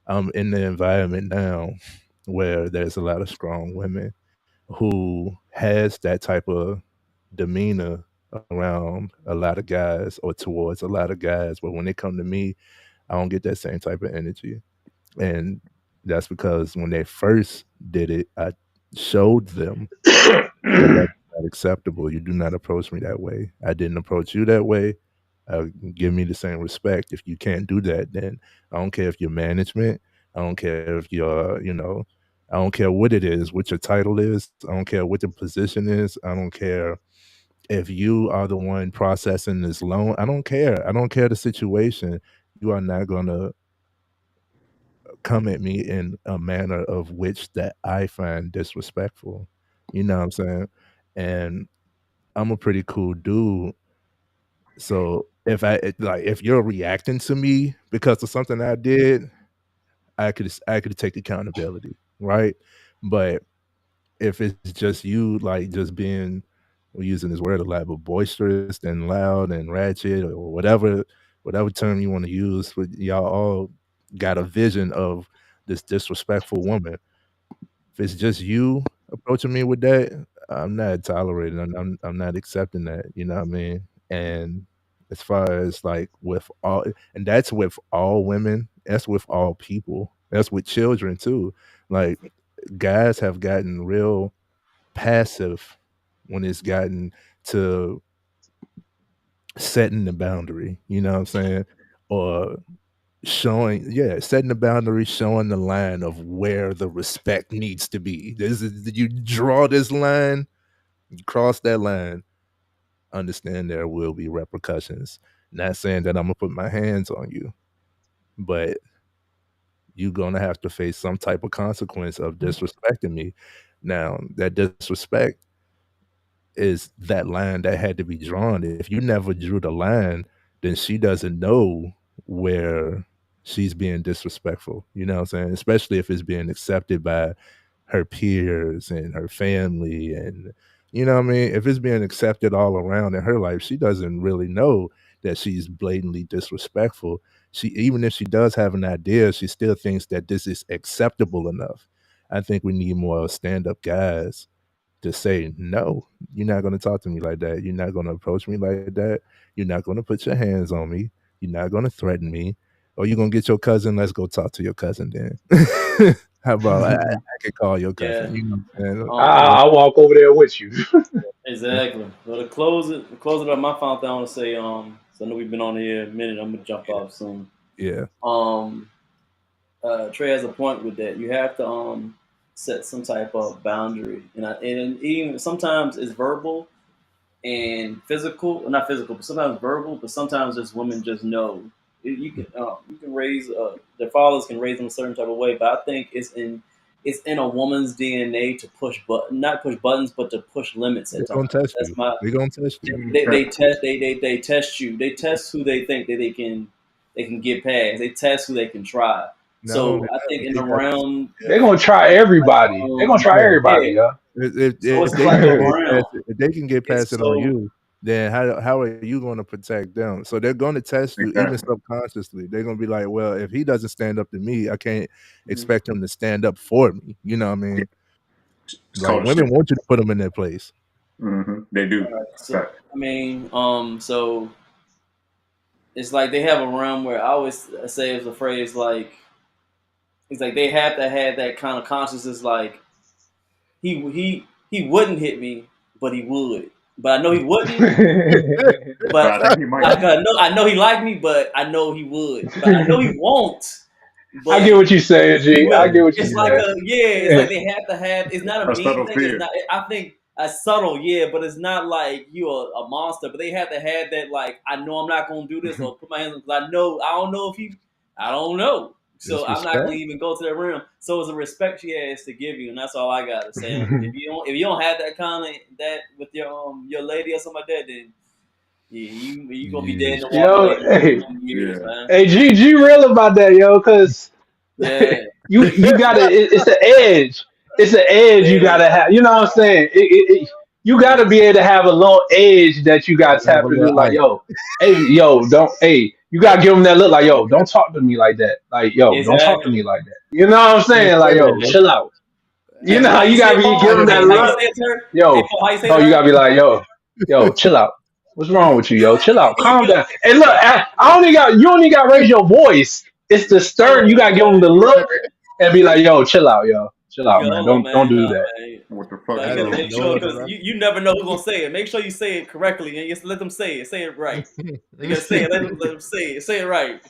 I'm in the environment now where there's a lot of strong women who has that type of demeanor around a lot of guys or towards a lot of guys. But when they come to me, I don't get that same type of energy. And that's because when they first did it, I showed them that that's not acceptable. You do not approach me that way. I didn't approach you that way. Give me the same respect. If you can't do that, then I don't care if you're management. I don't care if you're, I don't care what it is, what your title is. I don't care what the position is. I don't care if you are the one processing this loan. I don't care. I don't care the situation. You are not going to come at me in a manner of which that I find disrespectful. You know what I'm saying? And I'm a pretty cool dude. So if you're reacting to me because of something I did, I could take accountability, right? But if it's just you, like, just being, we're using this word a lot, but boisterous and loud and ratchet or whatever term you want to use, but y'all all got a vision of this disrespectful woman. If it's just you approaching me with that, I'm not tolerating. I'm not accepting that. You know what I mean? And as far as like with all, and that's with all women. That's with all people. That's with children too. Like, guys have gotten real passive when it's gotten to setting the boundary. You know what I'm saying? Or setting the boundary, showing the line of where the respect needs to be. You draw this line, you cross that line, understand there will be repercussions. Not saying that I'm gonna put my hands on you, but you're gonna have to face some type of consequence of disrespecting me. Now, that disrespect is that line that had to be drawn. If you never drew the line, then she doesn't know where she's being disrespectful. You know what I'm saying? Especially if it's being accepted by her peers and her family, and you know what I mean? If it's being accepted all around in her life, she doesn't really know that she's blatantly disrespectful. Even if she does have an idea, she still thinks that this is acceptable enough. I think we need more stand-up guys to say, no, you're not going to talk to me like that. You're not going to approach me like that. You're not going to put your hands on me. You're not going to threaten me. Or you're going to get your cousin. Let's go talk to your cousin then. How about I could call your cousin? Yeah. You know what I'm saying? I'll walk over there with you. Exactly. Well, to close it up, my final thing I want to say, so I know we've been on here a minute. I'm gonna jump off soon. Yeah. Trey has a point with that. You have to set some type of boundary, and even sometimes it's verbal and physical, not physical, but sometimes verbal. But sometimes just women just know. You can raise their fathers can raise them a certain type of way, but I think it's in a woman's DNA to not push buttons, but to push limits at They're going times. to test That's you. my. They're going to test you. They test you. They test who they think that they can get past. They test who they can try. No, So I think in the round, They're gonna try everybody. They're gonna try everybody, yeah. yeah. So it's If they like can a get round. past it, if they can get past it on So you, then how are you going to protect them? So they're going to test you, even subconsciously. They're going to be like, well, if he doesn't stand up to me, I can't expect him to stand up for me. You know what I mean? Like, women want you to put them in their place. They do. So I mean, so it's like they have a realm where I always say it's a phrase like it's like they have to have that kind of consciousness, like he wouldn't hit me, but he would. but I know he wouldn't. But I think he might. I know he liked me, but I know he would. But I know he won't. I get what you're saying, G. I get what you're It's saying. like it's like they have to have. It's not a mean subtle thing. fear. It's not. I think subtle, but it's not like you're a monster. But they have to have that. Like I know I'm not gonna do this or put my hands on because I don't know if he. I don't know. So I'm not gonna even go to that realm. So it's a respect she has to give you, and that's all I gotta say. If you don't have that kind of that with your lady or something like that, then you gonna be dead in the water later in years, man. Hey, G real about that, yo, cause you gotta. It's an edge. It's an edge you gotta have. You know what I'm saying? You gotta be able to have a little edge that you got tapped into. Like, yo, you gotta give them that look. Like, yo, don't talk to me like that. Like, yo, don't talk to me like that. You know what I'm saying? Like, yo, chill out. You know, you gotta give them that look. Yo, you gotta be like, yo, chill out. What's wrong with you, yo? Chill out. Calm down. Hey, look, you only got to raise your voice. It's the stern. You got to give them the look and be like, yo, chill out, yo. Chill out, man. Don't do that. Man. What the fuck? You gotta make sure because you never know who's gonna say it. Make sure you say it correctly and just let them say it. Say it right. You gotta say it. Let them say it. Say it right.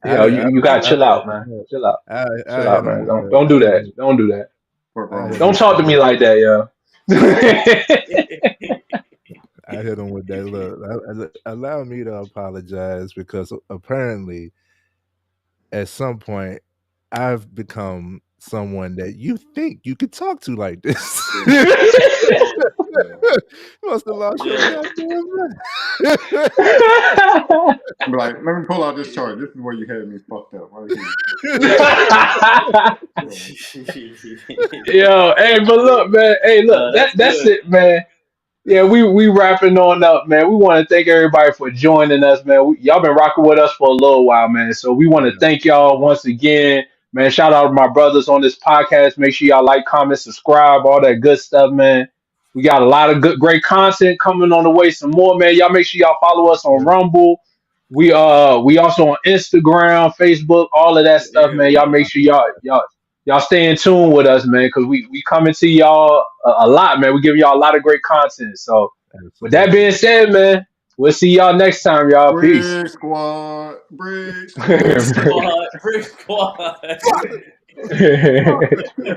Yo, you gotta chill out, man. Chill out. Chill out, man. Don't do that. Don't do that. Don't talk to me like that, yo. I hit him with that look. Allow me to apologize because apparently, at some point, I've become someone that you think you could talk to like this. Must have lost your goddamn mind. I'm like, let me pull out this chart. This is where you had me fucked up. Right here. Yo, hey, but look, man. Hey, look, that's it, man. Yeah, we wrapping on up, man. We want to thank everybody for joining us, man. Y'all been rocking with us for a little while, man. So we want to thank y'all once again, man. Shout out to my brothers on this podcast. Make sure y'all like, comment, subscribe, all that good stuff, man. We got a lot of great content coming on the way. Some more, man. Y'all make sure y'all follow us on Rumble. We also on Instagram, Facebook, all of that stuff, man. Y'all make sure y'all stay in tune with us, man, because we coming to y'all a lot, man. We give y'all a lot of great content. So with that being said, man, we'll see y'all next time, y'all. Peace. Brick squad. Brick squad.